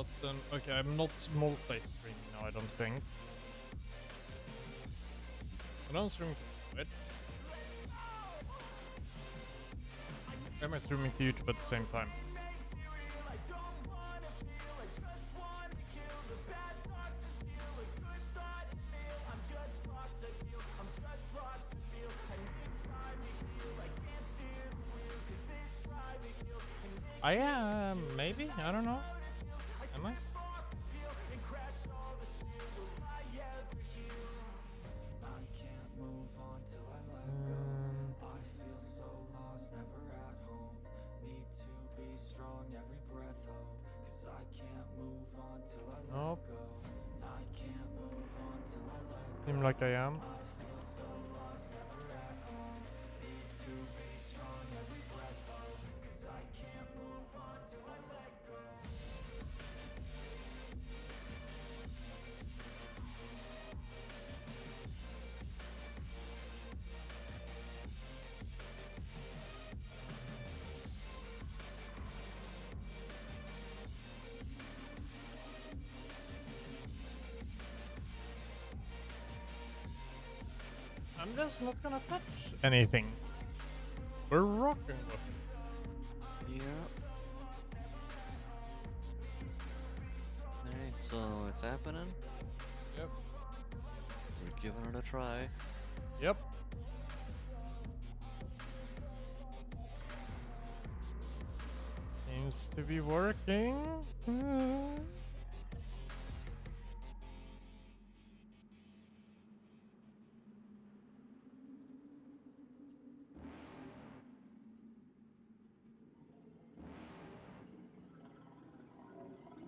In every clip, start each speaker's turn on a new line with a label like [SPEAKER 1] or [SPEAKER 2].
[SPEAKER 1] button. Okay, I'm not multi-streaming now, I don't think. I don't stream to it. Am I streaming to YouTube at the same time? I am, maybe? I don't know. Am I? Nope. Seem like I am. I'm just not gonna touch anything. We're rocking with it.
[SPEAKER 2] Yeah. Alright, so it's happening.
[SPEAKER 1] Yep.
[SPEAKER 2] We're giving it a try.
[SPEAKER 1] Yep. Seems to be working.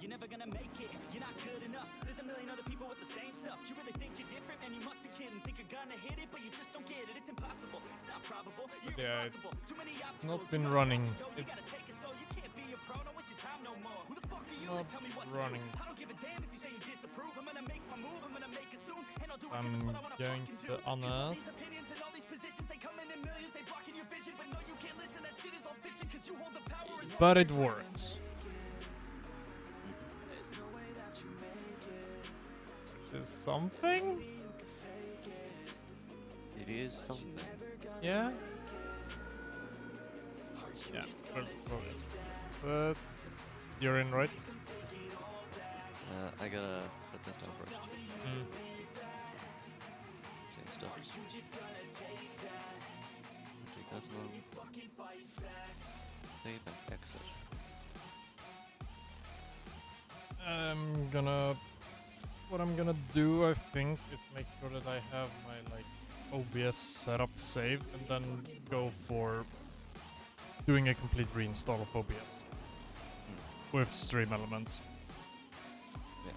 [SPEAKER 3] You're never gonna make it, you're not good enough. There's a million other people with the same stuff. You really think you're different, man, you must be kidding. Think you're gonna hit it, but you just don't get it. It's impossible, it's not probable, you're irresponsible. Too many obstacles,
[SPEAKER 1] not been running.
[SPEAKER 3] You gotta take it slow, you can't be a pro, don't waste your time no more. Who the fuck are you to tell me what to do? I don't give a damn if you say you disapprove. I'm gonna make my move, I'm gonna make it soon. And I'll do it 'cause it's what I wanna fucking do. All these opinions and all these positions, they come in millions, they blocking your vision. But no, you can't listen, that shit is all fiction, 'cause you hold the power.
[SPEAKER 1] But it works. Is something?
[SPEAKER 2] It is something.
[SPEAKER 1] Yeah? Yeah, but you're in, right?
[SPEAKER 2] I gotta put this down first.
[SPEAKER 1] Mm.
[SPEAKER 2] Same stuff. Take that one. Save and exit.
[SPEAKER 1] What I'm gonna do, I think, is make sure that I have my like OBS setup saved, and then go for doing a complete reinstall of OBS with stream elements.
[SPEAKER 2] Yeah.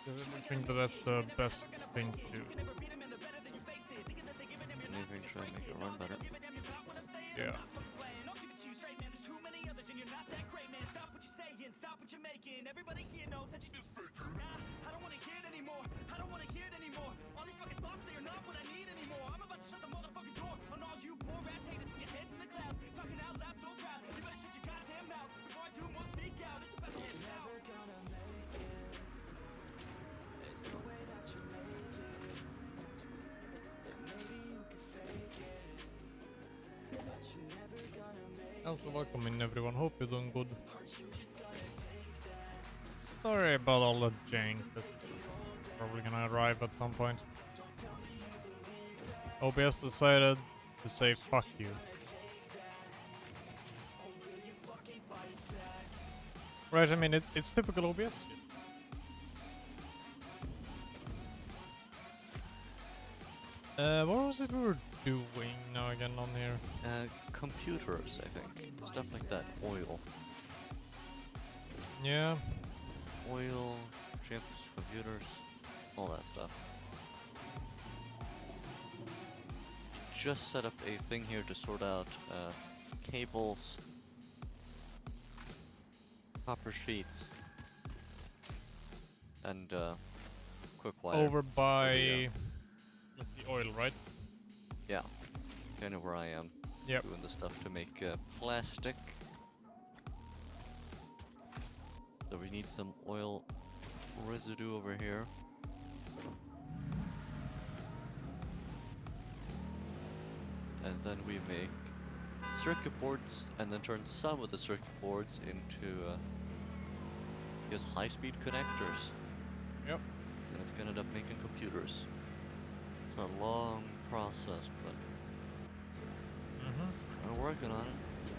[SPEAKER 1] I think that that's the best thing to do.
[SPEAKER 2] Maybe try and make it run better.
[SPEAKER 1] Yeah.
[SPEAKER 3] Stop what you're making. Everybody here knows that you just fake it. Nah, I don't wanna hear it anymore. I don't wanna hear it anymore. All these fucking thoughts, they are not what I need anymore. I'm about to shut the motherfucking door on all you poor ass haters with your heads in the clouds. Talking out loud so proud. You better shut your goddamn mouth before I do more speak out. It's about to head south. Never gonna make it. There's no way that you make it. But maybe you can fake it. But you're never gonna make it.
[SPEAKER 1] Also, welcome in everyone. Hope you're doing good. Sorry about all the jank that's probably gonna arrive at some point. OBS decided to say fuck you. Right, I mean, it's typical OBS shit. What was it we were doing now again on here?
[SPEAKER 2] Computers, I think. Stuff like that. Oil.
[SPEAKER 1] Yeah.
[SPEAKER 2] Oil, chips, computers, all that stuff. Just set up a thing here to sort out cables, copper sheets, and quick wire.
[SPEAKER 1] Over by the oil, right?
[SPEAKER 2] Yeah, kind of where I am.
[SPEAKER 1] Yep.
[SPEAKER 2] Doing the stuff to make plastic. So we need some oil residue over here. And then we make circuit boards and then turn some of the circuit boards into I guess high-speed connectors.
[SPEAKER 1] Yep.
[SPEAKER 2] And it's gonna end up making computers. It's a long process, but we're working on it.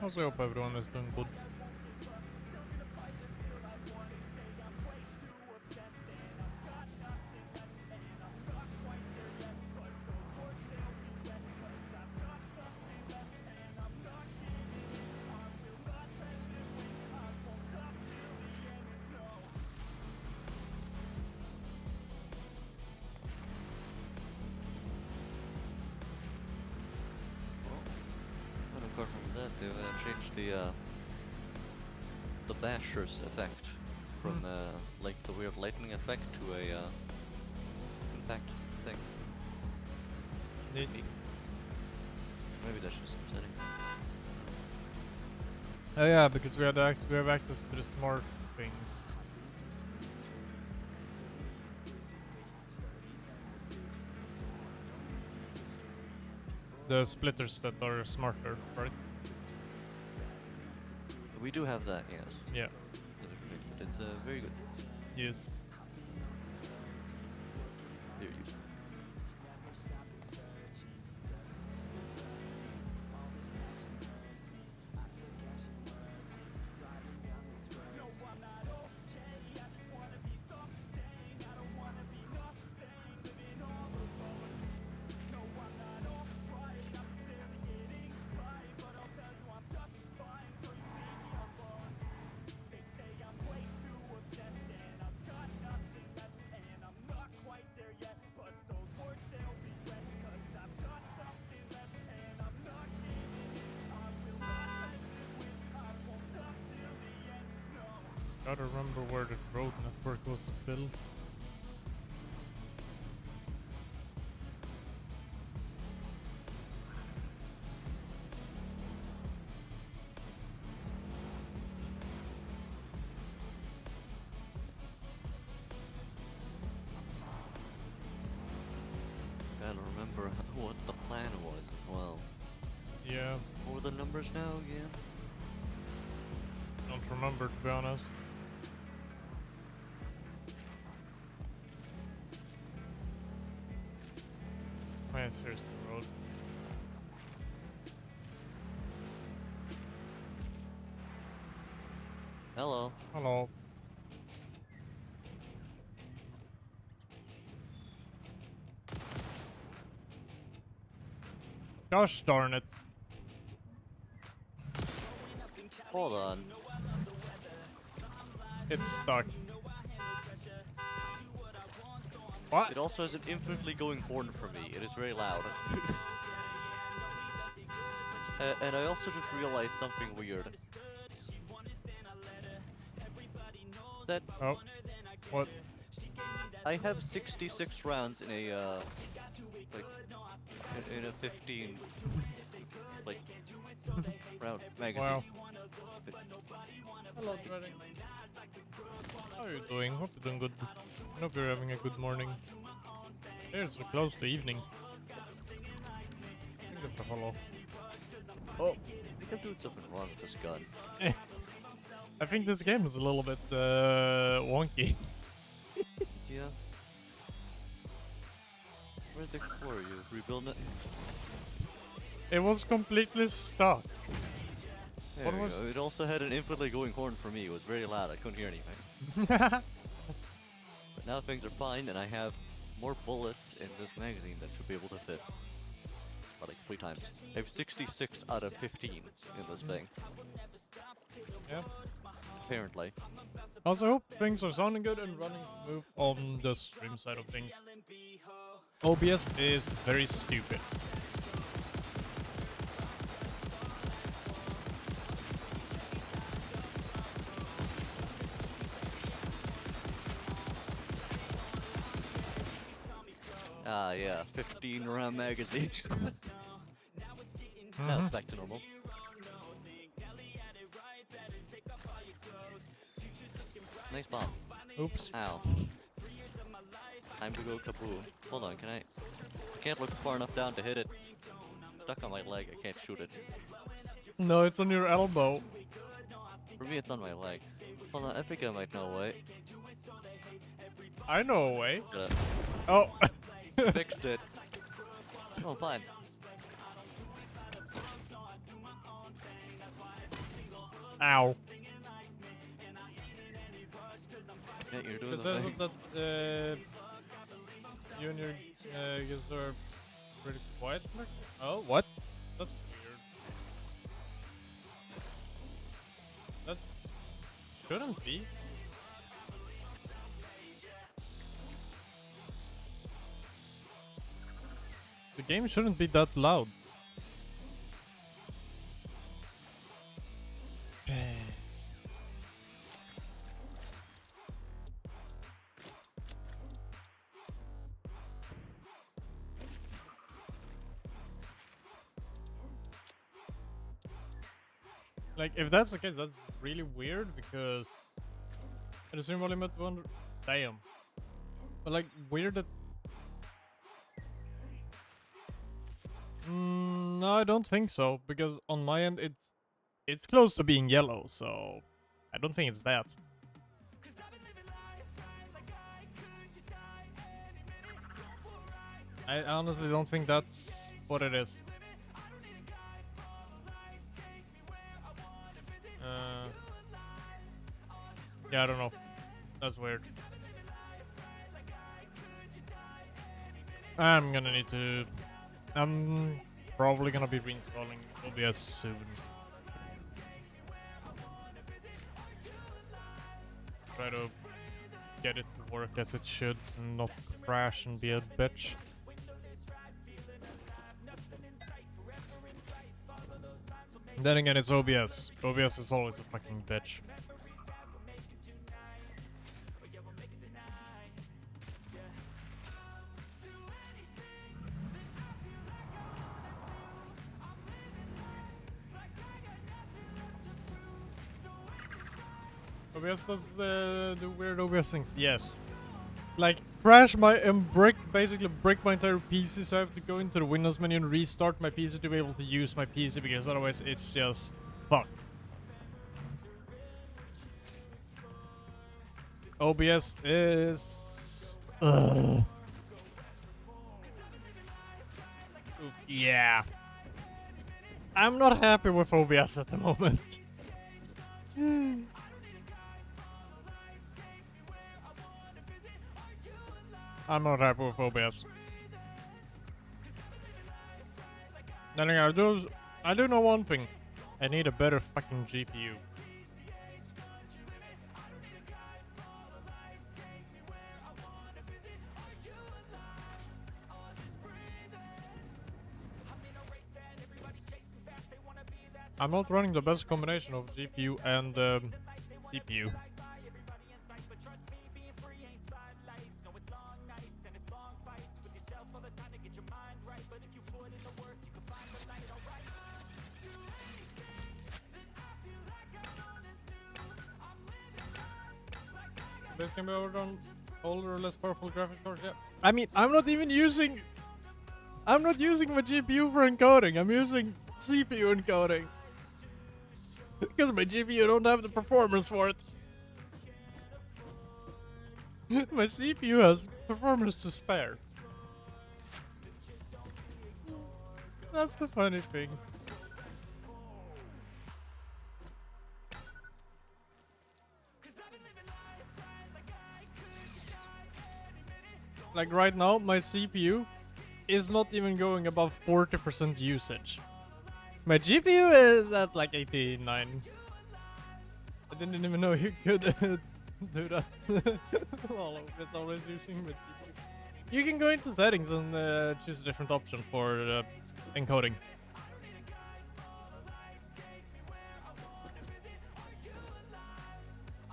[SPEAKER 1] Also hope everyone is doing good.
[SPEAKER 2] And apart from that, they've changed the bashers effect from like the weird lightning effect to a impact thing.
[SPEAKER 1] Neat.
[SPEAKER 2] Maybe that's just a setting.
[SPEAKER 1] Oh yeah, because we have access to the smart things. The splitters that are smarter, right?
[SPEAKER 2] We do have that, yes.
[SPEAKER 1] Yeah.
[SPEAKER 2] It's very good.
[SPEAKER 1] Yes.
[SPEAKER 2] Very useful.
[SPEAKER 1] Gotta remember where the road network was built.
[SPEAKER 2] Gotta remember what the plan was as well.
[SPEAKER 1] Yeah,
[SPEAKER 2] What were the numbers now again?
[SPEAKER 1] don't remember to be honest. Yes, here's the road.
[SPEAKER 2] Hello.
[SPEAKER 1] Hello. Gosh darn it.
[SPEAKER 2] Hold on.
[SPEAKER 1] It's stuck. What?
[SPEAKER 2] It also has an infinitely going horn for me. It is very loud. And I also just realized something weird. That
[SPEAKER 1] Oh. What?
[SPEAKER 2] I have 66 rounds in a like in a 15 like round magazine.
[SPEAKER 1] Wow. Hello, Dreading. How are you doing? Hope you're doing good. I hope you're having a good morning. It's close to evening. Give it a follow.
[SPEAKER 2] Oh, I think I'm doing something wrong with this gun.
[SPEAKER 1] I think this game is a little bit wonky.
[SPEAKER 2] Yeah. Where's the Explorer? You rebuilding it?
[SPEAKER 1] It was completely stuck.
[SPEAKER 2] There
[SPEAKER 1] What
[SPEAKER 2] we
[SPEAKER 1] was-
[SPEAKER 2] go. It also had an infinitely going horn for me. It was very loud. I couldn't hear anything. now things are fine, and I have more bullets in this magazine that should be able to fit. About like 3 times. I have 66 out of 15 in this thing,
[SPEAKER 1] Yeah.
[SPEAKER 2] apparently.
[SPEAKER 1] Also, hope things are sounding good and running smooth on the stream side of things. OBS is very stupid.
[SPEAKER 2] Ah, yeah, 15 round magazine. Now it's back to normal. Nice bomb.
[SPEAKER 1] Oops.
[SPEAKER 2] Ow. Time to go kaboom. Hold on, can I can't look far enough down to hit it. It's stuck on my leg, I can't shoot it.
[SPEAKER 1] No, it's on your elbow.
[SPEAKER 2] For me, it's on my leg. Hold on, I think I might know a way.
[SPEAKER 1] I know a way.
[SPEAKER 2] Gotta
[SPEAKER 1] Oh.
[SPEAKER 2] fixed it. Oh, fine.
[SPEAKER 1] Ow.
[SPEAKER 2] Yeah, you're doing
[SPEAKER 1] It
[SPEAKER 2] the
[SPEAKER 1] says
[SPEAKER 2] thing.
[SPEAKER 1] that you and your guys are pretty quiet. Like, oh, what? That's weird. That shouldn't be. The game shouldn't be that loud. Like, if that's the case, that's really weird because I assume volume at 100. Damn. But like, weird that. No, I don't think so because on my end it's close to being yellow, so I don't think it's that. I honestly don't think that's what it is. Yeah, I don't know. That's weird. I'm gonna need to. I'm probably gonna be reinstalling OBS soon. Try to get it to work as it should and not crash and be a bitch. Then again, it's OBS. OBS is always a fucking bitch. OBS does do weird OBS things, yes. Like, crash my basically brick my entire PC, so I have to go into the Windows menu and restart my PC to be able to use my PC, because otherwise it's just fucked. OBS is... Yeah. I'm not happy with OBS at the moment. I'm not happy with OBS. Then again, I do know one thing. I need a better fucking GPU. I'm not running the best combination of GPU and CPU. This can be ordered on older or less powerful graphics cards. Yeah. I mean, I'm not using my GPU for encoding. I'm using CPU encoding. Because my GPU don't have the performance for it. My CPU has performance to spare. That's the funny thing. Like right now, my CPU is not even going above 40% usage. My GPU is at like 89. I didn't even know you could do that. Well, it's always using the GPU. You can go into settings and choose a different option for encoding.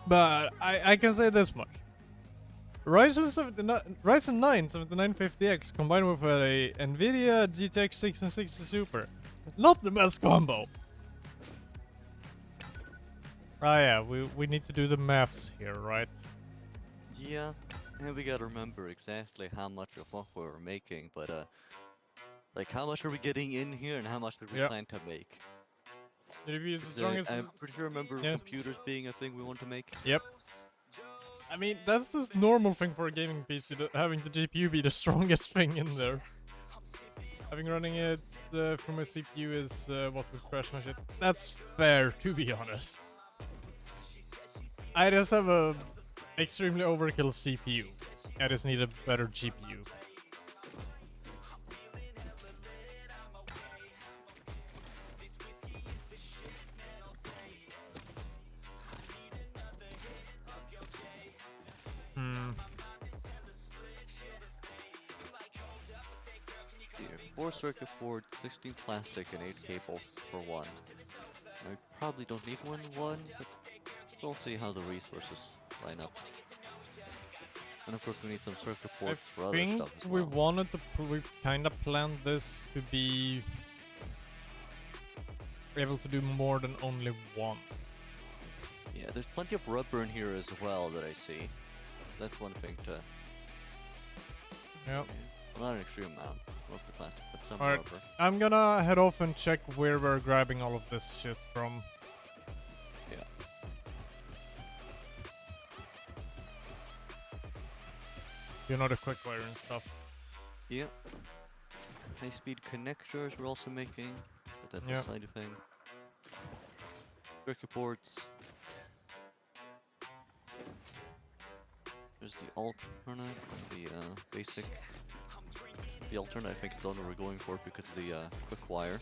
[SPEAKER 1] But I can say this much. Ryzen 9 7950X combined with a Nvidia GTX 1660 Super. Not the best combo. Ah yeah, we need to do the maths here, right?
[SPEAKER 2] Yeah, and we gotta remember exactly how much of what we're making, but like how much are we getting in here and how much do we
[SPEAKER 1] Yeah.
[SPEAKER 2] plan to make?
[SPEAKER 1] The review is the
[SPEAKER 2] 'Cause,
[SPEAKER 1] strongest.
[SPEAKER 2] I'm pretty sure I remember
[SPEAKER 1] Yeah.
[SPEAKER 2] computers being a thing we want to make.
[SPEAKER 1] Yep. I mean, that's just normal thing for a gaming PC, having the GPU be the strongest thing in there. Having running it from a CPU is what would crash my shit. That's fair, to be honest. I just have a extremely overkill CPU. I just need a better GPU.
[SPEAKER 2] Here, 4 circuit board, 16 plastic, and 8 cable for one. I probably don't need one, but we'll see how the resources line up. And of course we need some circuit boards for
[SPEAKER 1] I
[SPEAKER 2] other
[SPEAKER 1] think
[SPEAKER 2] stuff as
[SPEAKER 1] we
[SPEAKER 2] well.
[SPEAKER 1] wanted to. We kind of planned this to be able to do more than only one.
[SPEAKER 2] Yeah, there's plenty of rubber in here as well that I see. That's one thing to...
[SPEAKER 1] Yep.
[SPEAKER 2] Well, not an extreme amount, mostly plastic, but some
[SPEAKER 1] Alright.
[SPEAKER 2] rubber.
[SPEAKER 1] I'm gonna head off and check where we're grabbing all of this shit from.
[SPEAKER 2] Yeah.
[SPEAKER 1] You know, the quick wire and stuff.
[SPEAKER 2] Yeah. High-speed connectors we're also making, but that's
[SPEAKER 1] Yeah.
[SPEAKER 2] a side thing. Circuit boards. There's the alternate and the basic. The alternate, I think, is the one we're going for because of the quick wire.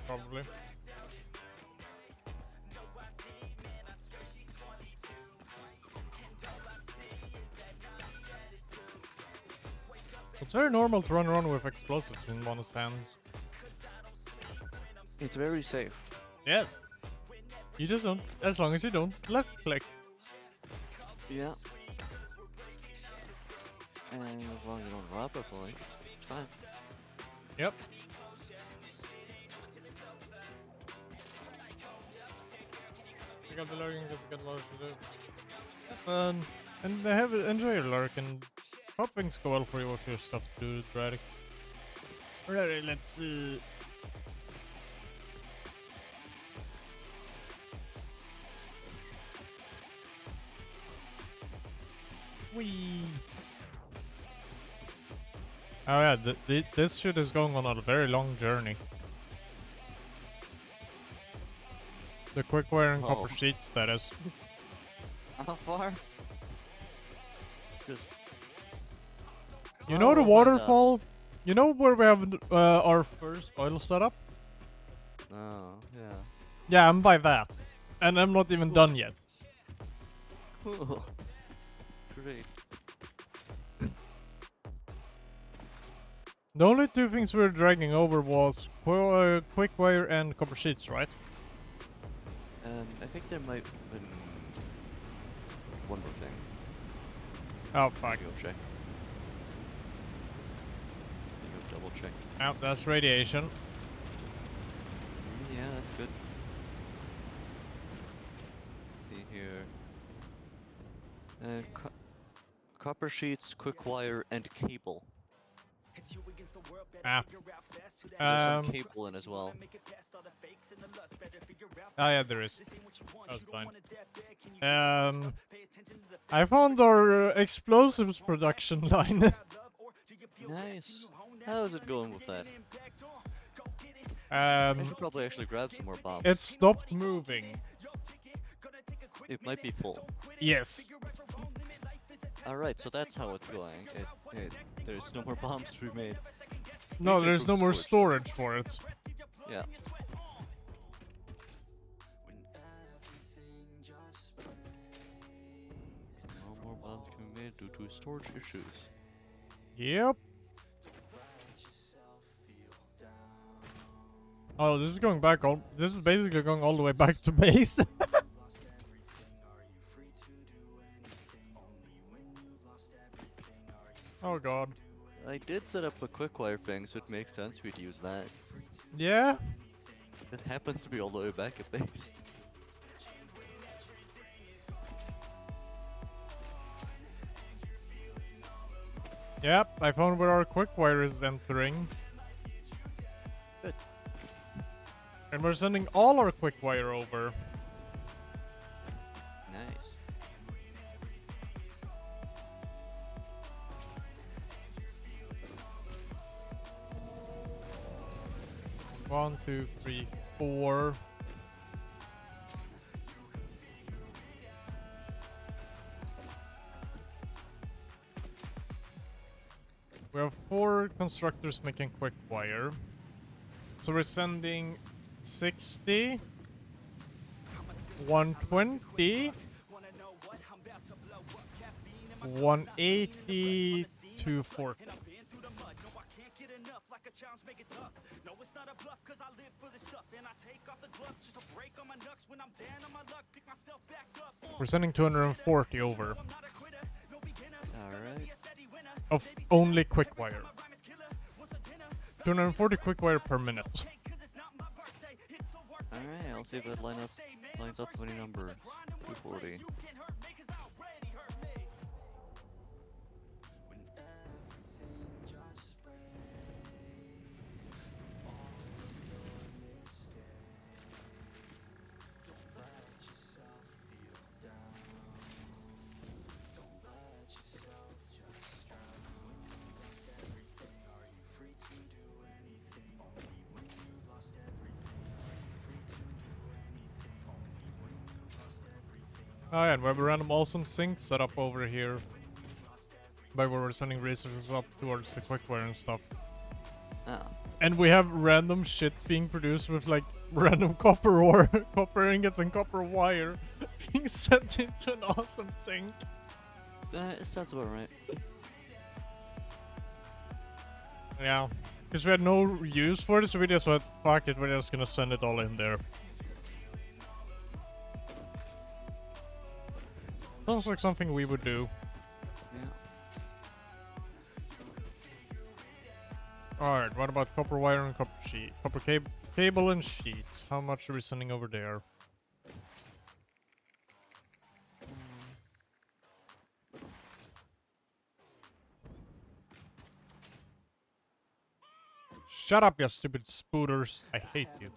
[SPEAKER 1] Probably. It's very normal to run around with explosives in one's hands.
[SPEAKER 2] It's very safe.
[SPEAKER 1] Yes. You just don't, as long as you don't left click.
[SPEAKER 2] Yeah. And as long as you don't rubber fully, it's fine.
[SPEAKER 1] Yep. I got the lurking because I got a lot to do. Have fun. And enjoy your lurk and hope things go well for you with your stuff to do, Radix. Alright, let's see. Whee! Oh yeah, this shit is going on a very long journey. The quick wire and copper sheets, that is.
[SPEAKER 2] How far? Just...
[SPEAKER 1] You know the waterfall? You know where we have our first oil setup?
[SPEAKER 2] Oh, yeah.
[SPEAKER 1] Yeah, I'm by that. And I'm not even done yet.
[SPEAKER 2] Cool. Great.
[SPEAKER 1] The only two things we were dragging over was quick wire and copper sheets, right?
[SPEAKER 2] I think there might have been one more thing.
[SPEAKER 1] Oh, fuck.
[SPEAKER 2] Go check. Go double check.
[SPEAKER 1] Oh, that's radiation.
[SPEAKER 2] Yeah, that's good. See here. Copper sheets, quick wire, and cable.
[SPEAKER 1] Ah.
[SPEAKER 2] There's some cable in as well.
[SPEAKER 1] Ah, yeah, there is. That's fine. I found our explosives production line.
[SPEAKER 2] Nice. How's it going with that? I should probably actually grab some more bombs.
[SPEAKER 1] It stopped moving.
[SPEAKER 2] It might be full.
[SPEAKER 1] Yes.
[SPEAKER 2] Alright, so that's how it's going. There's no more bombs to be made.
[SPEAKER 1] No,
[SPEAKER 2] to
[SPEAKER 1] there's
[SPEAKER 2] improve
[SPEAKER 1] no
[SPEAKER 2] the
[SPEAKER 1] more
[SPEAKER 2] storage.
[SPEAKER 1] storage for it.
[SPEAKER 2] Yeah. No more bombs can be made due to storage issues.
[SPEAKER 1] Yep. Oh, this is going back all. This is basically going all the way back to base. Oh god.
[SPEAKER 2] I did set up a quick wire thing, so it makes sense for you to use that.
[SPEAKER 1] Yeah.
[SPEAKER 2] It happens to be all the way back at base.
[SPEAKER 1] Yep. I found where our quick wire is entering.
[SPEAKER 2] Good.
[SPEAKER 1] And we're sending all our quick wire over.
[SPEAKER 2] Nice.
[SPEAKER 1] One, two, three, four. We have 4 constructors making quick wire. So we're sending 60, 120, 180, 240. We're sending 240 over.
[SPEAKER 2] Alright.
[SPEAKER 1] Of only quick wire. 240 quick wire per minute.
[SPEAKER 2] Alright, I'll see if that lines up with any number. 240.
[SPEAKER 1] Oh yeah, and we have a random awesome sync set up over here. By where we're sending resources up towards the quick wire and stuff.
[SPEAKER 2] Ah.
[SPEAKER 1] And we have random shit being produced with like random copper ore, copper ingots and copper wire being sent into an awesome sync.
[SPEAKER 2] It sounds about right.
[SPEAKER 1] Yeah. Because we had no use for it, so we just went, fuck it, we're just gonna send it all in there. Sounds like something we would do.
[SPEAKER 2] Yeah.
[SPEAKER 1] Alright, what about copper wire and copper sheet? Copper cable and sheets. How much are we sending over there? Shut up, you stupid spooters. I hate you.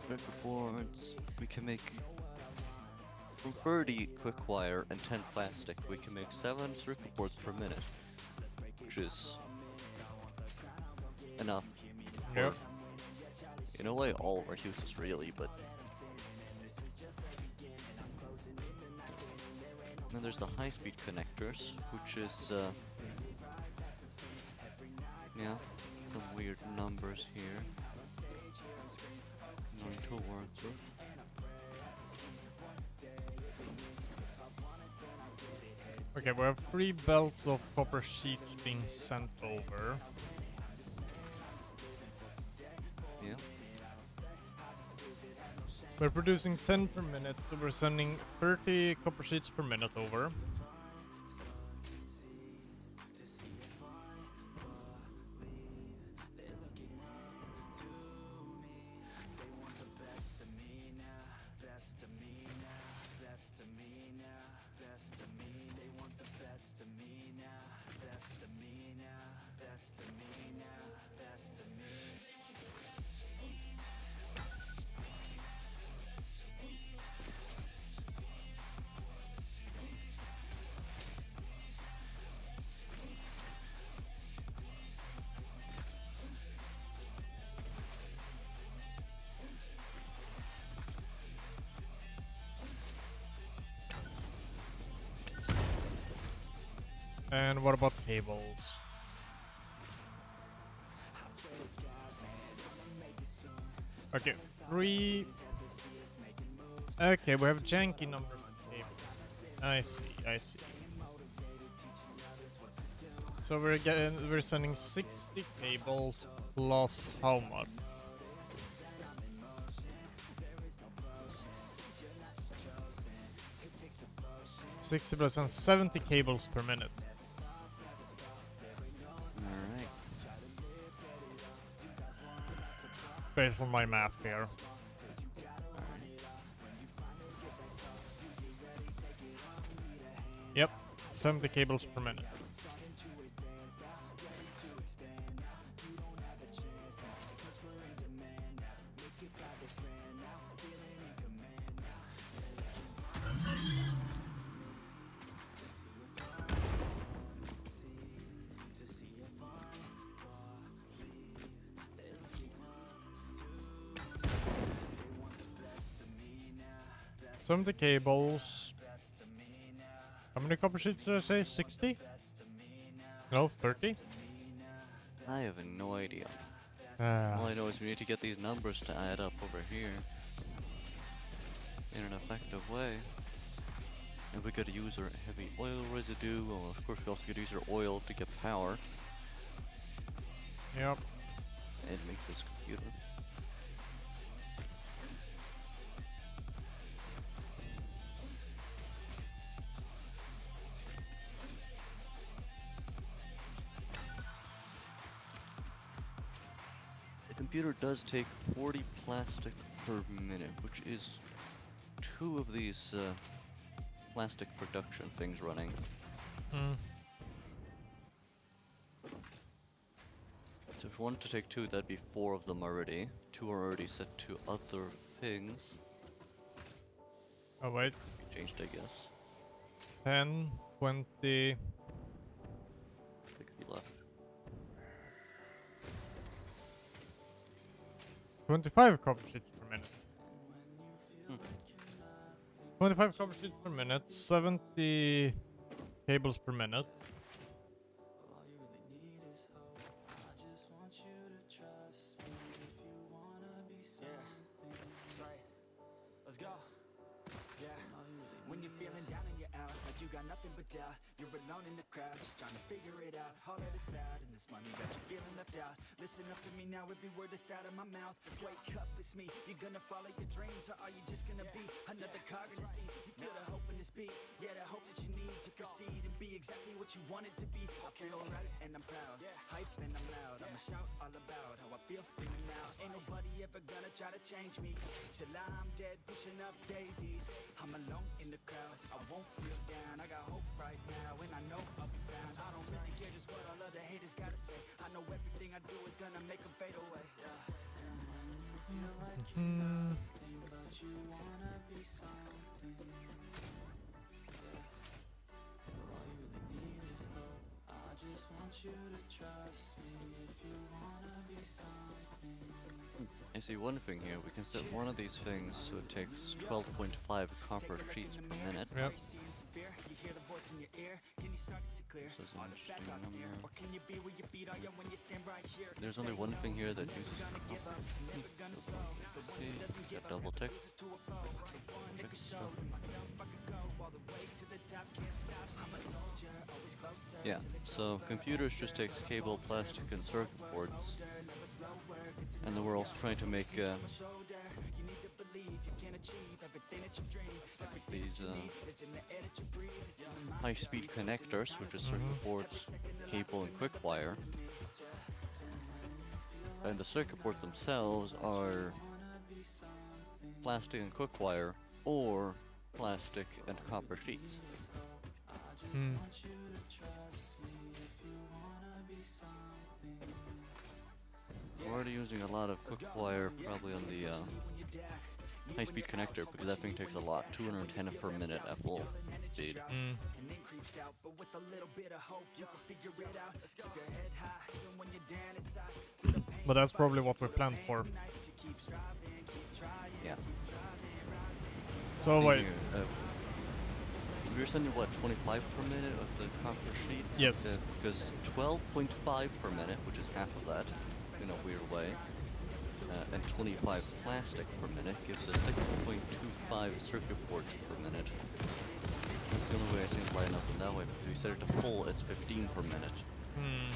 [SPEAKER 2] Circuit boards. We can make from 30 quick wire and 10 plastic. We can make 7 circuit boards per minute, which is enough.
[SPEAKER 1] Yep.
[SPEAKER 2] In a way, all of our uses really, but then there's the high-speed connectors, which is yeah, some weird numbers here. Going to work with.
[SPEAKER 1] Okay, we have 3 belts of copper sheets being sent over.
[SPEAKER 2] Yeah.
[SPEAKER 1] We're producing 10 per minute, so we're sending 30 copper sheets per minute over. And what about cables? Okay, 3. Okay, we have janky numbers of cables. I see, I see. So we're sending 60 cables plus how much? 60% 70 cables per minute.
[SPEAKER 2] Alright.
[SPEAKER 1] Based on my math here. Yep, 70 cables per minute. Some of the cables. How many copper sheets did I say? 60? No, 30?
[SPEAKER 2] I have no idea. All
[SPEAKER 1] Ah,
[SPEAKER 2] I know is we need to get these numbers to add up over here in an effective way. And we could use our heavy oil residue, and of course we also could use our oil to get power
[SPEAKER 1] yep.
[SPEAKER 2] and make this computer. The computer does take 40 plastic per minute, which is 2 of these plastic production things running.
[SPEAKER 1] Hmm.
[SPEAKER 2] So if we wanted to take 2, that'd be 4 of them already. 2 are already set to other things.
[SPEAKER 1] Oh wait.
[SPEAKER 2] Changed, I guess.
[SPEAKER 1] 10, 20.
[SPEAKER 2] 60 left.
[SPEAKER 1] 25 copper sheets per minute.
[SPEAKER 2] Hmm.
[SPEAKER 1] 25 copper sheets per minute, 70 cables per minute.
[SPEAKER 3] Let's go. Yeah. When you're feeling down and you're out, like you got nothing but doubt, you're alone in the crowd, just trying to figure it out. All that is bad, and this money got you feeling left out. Listen up to me now, every word that's out of my mouth. Let's wake up, it's me. You're gonna follow your dreams, or are you just gonna be another cog in the sea? You feel the hope in this beat, yeah, the hope that you need to proceed and be exactly what you want it to be. I feel alright, and I'm proud, hype and I'm loud. I'ma shout all about how I feel in and out. Ain't nobody ever gonna try to change me till I'm dead, pushing up daisies. I'm alone in the crowd, I won't feel down. I got hope right now, and I know I'll be found. I don't really care just what all other haters gotta say. I know everything I do is gonna make them fade away. And when you feel like you're nothing, but you wanna be something, all you really need is hope. I just want you to trust me if you wanna be something.
[SPEAKER 2] I see one thing here. We can set one of these things so it takes 12.5 copper sheets per minute.
[SPEAKER 1] Yep.
[SPEAKER 2] This is an interesting number. There's only one thing here that uses copper. See, got double tick. Check the stuff. Yeah, so computers just takes cable, plastic, and circuit boards. And then we're also trying to make these high-speed connectors, which is circuit boards, cable, and quick wire. And the circuit boards themselves are plastic and quick wire, or plastic and copper sheets.
[SPEAKER 1] Hmm.
[SPEAKER 2] We're already using a lot of quick wire, probably on the high-speed connector, because that thing takes a lot, 210 per minute at full speed.
[SPEAKER 1] Mm. But that's probably what we planned for.
[SPEAKER 2] Yeah.
[SPEAKER 1] So wait,
[SPEAKER 2] Here, We're sending what, 25 per minute of the copper sheets?
[SPEAKER 1] Yes.
[SPEAKER 2] Because 12.5 per minute, which is half of that, in a weird way, and 25 plastic per minute gives us 6.25 circuit boards per minute. That's the only way I seem to line up in that way, because if you set it to full, it's 15 per minute.
[SPEAKER 1] Hmm.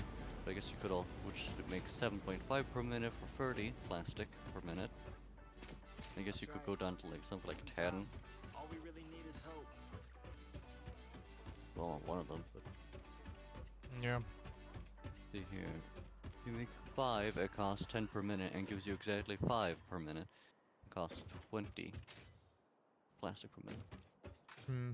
[SPEAKER 2] I guess you could all, which would make 7.5 per minute for 30 plastic per minute. I guess you could go down to like something like 10.
[SPEAKER 3] All we really need is hope.
[SPEAKER 2] Well, one of them, but
[SPEAKER 1] Yeah.
[SPEAKER 2] see here. If you make 5, it costs 10 per minute and gives you exactly 5 per minute. It costs 20 plastic per minute.
[SPEAKER 1] Hmm.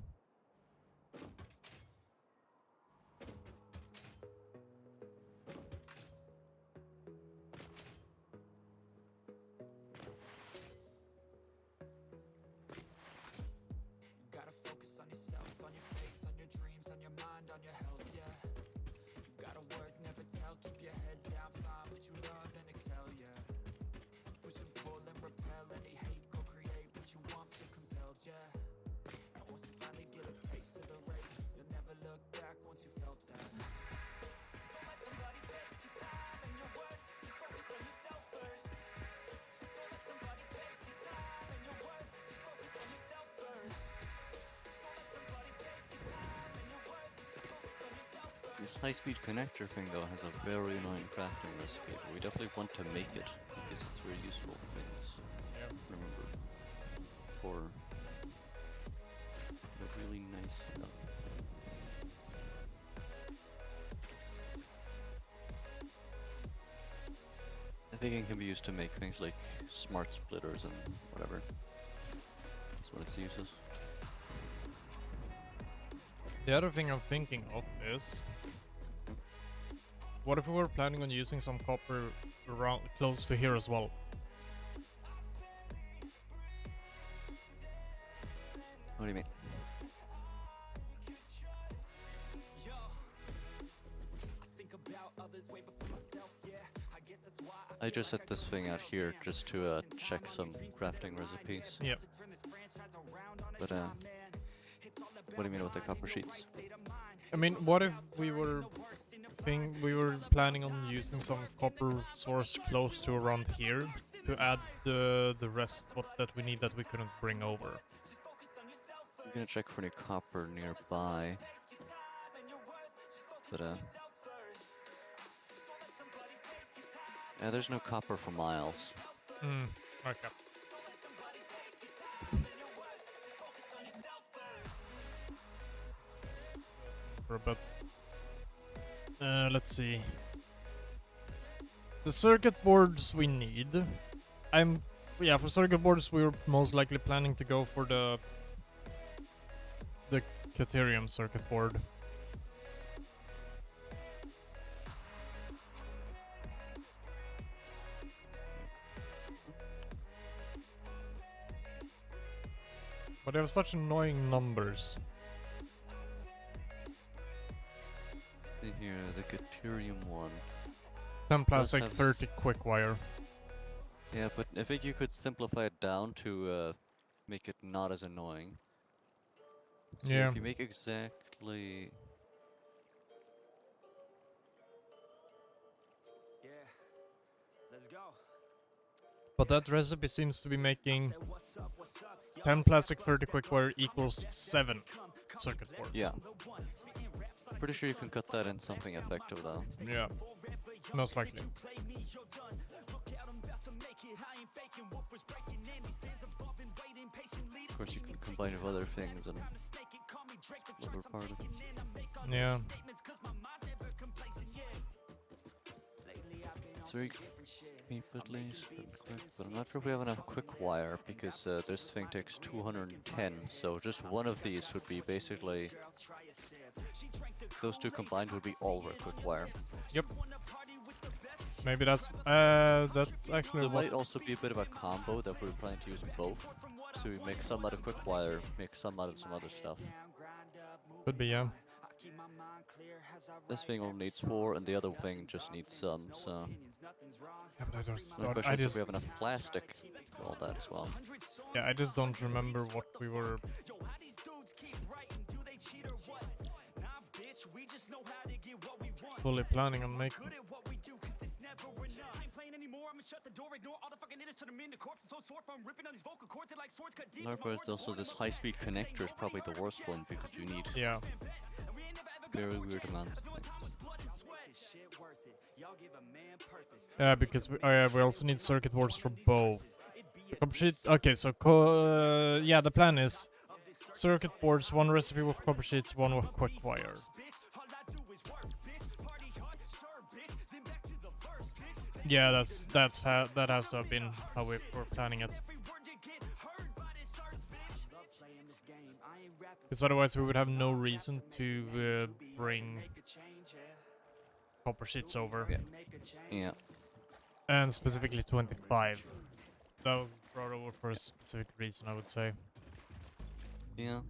[SPEAKER 3] You gotta focus on yourself, on your faith, on your dreams, on your mind, on your health, yeah. You gotta work, never tell, keep your head down, find what you love and excel, yeah. Push and pull and repel any hate, go create what you want, feel compelled, yeah. And once you finally get a taste of the race, you'll never look back once you felt that. Don't let somebody take your time and your worth, just focus on yourself first. Don't let somebody take your time and your worth, just focus on yourself first.
[SPEAKER 2] This high-speed connector thing though has a very annoying crafting recipe, but we definitely want to make it because it's very useful for things.
[SPEAKER 1] Yeah.
[SPEAKER 2] Remember, for the really nice stuff. I think it can be used to make things like smart splitters and whatever. That's what its uses.
[SPEAKER 1] The other thing I'm thinking of is, what if we were planning on using some copper around close to here as well?
[SPEAKER 2] What do you mean? I just set this thing out here just to check some crafting recipes.
[SPEAKER 1] Yep.
[SPEAKER 2] But what do you mean with the copper sheets?
[SPEAKER 1] I mean, what if we were planning on using some copper source close to around here to add the rest that we need that we couldn't bring over?
[SPEAKER 2] I'm gonna check for any copper nearby. But yeah, there's no copper for miles.
[SPEAKER 1] Okay. For a bit. Let's see. The circuit boards we need. For circuit boards we were most likely planning to go for the Caterium circuit board. But they have such annoying numbers.
[SPEAKER 2] See here, the Caterium one.
[SPEAKER 1] 10 plastic,
[SPEAKER 2] have
[SPEAKER 1] 30 quick wire.
[SPEAKER 2] Yeah, but I think you could simplify it down to make it not as annoying. So
[SPEAKER 1] Yeah.
[SPEAKER 2] if you make exactly...
[SPEAKER 3] Yeah, let's go.
[SPEAKER 1] But that recipe seems to be making 10 plastic, 30 quick wire equals 7 circuit board.
[SPEAKER 2] Yeah. Pretty sure you can cut that in something effective though.
[SPEAKER 1] Yeah. Most likely.
[SPEAKER 2] Of course you can combine with other things and other part of it.
[SPEAKER 1] Yeah.
[SPEAKER 2] It's very cheap at least, quick, but I'm not sure if we have enough quick wire because this thing takes 210, so just one of these would be basically, those two combined would be all quick wire.
[SPEAKER 1] Yep. Maybe that's actually
[SPEAKER 2] There
[SPEAKER 1] what...
[SPEAKER 2] might also be a bit of a combo that we're planning to use both. So we make some out of quick wire, make some out of some other stuff.
[SPEAKER 1] Could be, yeah.
[SPEAKER 2] This thing only needs 4 and the other thing just needs some, so...
[SPEAKER 1] Yeah, but
[SPEAKER 2] The question is if we have enough plastic for all that as well.
[SPEAKER 1] Yeah, I just don't remember what we were
[SPEAKER 3] We just know how to get what we want.
[SPEAKER 1] fully planning on making.
[SPEAKER 3] Good at what we do, cause it's never enough. I ain't playing anymore, I'ma shut the door, ignore all the fucking hitters, turn them into corpses. So sore from ripping on these vocal cords, it like swords cut deep.
[SPEAKER 2] Another part is also this high-speed connector is probably the worst one because you need
[SPEAKER 1] Yeah.
[SPEAKER 2] very weird amounts.
[SPEAKER 1] Yeah, because we also need circuit boards for both. The copper sheet. Okay, so yeah, the plan is circuit boards, one recipe with copper sheets, one with quick wire. Yeah, that has been how we were planning it. Because otherwise we would have no reason to bring copper sheets over.
[SPEAKER 2] Yeah.
[SPEAKER 1] And specifically 25. That was brought over for a specific reason, I would say.
[SPEAKER 2] Yeah.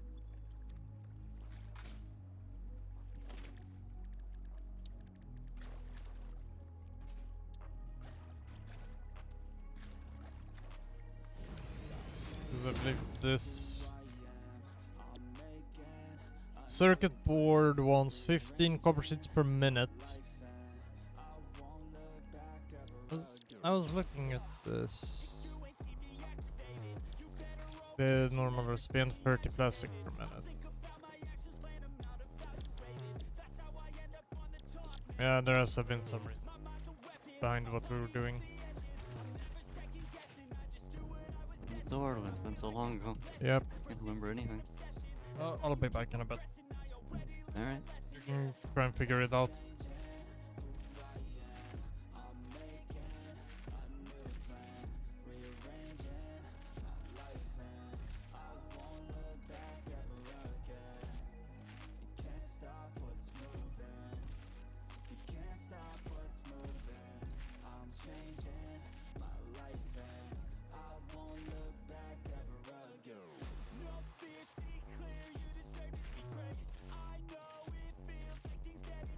[SPEAKER 1] Because I believe this circuit board wants 15 copper sheets per minute. I was looking at this. The normal recipe and 30 plastic per minute. Yeah, there has been some reason behind what we were doing.
[SPEAKER 2] It's so hard when it's been so long ago.
[SPEAKER 1] Yep.
[SPEAKER 2] Can't remember anything.
[SPEAKER 1] I'll be back in a bit.
[SPEAKER 2] Alright.
[SPEAKER 1] You can try and figure it out.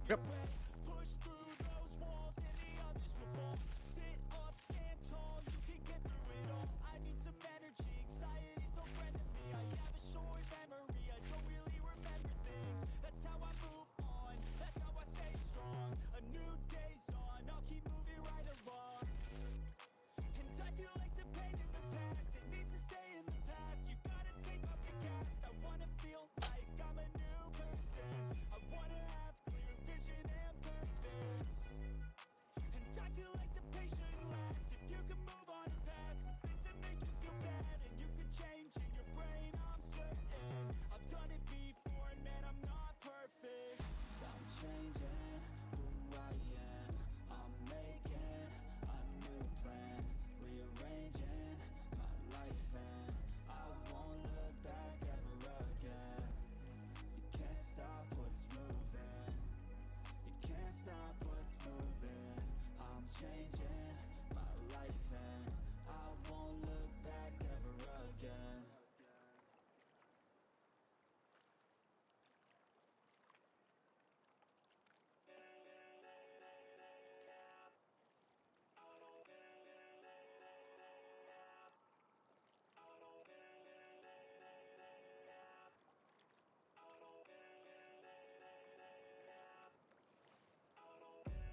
[SPEAKER 1] Yep.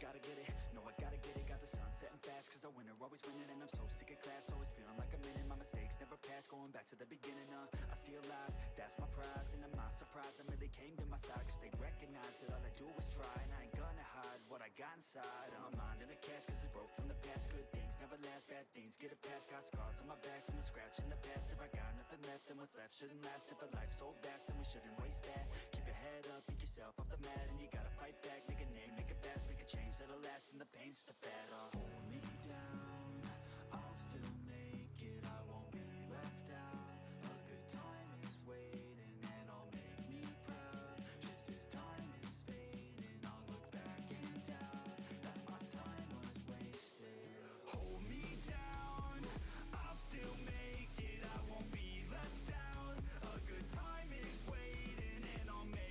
[SPEAKER 3] Gotta get it, no I gotta get it. Got the sun setting fast cause I winner, always winning. And I'm so sick of class, always feeling like I'm in it. My mistakes never pass, going back to the beginning. I steal lies, that's my prize. And I'm not surprised, I really came to my side. Cause they recognize that all I do is try. And I ain't gonna hide what I got inside. My mind in a cast cause it's broke from the past. Good things never last, bad things get it past. Got scars on my back from the scratch in the past. If I got nothing left, then what's left shouldn't last. If a life's so vast, then we shouldn't waste that. Keep your head up, pick yourself off the mat. And you gotta fight back, make a name, make it fast. Make a change that'll last, and the pain's just a fad. Hold me down, I'll still make it. I won't be left out. A good time is waiting, and I'll make me proud. Just as time is fading, I'll look back and doubt that my time was wasted. Hold me down, I'll still make it. I won't be left out. A good time is waiting, and I'll make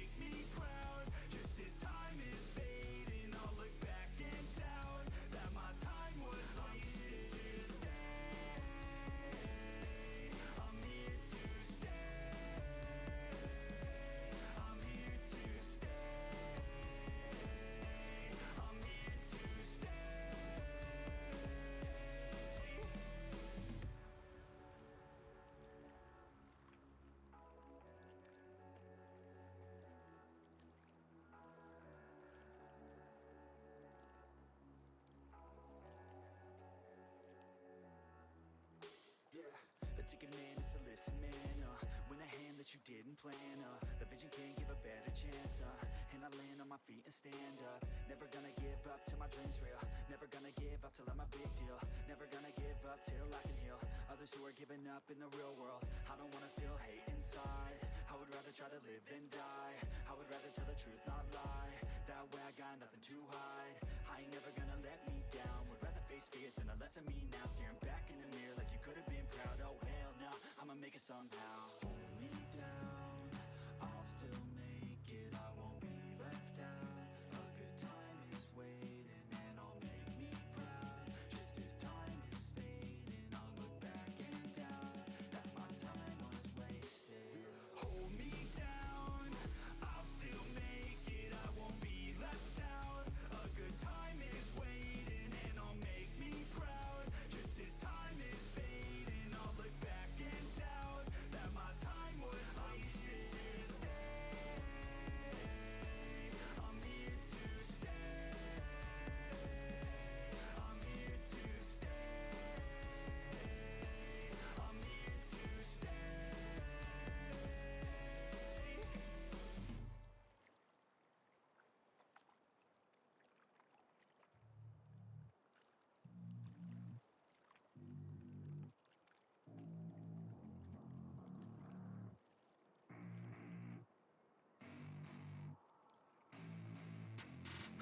[SPEAKER 3] never take a man is to listen, man. When a hand that you didn't plan, the vision can't give a better chance. And I land on my feet and stand up. Never gonna give up till my dreams real. Never gonna give up till I'm a big deal. Never gonna give up till I can heal others who are giving up in the real world. I don't wanna feel hate inside. I would rather try to live than die. I would rather tell the truth, not lie. That way I got nothing to hide. I ain't never gonna let me down. Would rather face fears than a lesson me now. Staring back in the mirror like you could have been proud. Oh hell no, I'ma make it somehow. Hold me down, I'll still make it. I won't be left out. A good time is waiting and I'll make me proud. Just as time is fading, I'll look back and doubt that my time was wasted. Hold me down, I'll still make it. I won't be left out. A good time is waiting and I'll make me proud. Just as time is fading, I'll look back and doubt that my time was wasted. I'm here to stay. I'm here to stay. I'm here to stay.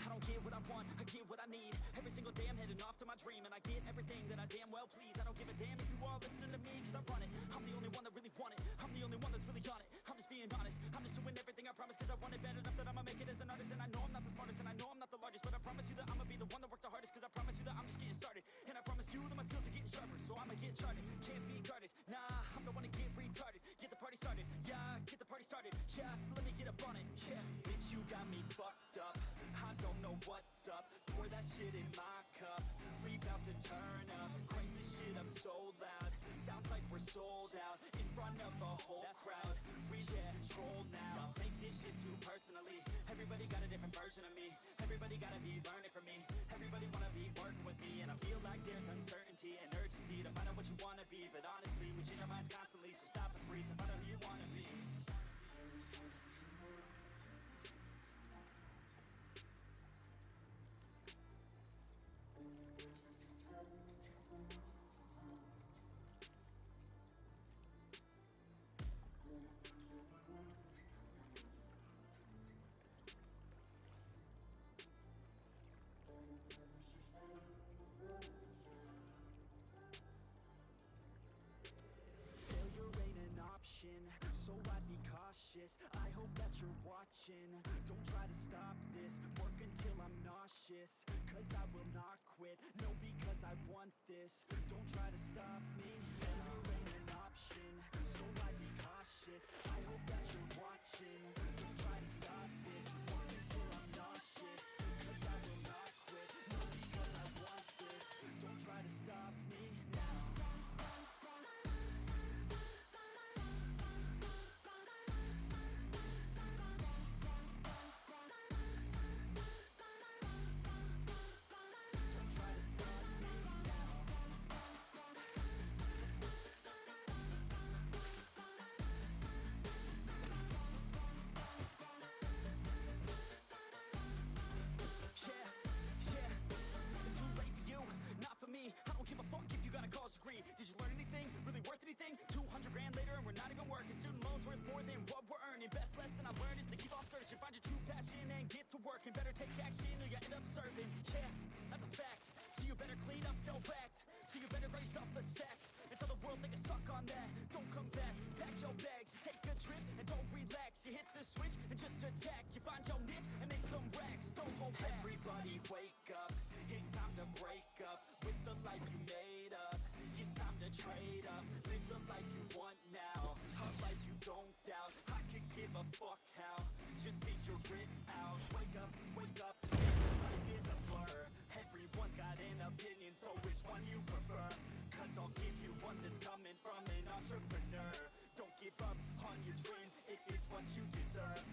[SPEAKER 3] I don't get what I want, I get what I need. Every single day I'm heading off to my dream, and I get everything that I damn well please. I don't give a damn if you all listening to me, cause I run it. I'm the only one that really want it. I'm the only one that's really on it. I'm just being honest. I'm just doing everything I promise, cause I want it bad enough that I'ma make it as an artist. And I know I'm not the smartest, and I know I'm not the largest, but I promise you that I'ma be the one that worked the hardest. Cause I promise you that I'm just getting started, and I promise you that my skills are getting sharper. So I'ma get charted, can't be guarded. Nah, I'm the one to get retarded. Get the party started, yeah, get the party started. Yeah, so let me get up on it, yeah. Bitch, you got me fucked up. I don't know what's up. Pour that shit in my cup. We bout to turn up. Crank this shit up so loud. Sounds like we're sold out in front of a whole crowd. We lose control now. Y'all take this shit too personally. Everybody got a different version of me. Everybody gotta be learning from me. Everybody wanna be working with me. And I feel like there's uncertainty and urgency to find out what you wanna be. But honestly, we change our minds constantly. So stop and breathe and find out who you wanna be. Failure ain't an option, so I'd be cautious. I hope that you're watching. Don't try to stop this. Work until I'm nauseous, cause I will not quit. No, because I want this. Don't try to stop me. Failure ain't an option, so I'd be cautious. I hope that you're watching. Don't try to stop this. Work until I'm nauseous, cause I will not quit. No, because I want this. Don't try to stop me now. Don't try to stop me now. Yeah, it's too late for you, not for me. I don't give a fuck if you got a college degree. Did you learn anything? Really worth anything? 200 grand later and we're not even working. Student loans worth more than what we're earning. Best lesson I learned is to keep on searching. Find your true passion and get to work. And better take action or you end up serving. Yeah, that's a fact. So you better clean up your act. So you better raise up a sack and tell the world they can suck on that. Don't come back, pack your bags. You take a trip and don't relax. You hit the switch and just attack. You find your niche and make some racks. Don't hold back. Everybody wake up. It's time to break up with the life you made up. It's time to trade up. Live the life you want now. A life you don't doubt. I could give a fuck how. Just figure it out. Wake up, wake up. This life is a blur. Everyone's got an opinion, so which one you prefer? Cause I'll give you one that's coming from an entrepreneur. Don't give up on your dream if it's what you deserve.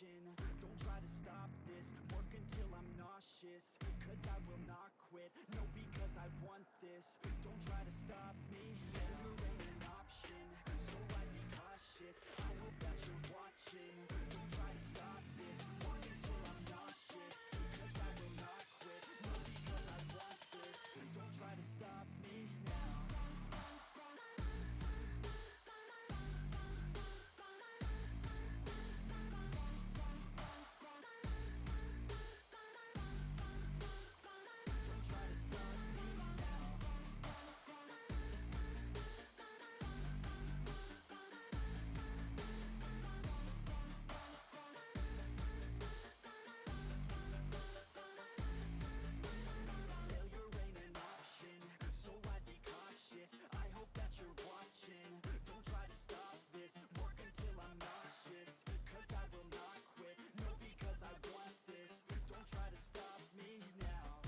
[SPEAKER 3] option. Don't try to stop this, work until I'm nauseous. Cause I will not quit, no, because I want this. Don't try to stop me, never ain't an option. So I'd be cautious, I hope that you're watching. Don't try to stop this, work until I'm nauseous. Cause I will not quit, no, because I want this. Don't try to stop me now. Don't try to stop me now. Failure ain't an option, so I'd be cautious. I hope that you're watching. Don't try to stop this, work until I'm nauseous. Cause I will not quit, no, because I want this. Don't try to stop me now.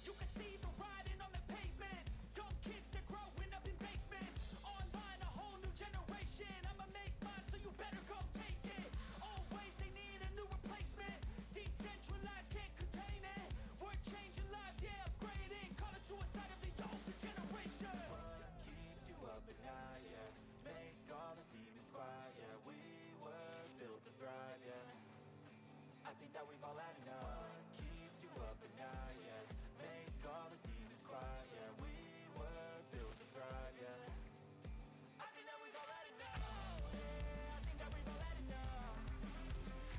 [SPEAKER 3] You can see the writing on the pavement. Young kids, they're growing up in basements. Online, a whole new generation. I'ma make mine, so you better go take it. Always, they need a new replacement. Decentralized, can't contain it. We're changing lives, yeah, upgrading. Call it suicide of the older generation.
[SPEAKER 4] What keeps you up at night, yeah? Make all the demons quiet, yeah. We were built to thrive, yeah. I think that we've all had enough. What keeps you up at night, yeah? Make all the demons quiet, yeah. We were built to thrive, yeah. I think that we've all had enough. Yeah, I think that we've all had enough.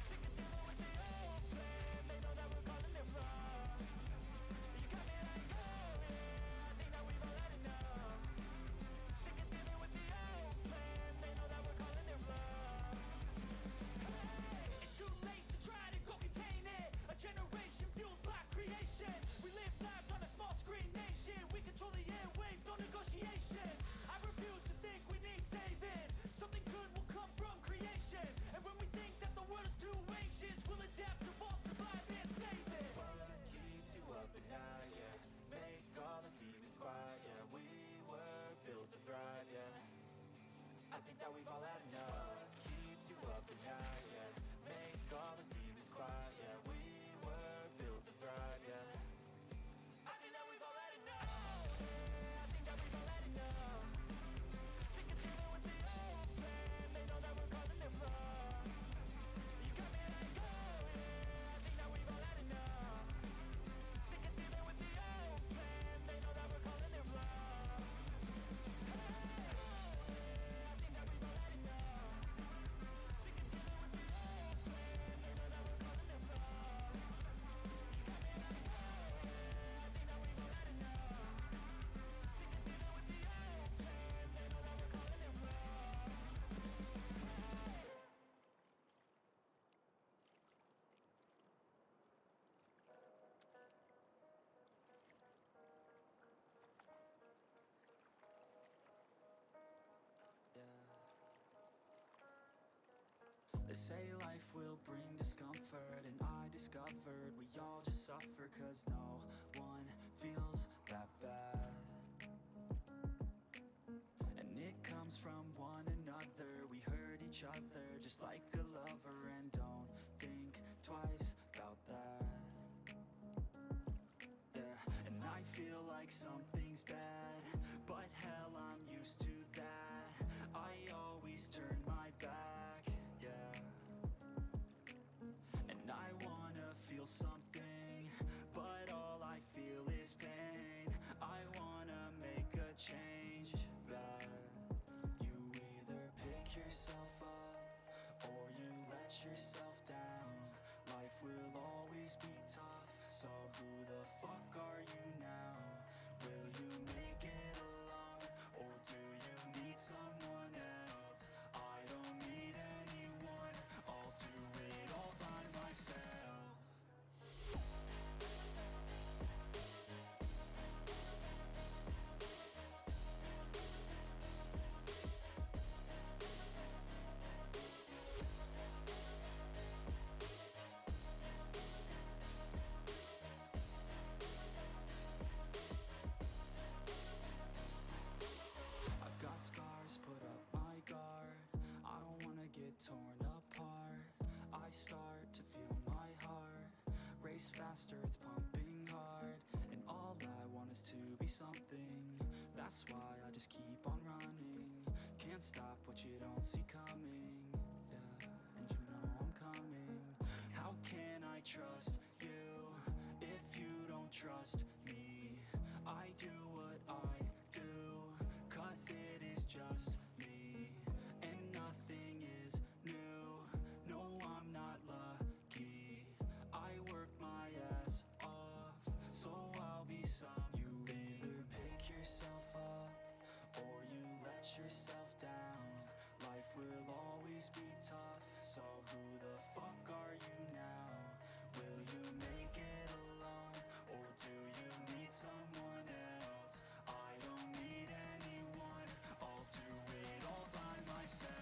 [SPEAKER 4] Sick of dealing with the old plan. They know that we're calling it wrong. You got me like, oh yeah, I think that we've all had enough. Sick of dealing with the old plan. They know that we're calling it wrong.
[SPEAKER 3] Hey, it's too late to try to go contain it. A generation fueled by creation. We live lives on a small screen nation. We control the airwaves, no negotiation. I refuse to think we need saving. Something good will come from creation. And when we think that the world is too anxious, we'll adapt, evolve, survive, and save it.
[SPEAKER 4] What keeps you up at night, yeah? Make all the demons quiet, yeah. We were built to thrive, yeah. I think that we've all had enough. What keeps you up at night, yeah? Make all the demons quiet, yeah. We were built to thrive, yeah. I think that we've all had enough. Yeah, I think that we've all had enough. Sick of dealing with the old plan. They know that we're calling it wrong. You got me like, oh yeah, I think that we've all had enough. Sick of dealing with the old plan. They know that we're calling it wrong. Hey, oh yeah, I think that we've all had enough. Sick of dealing with the old plan. They know that we're calling it wrong. You got me like, oh yeah, I think that we've all had enough. Sick of dealing with the old plan. They know that we're calling it wrong. They say life will bring discomfort, and I discovered we all just suffer, cause no one feels that bad. And it comes from one another, we hurt each other just like a lover, and don't think twice about that. Yeah, and I feel like something's bad, but hell, I'm used to that. I always turn my back, yeah. And I wanna feel something, but all I feel is pain. I wanna make a change, but you either pick yourself up or faster, it's pumping hard, and all I want is to be something. That's why I just keep on running. Can't stop what you don't see coming. Yeah, and you know I'm coming. How can I trust you if you don't trust me? I do what I do, 'cause it is just me, and nothing is new. No, I'm not lucky. I work my ass off, so I'll be some. You either pick yourself up or you let yourself down. Life will always be tough, so who the fuck are you now? Will you make it alone, or do you need someone else? I don't need anyone, I'll do it all by myself.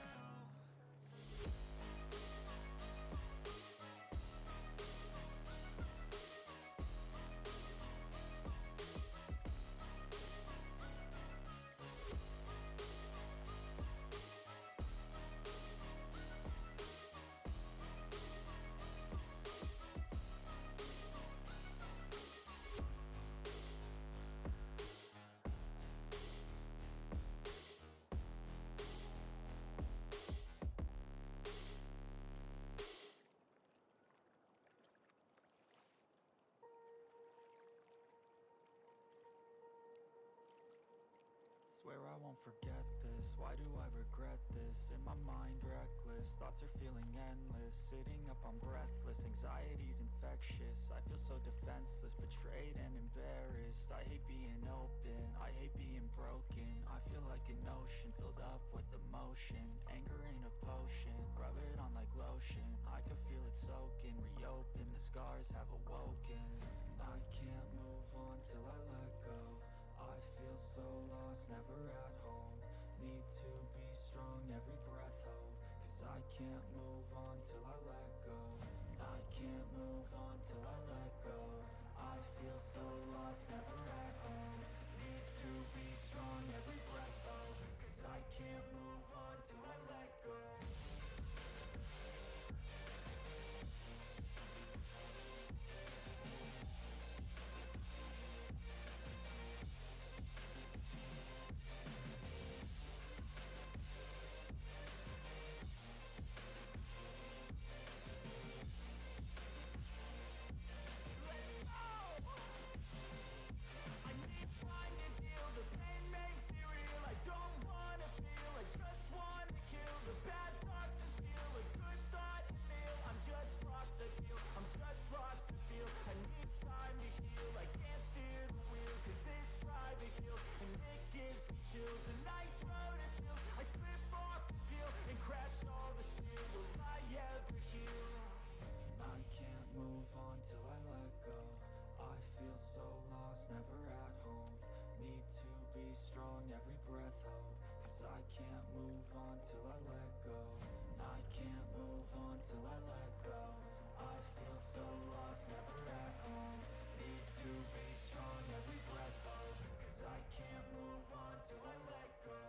[SPEAKER 4] Swear I won't forget this, why do I regret this? In my mind reckless, thoughts are feeling endless. Sitting up, I'm breathless, anxiety's infectious. I feel so defenseless, betrayed and embarrassed. I hate being open, I hate being broken. I feel like an ocean filled up with emotion. Anger ain't a potion, rub it on like lotion. I can feel it soaking, reopen, the scars have awoken. I can't move on till I let go. I feel so lost, never at home. Need to be strong, every breath hold. 'Cause I can't move on till I let go. I can't move on till I let go. I feel so lost, never at home. Need to be strong, every breath hold. 'Cause I can't move on till I let go. Never at home, need to be strong, every breath hold. 'Cause I can't move on till I let go. I can't move on till I let go. I feel so lost, never at home. Need to be strong, every breath hold. 'Cause I can't move on till I let go.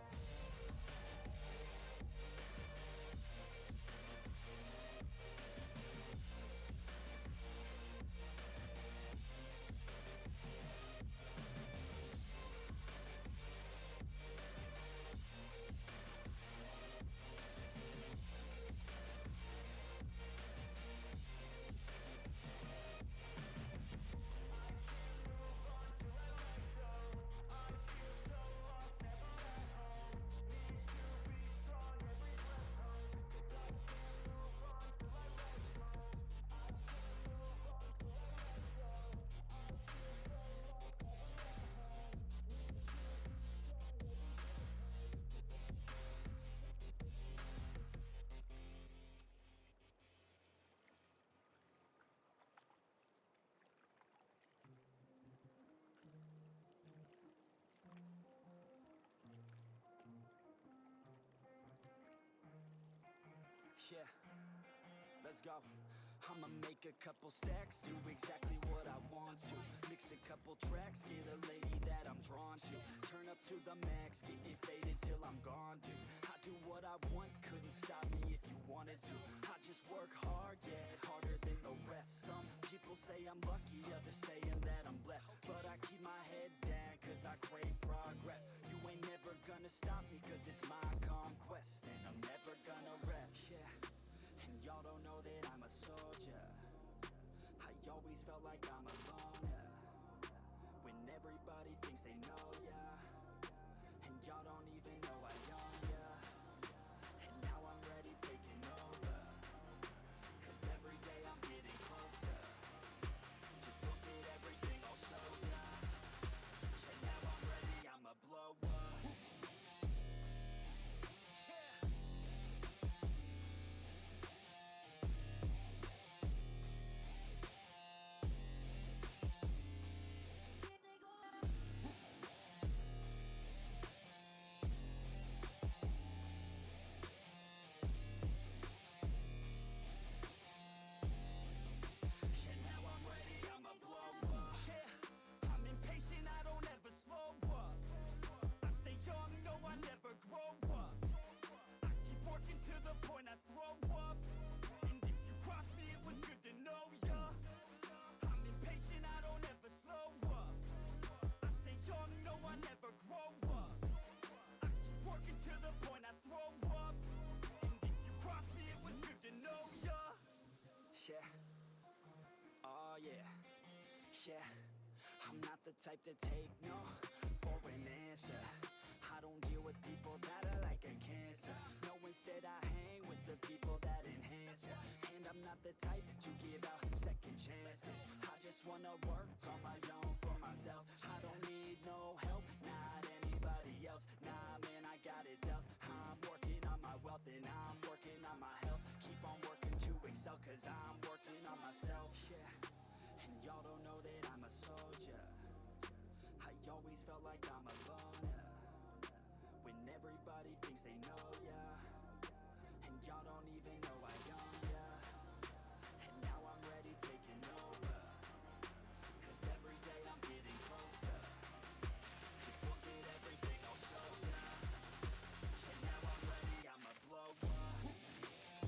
[SPEAKER 4] Yeah, let's go. I'ma make a couple stacks, do exactly what I want to. Mix a couple tracks, get a lady that I'm drawn to. Turn up to the max, get me faded till I'm gone, dude. I do what I want, couldn't stop me if you wanted to. I just work hard, yeah, harder than the rest. Some people
[SPEAKER 3] say I'm lucky, others saying that I'm blessed. But I keep my head down cause I crave progress. You ain't never gonna stop me cause it's my conquest. And I'm never gonna rest, yeah. And y'all don't know that I'm a soldier. I always felt like I'm alone, yeah. When everybody thinks they know, yeah. And y'all don't even know I own, yeah. And now I'm ready taking over. Cause every day I'm getting closer. Just look at everything I'll show ya. And now I'm ready, I'ma blow up. Yeah. And now I'm ready, I'ma blow up. Yeah, I'm impatient, I don't ever slow up. I stay young, no, I never grow up. I keep working to the point I throw up. And if you cross me, it was good to know ya. I'm impatient, I don't ever slow up. I stay young, no, I never grow up. I keep working to the point I throw up. And if you cross me, it was good to know ya. Yeah. Oh yeah, yeah. I'm not the type to take no for an answer. I don't deal with people that are like a cancer. No, instead I hang with the people that enhance ya. And I'm not the type to give out second chances. I just wanna work on my own for myself. I don't need no help, not anybody else. Nah, man, I got it dealt. I'm working on my wealth and I'm working on my health. Keep on working to excel cause I'm working on myself, yeah. And y'all don't know that I'm a soldier. I always felt like I'm alone, yeah. When everybody thinks they know, yeah. And y'all don't even know I own, yeah. And now I'm ready taking over. Cause every day I'm getting closer. Just look at everything I'll show ya. And now I'm ready, I'ma blow up.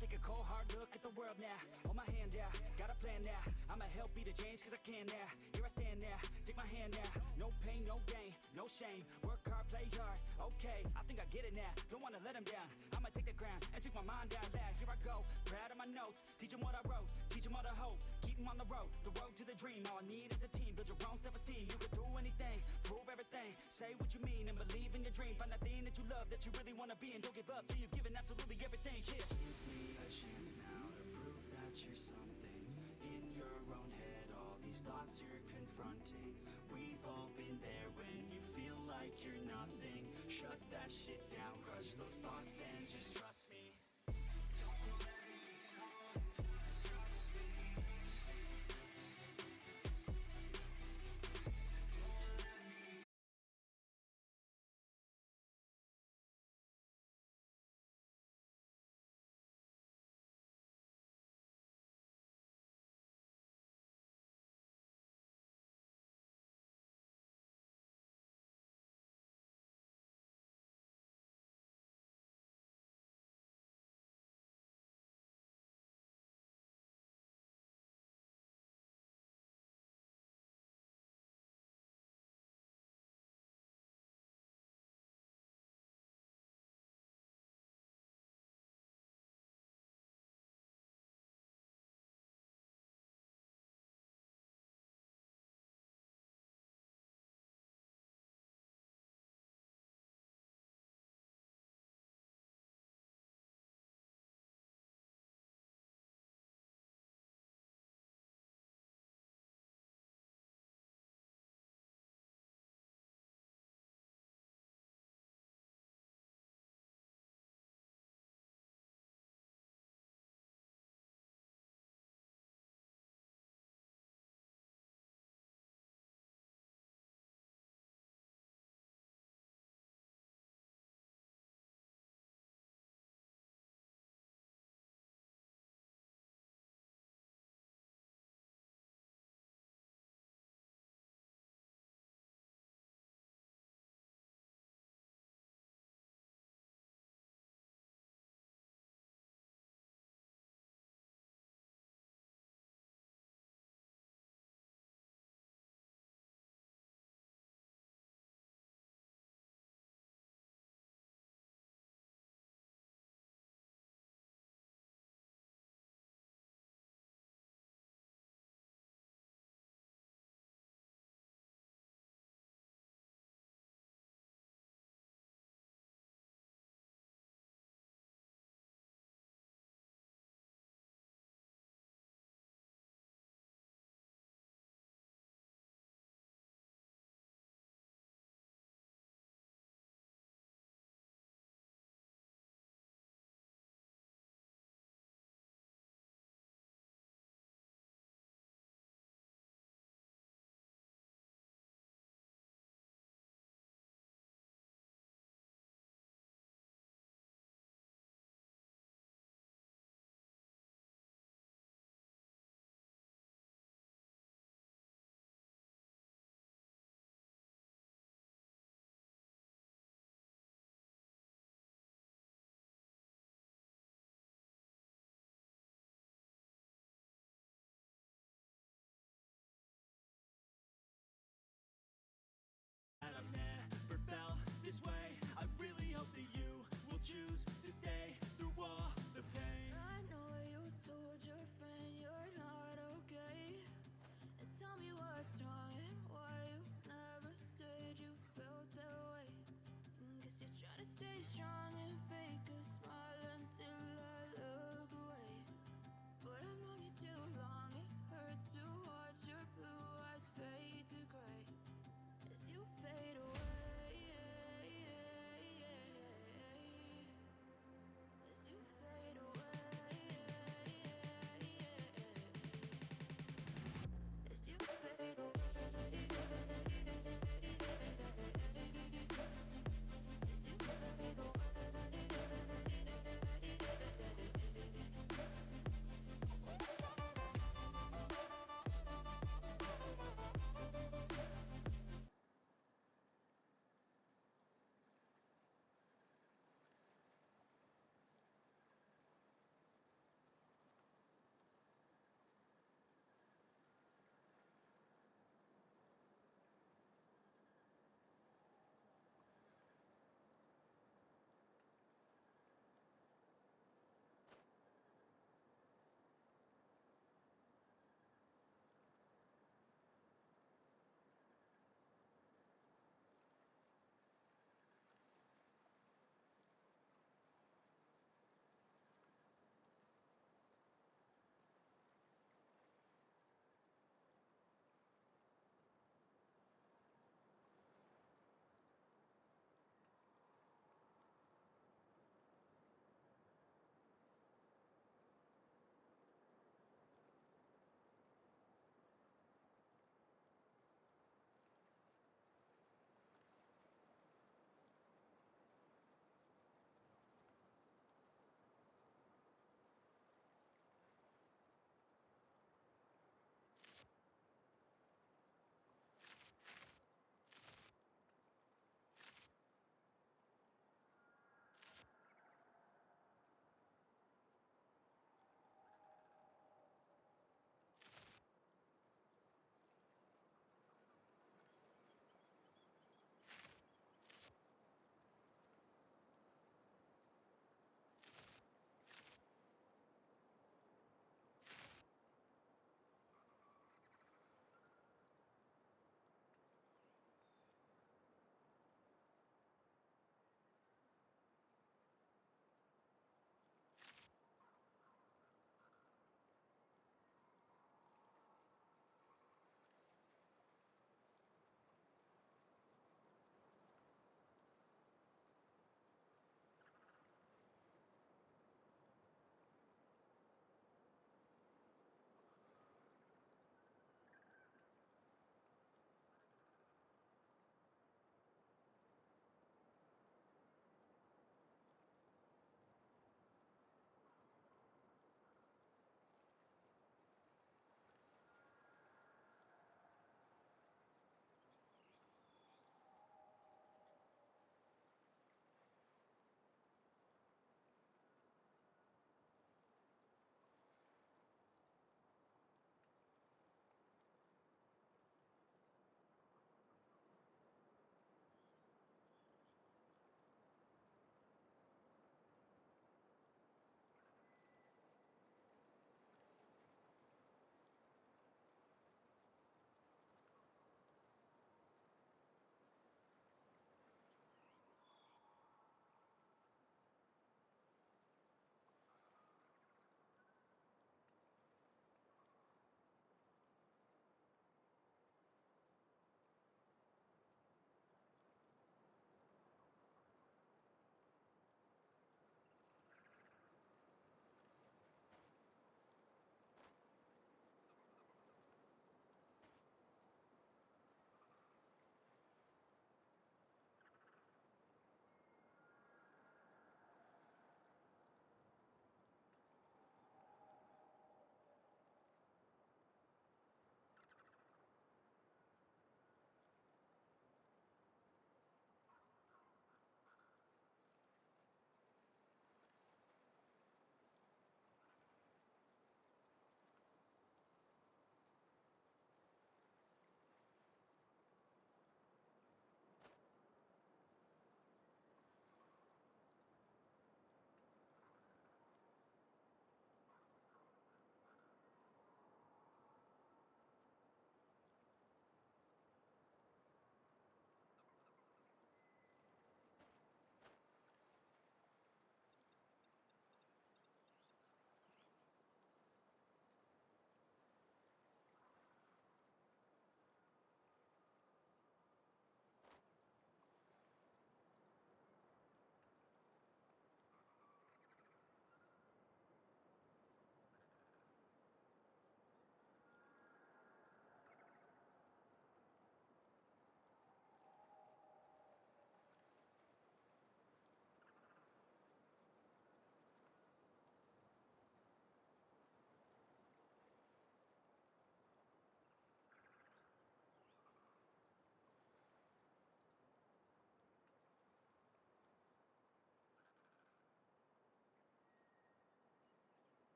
[SPEAKER 3] take a cold hard look at the world now. Hold my hand out, got a plan now. I'ma help be the change cause I can now. Here I stand now, take my hand now. No pain, no gain, no shame. Work hard, play hard, okay. I think I get it now, don't wanna let them down. I'ma take the ground and speak my mind out loud. Here I go, proud of my notes. Teach them what I wrote, teach them all the hope. Keep them on the road to the dream. All I need is a team, build your own self-esteem. You can do anything, prove everything. Say what you mean and believe in your dream. Find that thing that you love, that you really wanna be. And don't give up till you've given absolutely everything. Yeah. Give me a chance now to prove that you're something. In your own head, all these thoughts you're confronting. We've all been there when you feel like you're nothing. Shut that shit down, crush those thoughts and just trust me.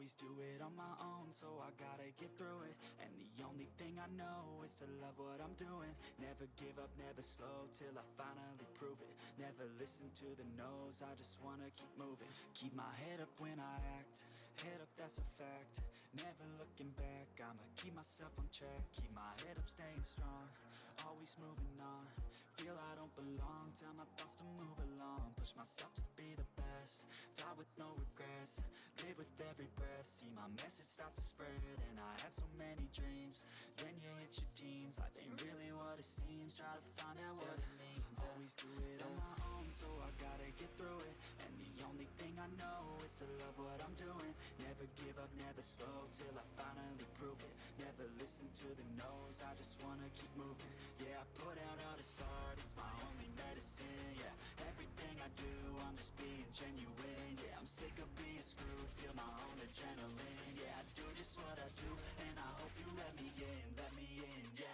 [SPEAKER 4] always do it on my own, so I gotta get through it. And the only thing I know is to love what I'm doing. Never give up, never slow, till I finally prove it. Never listen to the no's, I just wanna keep moving. Keep my head up when I act, head up, that's a fact. Never looking back, I'ma keep myself on track. Keep my head up, staying strong, always moving on. Feel I don't belong, tell my thoughts to move along. Push myself to be the best, die with no regrets. Live with every breath, see my message start to spread. And I had so many dreams, then you hit your teens. Life ain't really what it seems, try to find out what it means. Always do it on my own, so I gotta get through it. And the only thing I know is to love what I'm doing. Never give up, never slow, till I finally prove it. Never listen to the no's, I just wanna keep moving. Yeah, I put out all this art, it's my only medicine. Yeah, everything I do, I'm just being genuine. Yeah, I'm sick of being screwed, feel my own adrenaline. Yeah, I do just what I do, and I hope you let me in, yeah.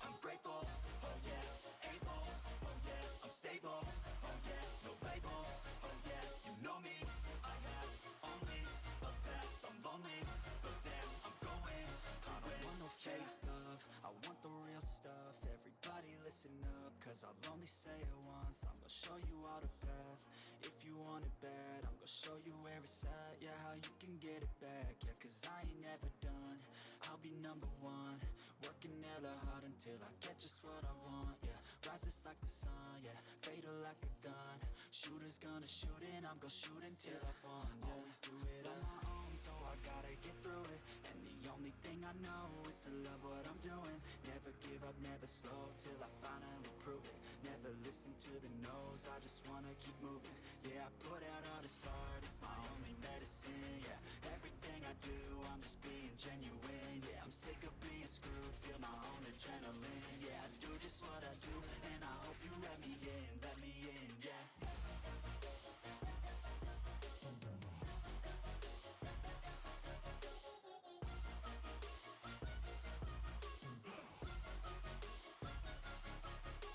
[SPEAKER 4] I'm grateful, oh yeah, able, oh yeah, I'm stable, oh yeah, no label, oh yeah, you know me, I have only a path, I'm lonely, but damn, I'm going to win. I don't want no fake love, I want the real stuff. Everybody listen up, cause I'll only say it once. I'm gonna show you all the path, if you want it bad. I'm gonna show you where it's at, yeah, how you can get it back. Yeah, cause I ain't never done, I'll be number one. Working hella hard until I get just what I want, yeah. Rises like the sun, yeah, fatal like a gun. Shooters gonna shoot and I'm gonna shoot until I fall, yeah. Always do it on my own, so I gotta get through it. And the only thing I know is to love what I'm doing. Never give up, never slow, till I finally prove it. Never listen to the no's, I just wanna keep moving. Yeah, I put out all this art, it's my only medicine. Yeah, everything I do, I'm just being genuine. Yeah, I'm sick of being screwed, feel my own adrenaline. Yeah, I do just what I do, and I hope you let me in, yeah.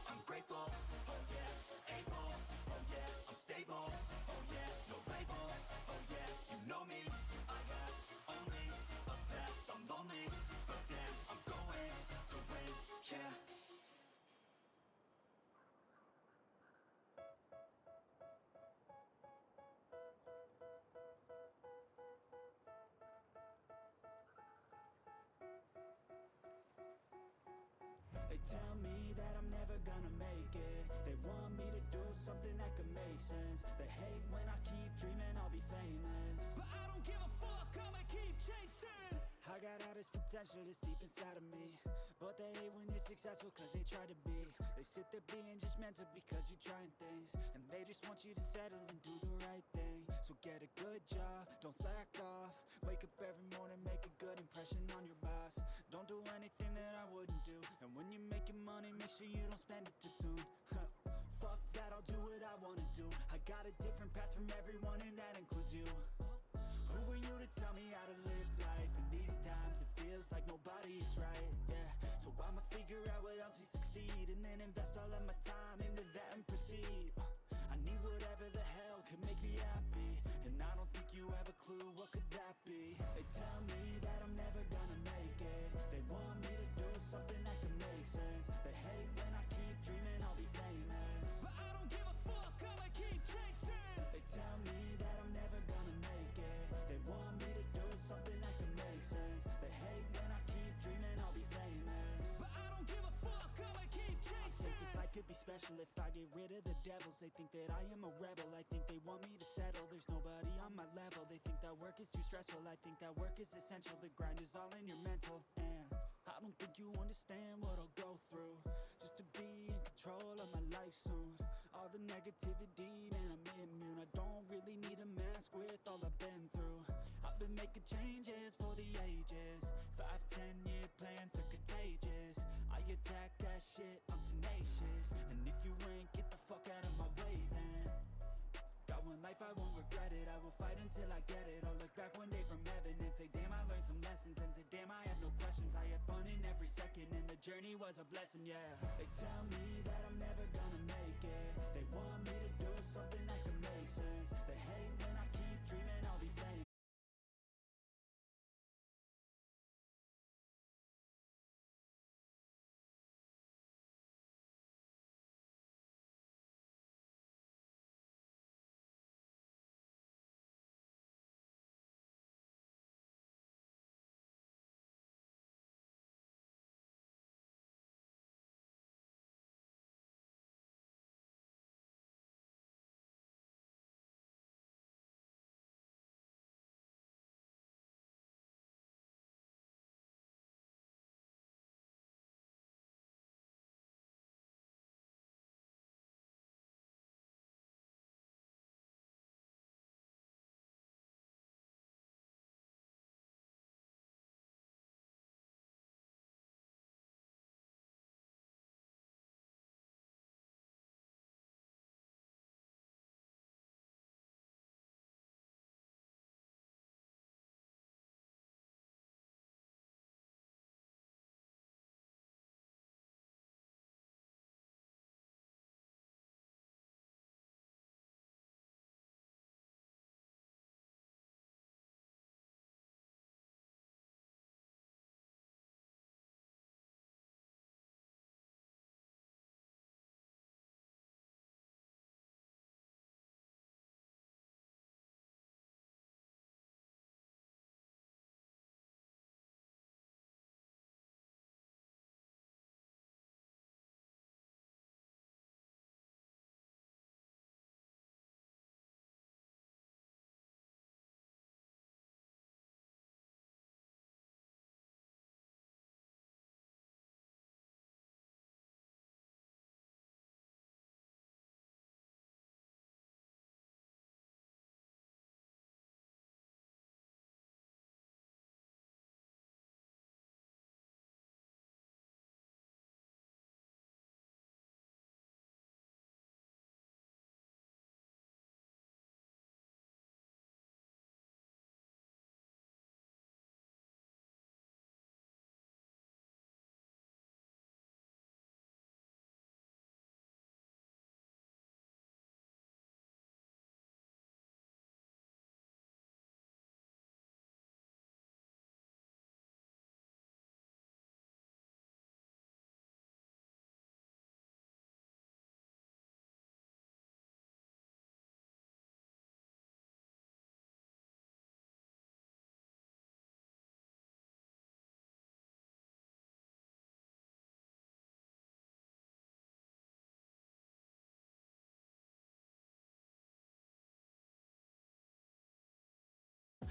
[SPEAKER 4] I'm grateful, oh yeah, able, oh yeah, I'm stable, oh yeah, no label, oh yeah, you know me, I have only a path, I'm lonely, but damn, I'm going to win, yeah. They tell me that I'm never gonna make it. They want me to do something that could make sense. They hate when I keep dreaming I'll be famous,
[SPEAKER 3] But I don't give a fuck, I'ma keep chasing.
[SPEAKER 4] I got all this potential that's deep inside of me, but they hate when you're successful cause they try to be. They sit there being judgmental because you're trying things, and they just want you to settle and do the right thing. So get a good job, don't slack off. Wake up every morning, make a good impression on your boss. Don't do anything that I wouldn't do, and when you're making money, make sure you don't spend it too soon. Fuck that, I'll do what I wanna do. I got a different path from everyone, and that includes you. Who are you to tell me how to live life? In these times it feels like nobody is right, yeah. So I'ma figure out what else we succeed, and then invest all of my time into that and proceed. I need whatever the hell could make me happy, and I don't think you have a clue what could that be. They tell me that I'm never gonna make it. They want me to do something that could make sense. They hate when I keep dreaming I'll be famous,
[SPEAKER 3] But I don't give a fuck, I'ma keep chasing.
[SPEAKER 4] they tell me that I'm never gonna make it. They want me to do something that can make sense. They hate when I keep dreaming I'll be famous,
[SPEAKER 3] But I don't give a fuck, I'ma keep
[SPEAKER 4] I think
[SPEAKER 3] chasing.
[SPEAKER 4] this life could be special if I get rid of the devils. They think that I am a rebel, I think they want me to settle. There's nobody on my level, they think that work is too stressful. I think that work is essential, the grind is all in your mental. And I don't think you understand what I'll go through just to be in control of my life soon. All the negativity, man, I'm immune. I don't really need a mask with all I've been through. I've been making changes for the ages. 5-10 year plans are contagious. I attack that shit, I'm tenacious. And if you ain't, get the fuck out of my way then. Got one life, I won't regret it. I will fight until I get it. I'll look back one day from heaven and say, damn, I learned some lessons. And say, damn, I have no questions. I have
[SPEAKER 3] broken and the journey was a blessing, yeah. They tell me that I'm never gonna make it. They want me to do something that can make sense. They hate when I keep dreaming I'll be famous.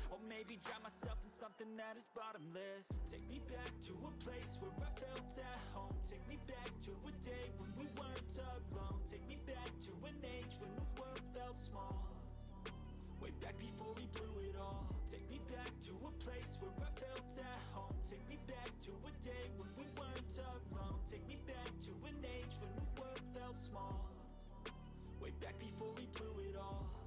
[SPEAKER 3] Or maybe drown myself in something that is bottomless. Take me back to a place where I felt at home. Take me back to a day when we weren't alone. Take me back to an age when the world felt small. Way back before we blew it all. Take me back to a place where I felt at home. Take me back to a day when we weren't alone. Take me back to an age when the world felt small. Way back before we blew it all.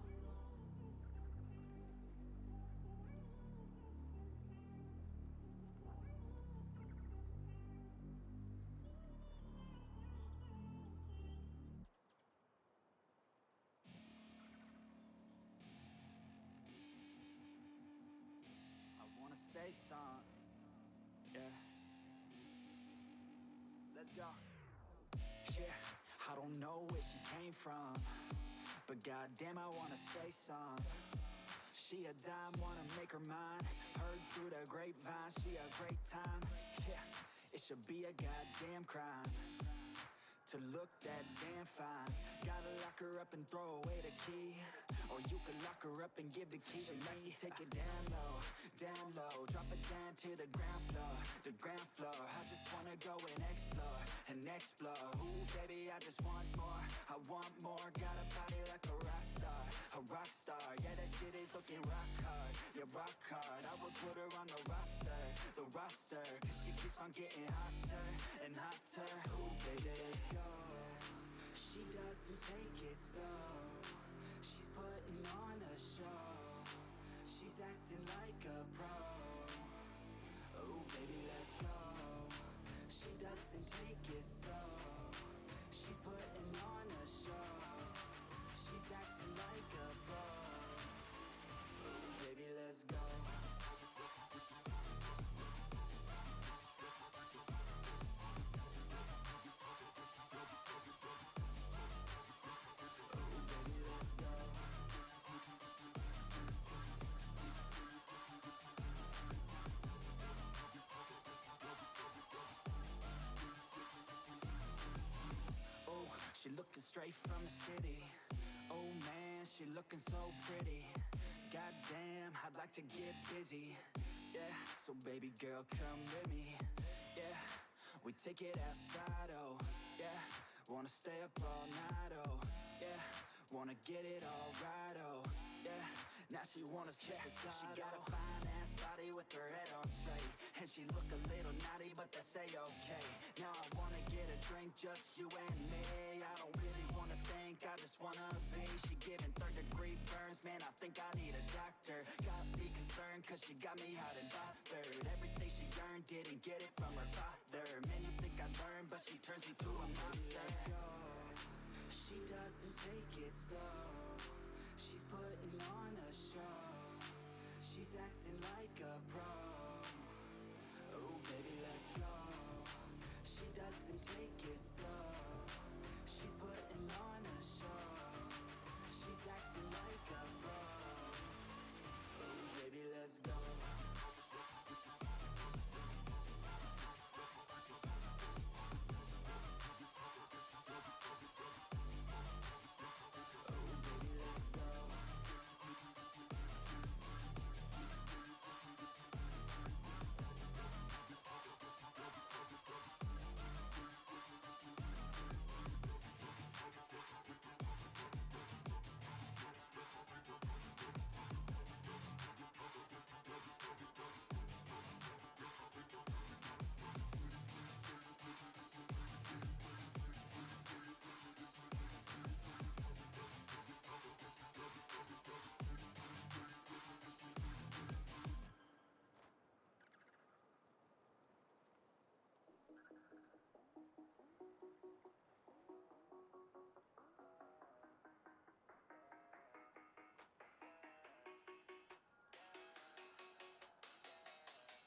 [SPEAKER 3] Say something, yeah. Let's go. Yeah, I don't know where she came from, but goddamn, I wanna say something. She a dime, wanna make her mine. Heard through the grapevine, she a great time. Yeah, it should be a goddamn crime to look that damn fine. Gotta lock her up and throw away the key, or you could lock her up and give the key to me. Take it down low, drop it down to the ground floor, the ground floor. I just wanna go and explore, ooh baby, I just want more, I want more. Got a body like a rock star, yeah, that shit is looking rock hard, yeah, rock hard. I would put her on the roster, cause she keeps on getting hotter and hotter. Ooh baby, let's go. She doesn't take it slow, she's putting on a show. She's acting like a pro. Oh baby, let's go. She straight from the city. Oh man, she looking so pretty. Goddamn, I'd like to get busy. Yeah, so baby girl, come with me. Yeah, we take it outside, oh yeah. Wanna stay up all night, oh yeah. Wanna get it all right, oh yeah. Now she wanna skip the slide. She got a fine ass body with her head on straight, and she look a little naughty, but that's a-okay. Now I wanna get a drink, just you and me. I don't really wanna think, I just wanna be. She giving third-degree burns, man, I think I need a doctor. Got me concerned, cause she got me hot and bothered. Everything she earned, didn't get it from her father. Man, you think I learned, but she turns me to a monster. Let's go. She doesn't take it slow. She's putting on a show. She's acting like a pro. Oh baby, let's go. She doesn't take it slow. She's putting on a show. She's acting like a pro. Oh baby, let's go.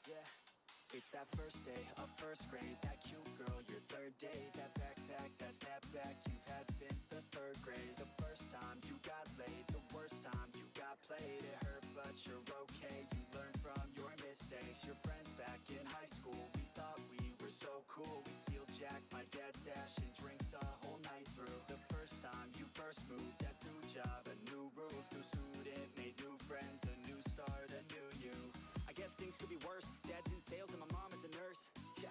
[SPEAKER 3] Yeah, it's that first day of first grade. That cute girl, your third date. That backpack, that snapback you've had since the third grade. The first time you got laid, the worst time you got played. It hurt, but you're okay. You learn from your mistakes. Your friends back in high school, we thought we were so cool. We'd steal Jack, my dad's stash, and drink the whole night through. The first time you first moved, that's new job, a new rules, new student, made new friends, a new start, a new you. I guess things could be worse. Dad's in sales and my mom is a nurse. Yeah,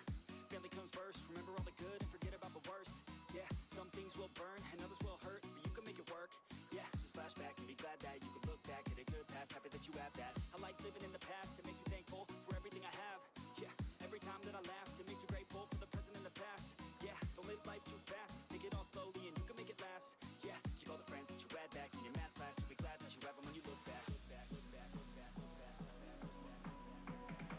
[SPEAKER 3] family comes first. Remember all the good and forget about the worst. Yeah, some things will burn and others will hurt, but you can make it work. Yeah, just flashback and be glad that you can look back at a good past. Happy that you have that. I like living in the past. It makes me thankful for everything I have. Yeah, every time that I laugh, it makes me grateful for the present and the past. Yeah, don't live life too fast. Take it all slowly and you can make it last. Yeah, keep all the friends that you had back in your math class. You'll be glad that you have them when you look back. Look back, look back, look back, look back, look back, look back.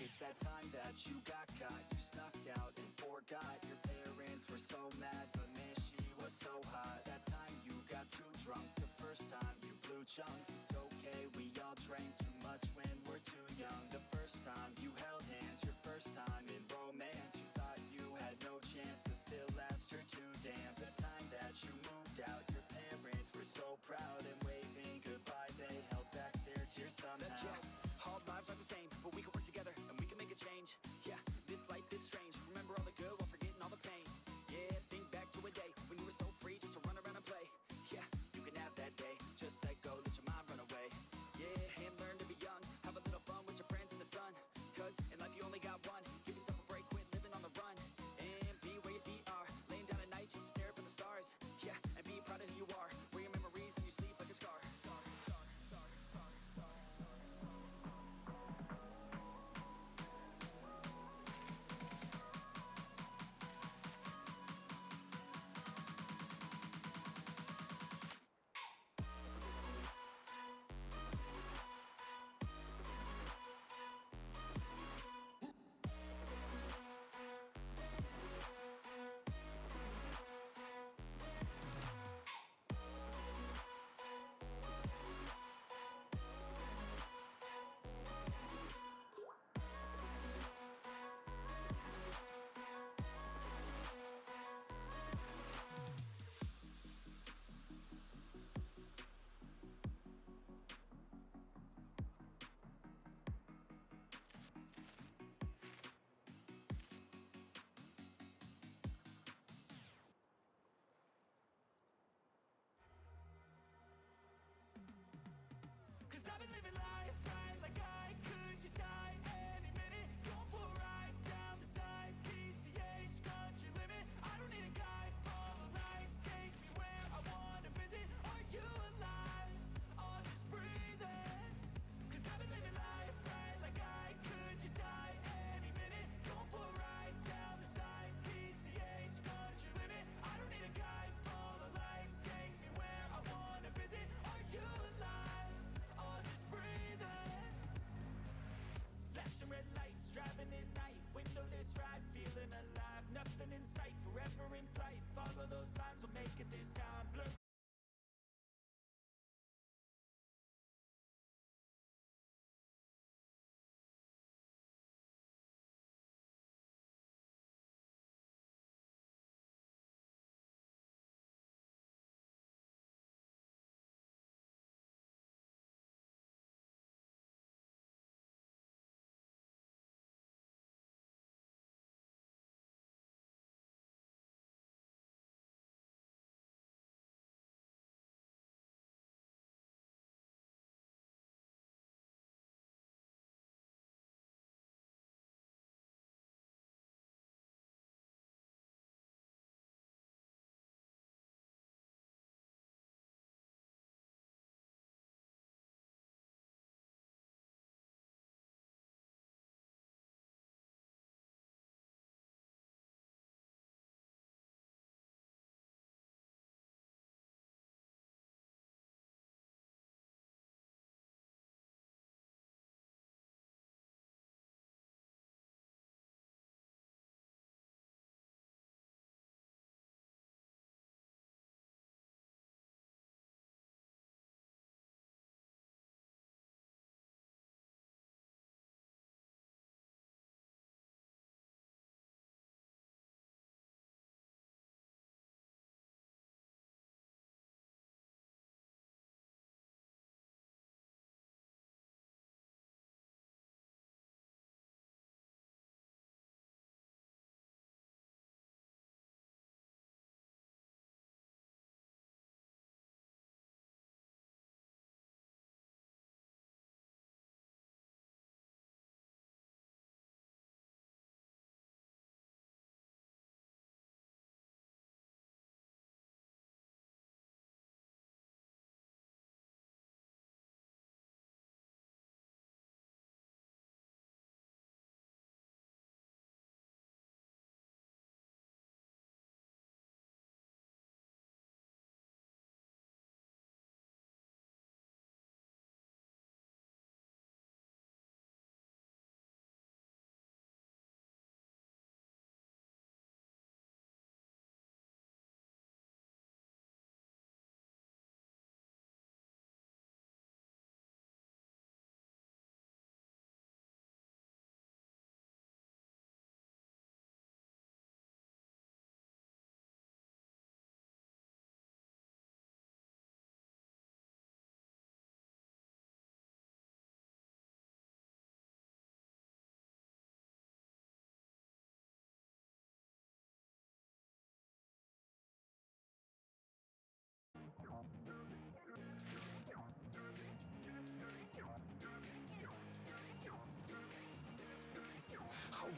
[SPEAKER 3] It's that time that you got caught. You snuck out and forgot. Your parents were so mad, but man, she was so hot. That time you got too drunk. The first time you blew chunks. It's okay, we all drank too much when we're too young. The first time you held hands. Your first time in romance. You thought you had no chance, but still asked her to dance. The time that you moved out. Your parents were so proud, and waving goodbye, they held back their tears somehow. Let's go. All lives are the same, but we can work together and we can make a change. Yeah, this life is strange. Remember all the good while forgetting all the pain. Yeah, think back to a day when you were so free just to run around and play. Yeah, you can have that day. Just let go, let your mind run away. Yeah, and learn to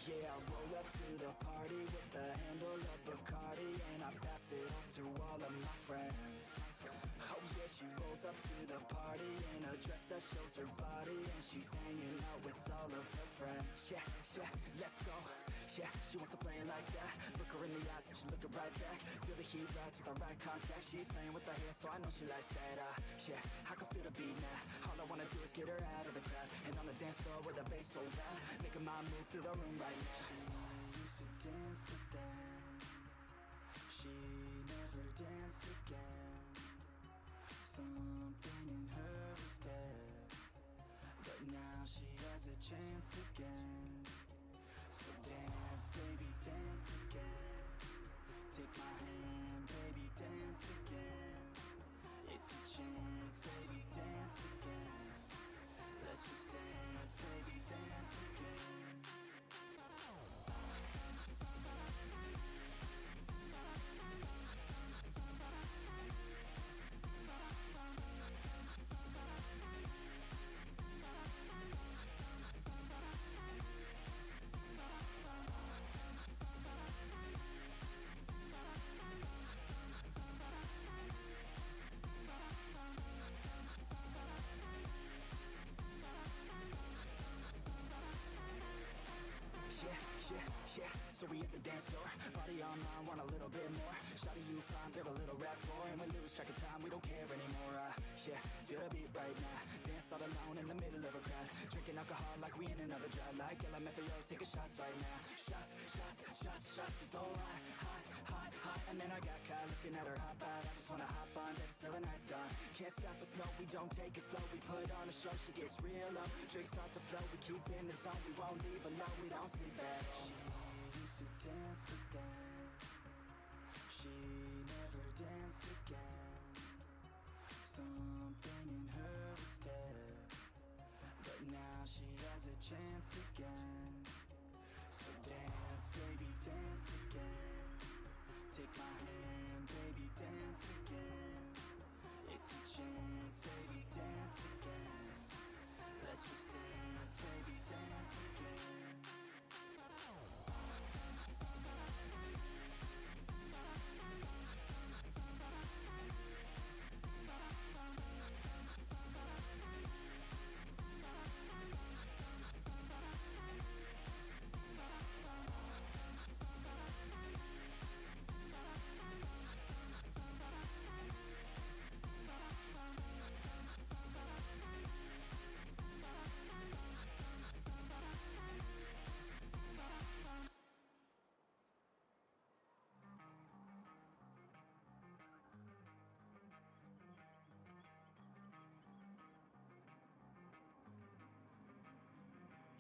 [SPEAKER 3] yeah, I roll up to the party with the handle of Bacardi, and I pass it off to all of my friends. Oh yeah, she rolls up to the party in a dress that shows her body, and she's hanging out with all of her friends. Yeah, yeah, let's go. Yeah, she wants to play it like that. Look her in the eyes and she looking right back. Feel the heat rise with our eye contact. She's playing with her hair, so I know she likes that. Yeah, I can feel the beat now. All I wanna do is get her out of the crowd, and on the dance floor with the bass so loud, making my move through the room right now. She used to dance, but then she never danced again. Something in her was dead, but now she has a chance again. So dance, baby, dance again. Take my hand, baby, dance again. It's your chance, baby, dance again. Let's just dance, baby, dance again. Yeah, so we hit the dance floor. Body on mine, want a little bit more. Shawty, you fine, build a little rapport, and we lose track of time, we don't care anymore. Yeah, feel the beat right now. Dance all alone in the middle of a crowd. Drinking alcohol like we in another drought. Like LMFAO, taking shots right now. Shots, shots, shots, shots. She's all hot, hot, hot, hot. And then I got caught looking at her hot bod. I just wanna hop on, dance till the night's gone. Can't stop us, no, we don't take it slow. We put on a show, she gets real low. Drinks start to flow, we keep in the zone. We won't leave alone, we don't sleep at all. Used to dance, but then she never danced again. Something in her was dead, but now she has a chance again. So dance, baby, dance again. Take my hand, baby, dance again. It's your chance, baby, dance again. Let's just dance, baby, dance again.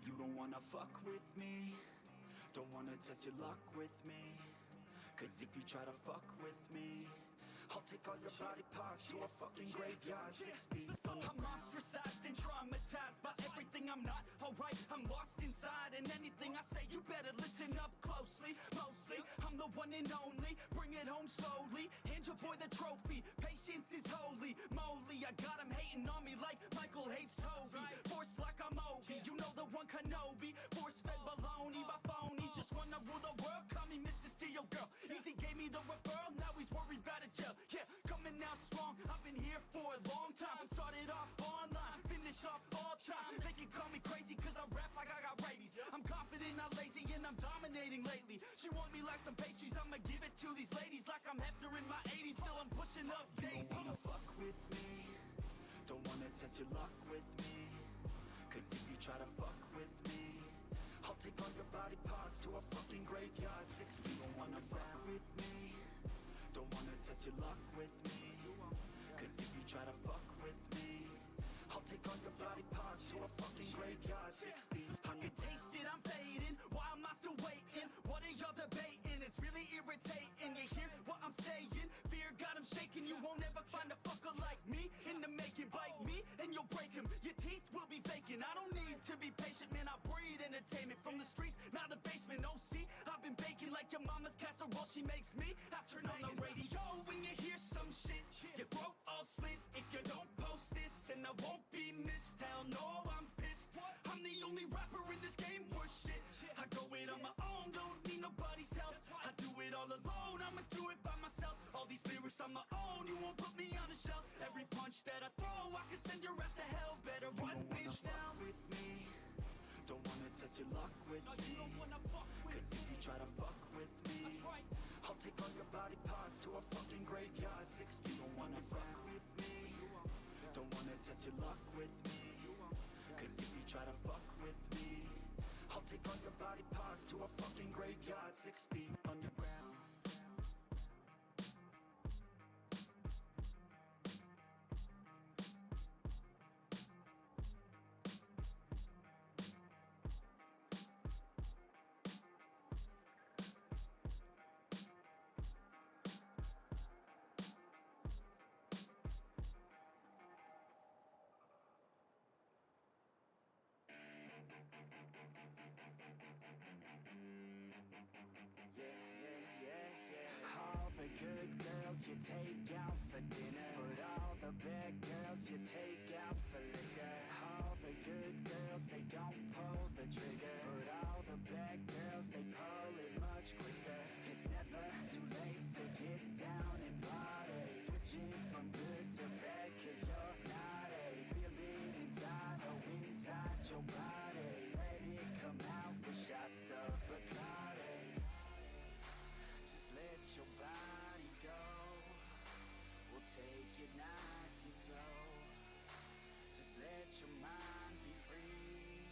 [SPEAKER 3] You don't wanna fuck with me, don't wanna test your luck with me. Cause if you try to fuck with me, I'll take all your body parts to a fucking graveyard 6 feet under. I'm ostracized and traumatized by everything I'm not alright. I'm lost inside, and anything I say you better listen up closely. Mostly, I'm the one and only. Bring it home slowly, hand your boy the trophy. Patience is holy moly. I got him hating on me like Michael hates Toby. Force like I'm Obi, you know the one Kenobi. Force fed baloney by phonies, just wanna rule the world. Call me Mr. Steel Girl. Easy gave me the referral, now he's worried about a jail. Yeah, coming out strong, I've been here for a long time. Started off online, finish off all time. They can call me crazy cause I rap like I got rabies. I'm confident, not lazy, and I'm dominating lately. She want me like some pastries, I'ma give it to these ladies like I'm Hefner in my 80s. Still I'm pushing up daisies. Don't wanna fuck with me, don't wanna test your luck with me. Cause if you try to fuck with me, I'll take all your body parts to a fucking graveyard 6 feet. Don't wanna fuck with me, don't wanna test your luck with me. Cause if you try to fuck with me, I'll take all your body parts to a fucking graveyard 6 feet. I can taste it, I'm fading. Why am I still waiting? What are y'all debating? It's really irritating. You hear what I'm saying? Fear got him shaking. You won't ever find a fucker like me in the making. Bite me and you'll break him. Your teeth will be vacant. I don't need to be patient, man. I breed entertainment from the streets, not the basement. Oh, see, I've been baking like your mama's casserole. She makes me. I turn on the radio when you hear some shit. Your throat all slit if you don't post this, and I won't be missed. Hell no, I'm pissed. I'm the only rapper in this game worth shit. I go it all alone, I'ma do it by myself. All these lyrics on my own, you won't put me on a shelf. Every punch that I throw, I can send your ass to hell. Better run, bitch, now.
[SPEAKER 4] With me, don't wanna test your luck with
[SPEAKER 3] No,
[SPEAKER 4] me.
[SPEAKER 3] you don't wanna fuck with
[SPEAKER 4] Cause if you try to fuck with me,
[SPEAKER 3] That's right.
[SPEAKER 4] I'll take all your body parts to a fucking graveyard. 6 feet, don't wanna fuck with me. Don't wanna test your luck with me. Cause if you try to fuck with me, I'll take all your body parts to a fucking graveyard. 6 feet underground. All the good girls you take out for dinner, but all the bad girls you take out for liquor. All the good girls, they don't pull the trigger, but all the bad girls, they pull it much quicker. It's never too late to get down and party, switching from good to bad, cause you're not a feel it inside, oh inside your body. Let it come out with shots of Bacardi. Just let your body go. We'll take it nice and slow. Just let your mind be free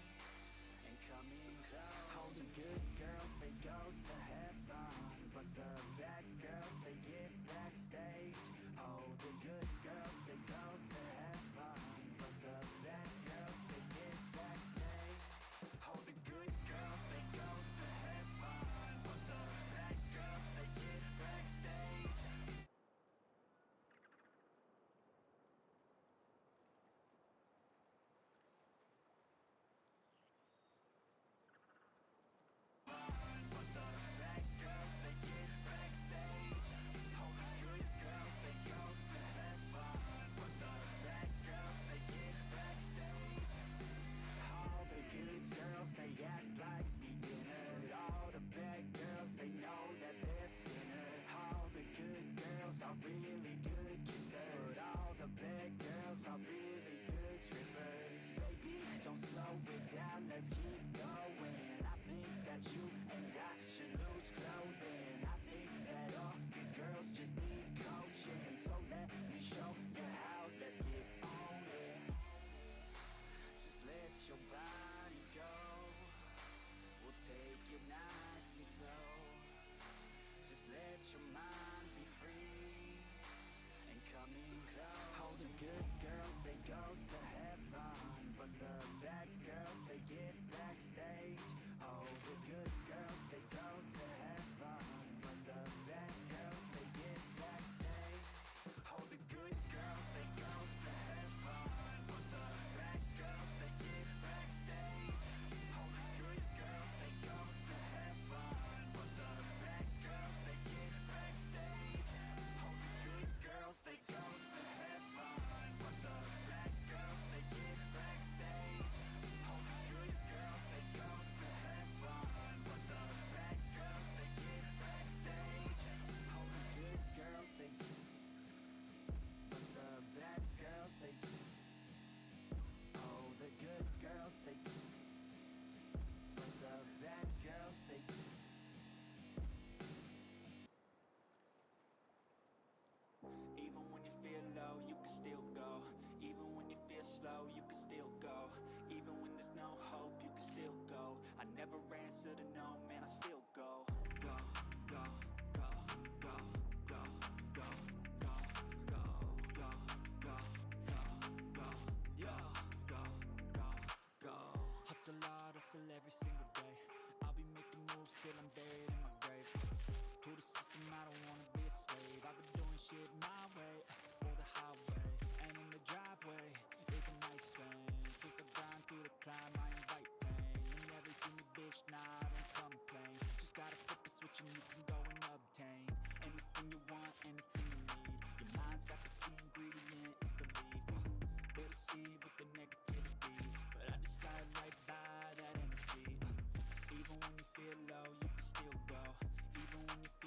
[SPEAKER 4] and come in close. All the good girls, they go to heaven, but the bad girls, they get backstage. Oh, the good girls, they go to heaven, but the bad girls, they get backstage. Oh, the good girls, they go to heaven, but the bad girls, they get backstage. But the bad girls, they get backstage. Oh, the good girls, they go to heaven, but the bad girls, they get backstage. All the good girls, they act like beginners. All the bad girls, they know that they're sinners. All the good girls are really good kissers, but all the bad girls are really good strippers. Baby, don't slow it down, let's keep going. I think that you and I should lose clothing. I think that all good girls just need coaching. So let me show you how, let's get on it. Just let your body go. We'll take it nice and slow. Just let your mind be free and come in close. All the good girls, they go to heaven, but the bad girls, they get backstage. Oh, the good girls, they go to heaven, but the bad girls, they get backstage. Oh, the good girls, they go to heaven, but the bad girls, they get backstage. Oh, the good girls, they go to heaven, but the bad girls, they get backstage. Oh, the good girls, they go to heaven, but the bad girls, they get backstage. Oh, the good girls, they go to heaven, but the bad girls, they get backstage. Oh, the good girls, they but the bad girls, they oh, the good girls, they but the bad girls, they even when you feel low, you can still go. Even when you feel slow, you can still go. Even when there's no hope, you can still go. I never answer to no, man, I still go. Go, go, go, go, go, go, go, go, go, go, go, go, yo, go, go, go. Hustle hard, hustle every single day. I'll be making moves till I'm buried in my grave. To the system, I don't wanna be a slave. I've been doing shit my way, or the highway. And in the driveway is a nice range. Cause I grind through the climb, I invite pain. And everything you bitch, nah, I don't come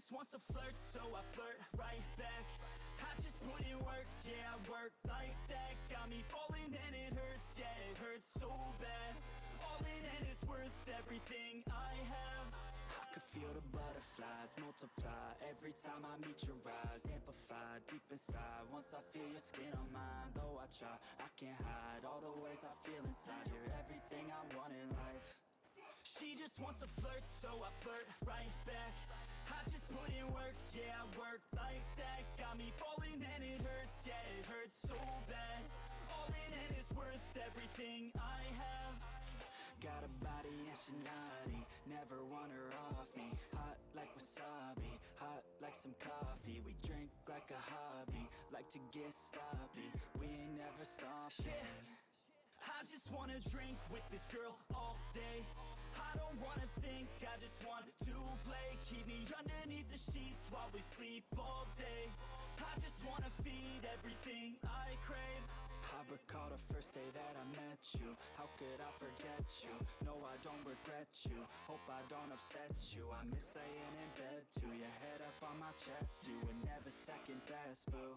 [SPEAKER 3] just wants to flirt, so I flirt right back. I just put in work, yeah, I work like that. Got me falling and it hurts, yeah, it hurts so bad. All in and it's worth everything I have. I could feel the butterflies multiply every time I meet your eyes. Amplified deep inside once I feel your skin on mine. Though I try, I can't hide all the ways I feel inside. You're everything I want in life. She just wants to flirt, so I flirt right back. I just put in work, yeah, I work like that. Got me falling and it hurts, yeah, it hurts so bad. All in and it's worth everything I have. Got a body and she naughty, never want her off me. Hot like wasabi, hot like some coffee. We drink like a hobby, like to get sloppy. We ain't never stopping. I just wanna drink with this girl all day. I don't wanna think, I just want to play. Keep me underneath the sheets while we sleep all day. I just wanna feed everything I crave. I recall the first day that I met you. How could I forget you? No, I don't regret you. Hope I don't upset you. I miss laying in bed too. Your head up on my chest, you were never second best, boo.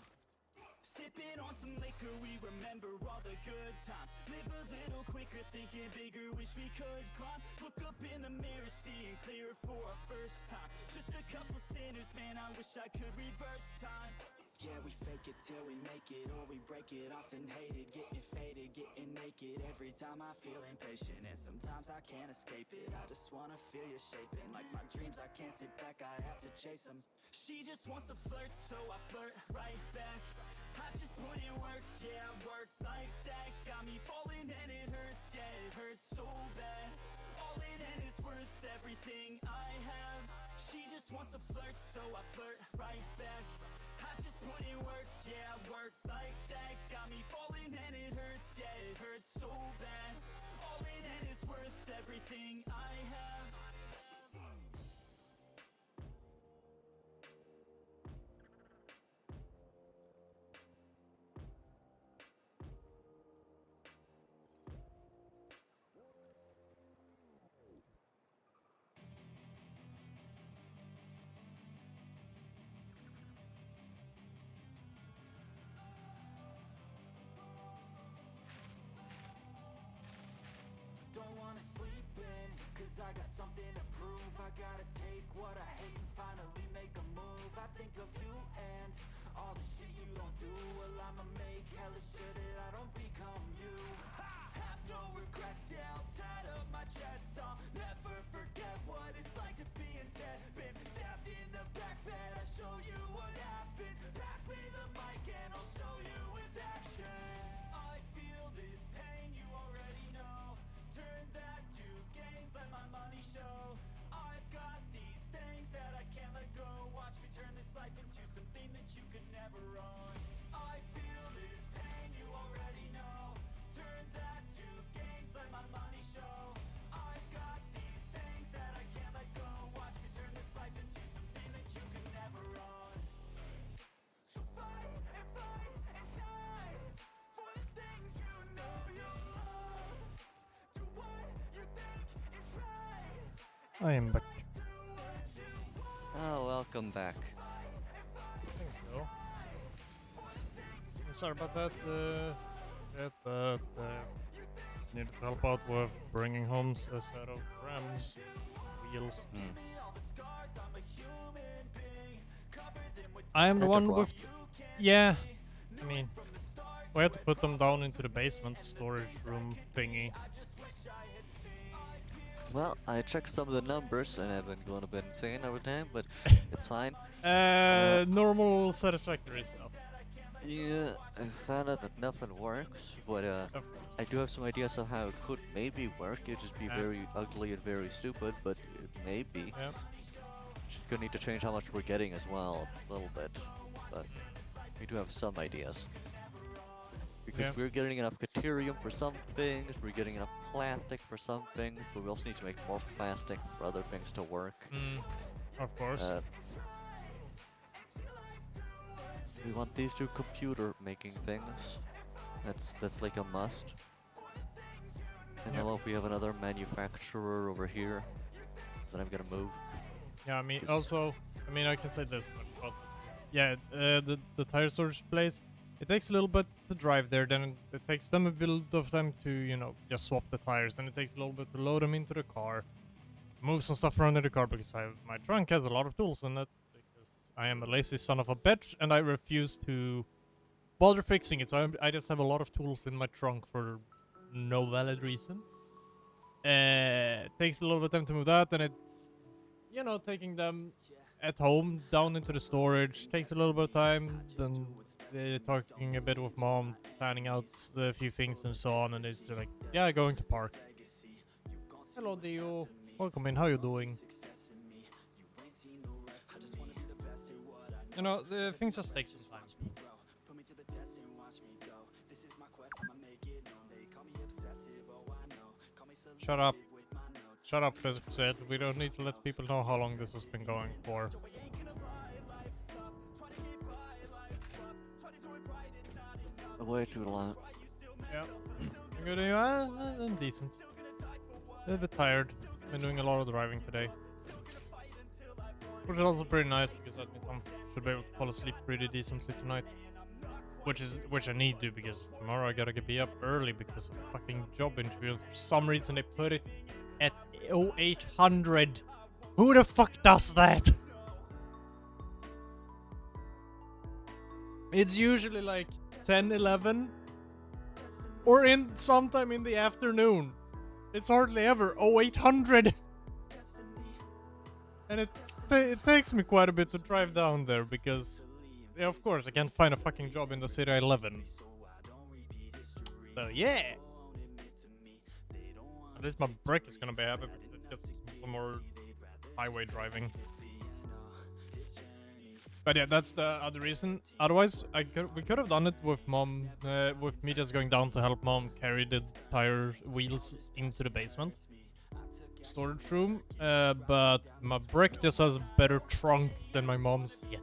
[SPEAKER 3] Sipping on some liquor, we remember all the good times. Live a little quicker, thinking bigger, wish we could climb. Look up in the mirror, seeing clear for our first time. Just a couple sinners, man, I wish I could reverse time. Yeah, we fake it till we make it, or we break it off and hate it. Getting faded, getting naked, every time I feel impatient. And sometimes I can't escape it, I just wanna feel you shaping. Like my dreams, I can't sit back, I have to chase them. She just wants to flirt, so I flirt right back. I just put in work, yeah, I work like that. Got me falling and it hurts, yeah, it hurts so bad. All in and it's worth everything I have. She just wants to flirt, so I flirt right back. I just put in work, yeah, I work like that. Got me falling and it hurts, yeah, it hurts so bad. All in and it's worth everything I have. Don't wanna sleep in, cause I got something to prove. I gotta take what I hate and finally make a move. I think of you and all the shit you don't do. Well, I'ma make hella sure that I don't become you. I have no regrets, yeah, I'll tie up my chest. I'll never forget what it's like to be in debt. Been stabbed in the back bed, I'll show you what happens. Pass me the mic and I'll show you with action. I feel this pain, you already know. Turn that to gains, let my money show. I've got these things that I can't let go. Watch me turn this life into something that you could never own. I feel this pain, you already know. Turn that to gains, let my money show. I've got these things that I can't let go. Watch me turn this life into something that you could never own. So fight and die for the things you know you love. Do what you think is right.
[SPEAKER 1] I am back.
[SPEAKER 2] Oh, welcome back.
[SPEAKER 1] Thank you. I'm sorry about that. Needed to help out with bringing home a set of Rams wheels. I am the
[SPEAKER 2] That took
[SPEAKER 1] one
[SPEAKER 2] a while.
[SPEAKER 1] with. Yeah, I mean, we had to put them down into the basement storage room thingy.
[SPEAKER 2] Well, I checked some of the numbers and I've been going a bit insane over time, but it's fine.
[SPEAKER 1] Normal, satisfactory stuff.
[SPEAKER 2] Yeah, I found out that nothing works, but
[SPEAKER 1] Of course.
[SPEAKER 2] I do have some ideas of how it could maybe work. It'd just be
[SPEAKER 1] Yeah.
[SPEAKER 2] very ugly and very stupid, but it may be.
[SPEAKER 1] Yeah.
[SPEAKER 2] Just gonna need to change how much we're getting as well, a little bit. But we do have some ideas. Because
[SPEAKER 1] Yeah.
[SPEAKER 2] we're getting enough Caterium for some things, we're getting enough plastic for some things, but we also need to make more plastic for other things to work.
[SPEAKER 1] Of course.
[SPEAKER 2] We want these two computer making things. That's like a must. And
[SPEAKER 1] Yep.
[SPEAKER 2] I hope we have another manufacturer over here that I'm gonna move.
[SPEAKER 1] Yeah, I mean, also, I mean, I can say this, but yeah, the tire storage place, it takes a little bit to drive there. Then it takes them a bit of time to, you know, just swap the tires. Then it takes a little bit to load them into the car, move some stuff around in the car because my trunk has a lot of tools in it. Because I am a lazy son of a bitch and I refuse to bother fixing it. So I just have a lot of tools in my trunk for no valid reason. It takes a little bit of time to move that, and it's, you know, taking them at home down into the storage takes a little bit of time. Then talking a bit with mom, planning out a few things and so on, and it's like, yeah, going to park. Hello, Dio. Welcome in. How you doing? You know, the things just take some time. Shut up. Shut up, Ficsit. We don't need to let people know how long this has been going for.
[SPEAKER 2] Way too long.
[SPEAKER 1] Yeah. I'm good. I'm decent. A little bit tired. Been doing a lot of driving today. Which is also pretty nice because that means I should be able to fall asleep pretty decently tonight. Which I need to, because tomorrow I gotta be up early because of a fucking job interview. For some reason they put it at 0800. Who the fuck does that? It's usually like 10, 11, or in sometime in the afternoon. It's hardly ever 0800. And it takes me quite a bit to drive down there because, yeah, of course, I can't find a fucking job in the city I live in. So yeah. At least my break is gonna be happy because it gets some more highway driving. But yeah, that's the other reason. Otherwise, we could have done it with mom, with me just going down to help mom carry the tire wheels into the basement storage room. But my brick just has a better trunk than my mom's. Yeah.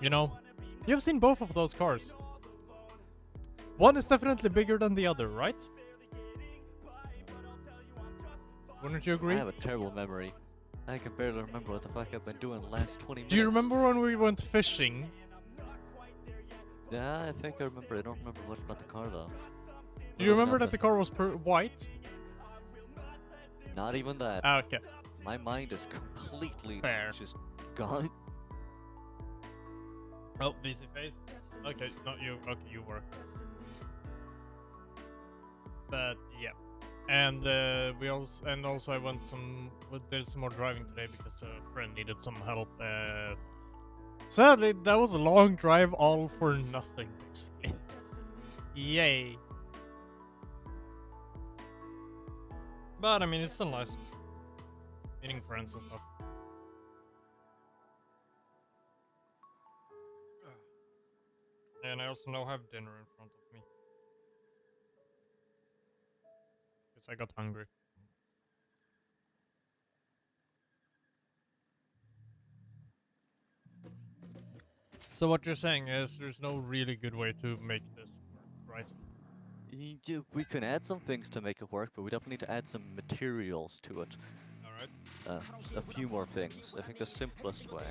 [SPEAKER 1] You know, you've seen both of those cars. One is definitely bigger than the other, right? Wouldn't you agree?
[SPEAKER 2] I have a terrible memory. I can barely remember what the fuck I've been doing the last 20 minutes.
[SPEAKER 1] Do you remember when we went fishing?
[SPEAKER 2] Yeah, I think I remember. I don't remember much about the car though.
[SPEAKER 1] Do you remember that the car was white?
[SPEAKER 2] Not even that.
[SPEAKER 1] Okay.
[SPEAKER 2] My mind is completely
[SPEAKER 1] Fair.
[SPEAKER 2] just gone.
[SPEAKER 1] Oh, busy face. Okay, not you. Okay, you were. But yeah, and we also I went did some more driving today because a friend needed some help. Sadly, that was a long drive, all for nothing. Basically. Yay. But I mean, it's still nice meeting friends and stuff. And I also now have dinner in front of me. Because I got hungry. So what you're saying is there's no really good way to make this work, right?
[SPEAKER 2] We can add some things to make it work, but we definitely need to add some materials to it.
[SPEAKER 1] Alright.
[SPEAKER 2] A few more things. I think the simplest way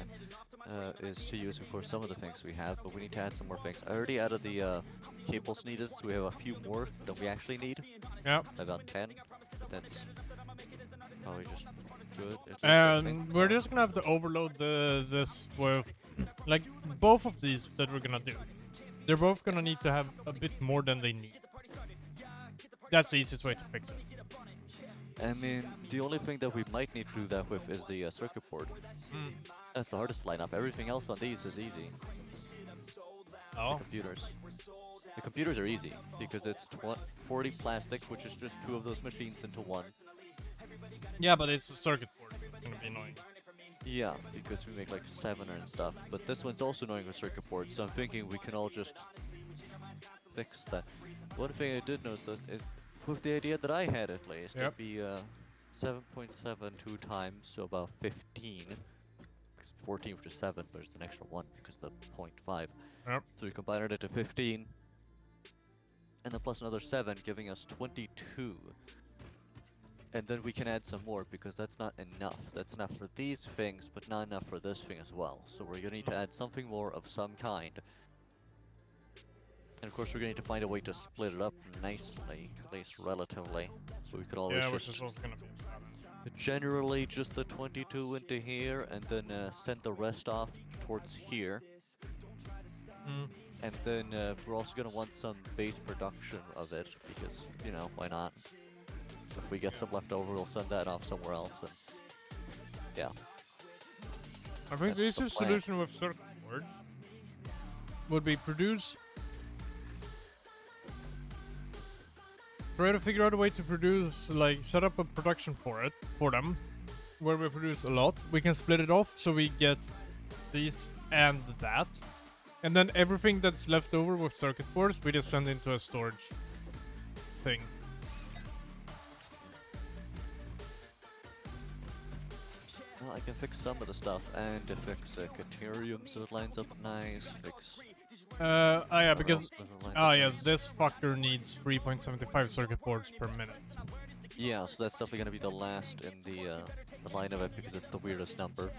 [SPEAKER 2] is to use, of course, some of the things we have, but we need to add some more things. I already added the cables needed, so we have a few more than we actually need.
[SPEAKER 1] Yep.
[SPEAKER 2] About 10, but that's probably just good.
[SPEAKER 1] And we're just gonna have to overload this with, like, both of these that we're gonna do. They're both gonna need to have a bit more than they need. That's the easiest way to fix it.
[SPEAKER 2] I mean, the only thing that we might need to do that with is the circuit board. That's the hardest lineup. Everything else on these is easy.
[SPEAKER 1] Oh.
[SPEAKER 2] The computers are easy because it's 40 plastic, which is just 2 of those machines into one.
[SPEAKER 1] Yeah, but it's a circuit board, so it's gonna be annoying.
[SPEAKER 2] Yeah, because we make like 7 and stuff. But this one's also annoying with circuit boards, so I'm thinking we can all just fix that. One thing I did notice is, with the idea that I had at least, it'd be 7.72 times, so about 15. 14, which is 7, but it's an extra 1 because of the 0.5.
[SPEAKER 1] Yep.
[SPEAKER 2] So we combined it to 15, and then plus another 7, giving us 22. And then we can add some more because that's not enough. That's enough for these things, but not enough for this thing as well. So we're gonna need to add something more of some kind. And of course we're gonna need to find a way to split it up nicely, at least relatively. So we could always
[SPEAKER 1] Yeah, which
[SPEAKER 2] just
[SPEAKER 1] is also gonna be a challenge.
[SPEAKER 2] generally just the 22 into here and then send the rest off towards here.
[SPEAKER 1] Mm.
[SPEAKER 2] And then we're also gonna want some base production of it because, you know, why not? If we get some left over, we'll send that off somewhere else. And yeah.
[SPEAKER 1] I think the
[SPEAKER 2] That's the
[SPEAKER 1] easiest
[SPEAKER 2] plan.
[SPEAKER 1] solution with circuit boards would be try to figure out a way to produce, like, set up a production for them, where we produce a lot. We can split it off so we get these and that. And then everything that's left over with circuit boards, we just send into a storage thing.
[SPEAKER 2] Well, I can fix some of the stuff and to fix Caterium so it lines up nice. Fix.
[SPEAKER 1] Yeah, because
[SPEAKER 2] else so it lines up nice.
[SPEAKER 1] this fucker needs 3.75 circuit boards per minute.
[SPEAKER 2] Yeah, so that's definitely gonna be the last in the line of it because it's the weirdest number.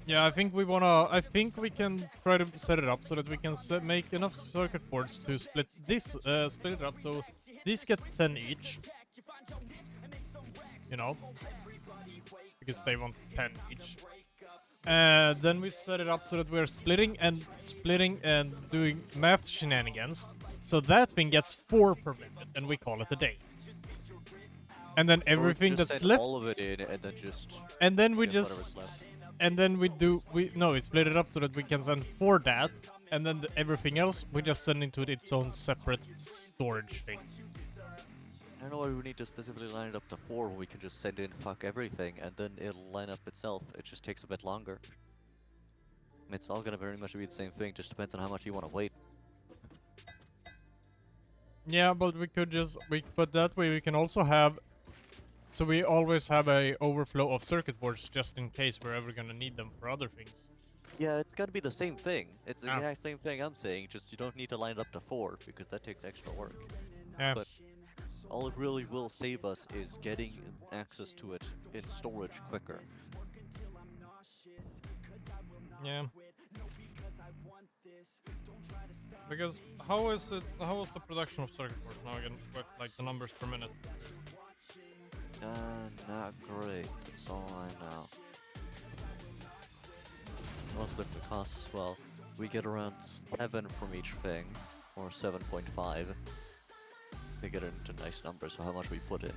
[SPEAKER 1] Yeah, I think we can try to set it up so that we can make enough circuit boards to split it up so these get 10 each. You know, because they want 10 each. Then we set it up so that we're splitting and doing math shenanigans. So that thing gets 4 per minute, and we call it a day. And then everything
[SPEAKER 2] Or just
[SPEAKER 1] that's
[SPEAKER 2] send
[SPEAKER 1] left,
[SPEAKER 2] all of it in and then just.
[SPEAKER 1] and then we
[SPEAKER 2] get whatever's left.
[SPEAKER 1] just, and then we split it up so that we can send 4 that, and then everything else we just send into its own separate storage thing.
[SPEAKER 2] I don't know why we need to specifically line it up to 4 when we can just send in fuck everything and then it'll line up itself. It just takes a bit longer. It's all gonna very much be the same thing, just depends on how much you want to wait.
[SPEAKER 1] Yeah, but we could but that way we can also have, so we always have a overflow of circuit boards just in case we're ever gonna need them for other things.
[SPEAKER 2] Yeah, it's gotta be the same thing. It's the
[SPEAKER 1] Ah.
[SPEAKER 2] exact same thing I'm saying, just you don't need to line it up to 4 because that takes extra work.
[SPEAKER 1] Yeah.
[SPEAKER 2] But all it really will save us is getting access to it in storage quicker.
[SPEAKER 1] Yeah. Because how is the production of circuit boards now again with like the numbers per minute?
[SPEAKER 2] Not great, that's all I know. Also look at the cost as well. We get around 7 from each thing, or 7.5. To get it into nice numbers, so how much we put in.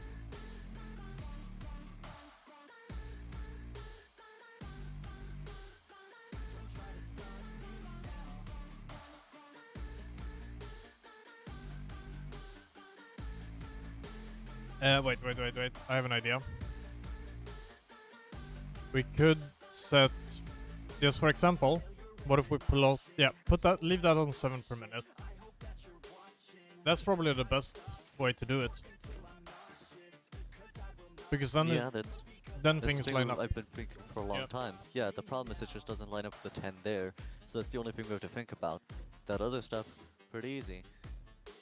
[SPEAKER 1] Wait. I have an idea. We could set, just for example, what if we leave that on 7 per minute. That's probably the best way to do it. Because then then things line up.
[SPEAKER 2] I've been thinking for a long time. Yeah, the problem is it just doesn't line up with the 10 there. So that's the only thing we have to think about. That other stuff, pretty easy.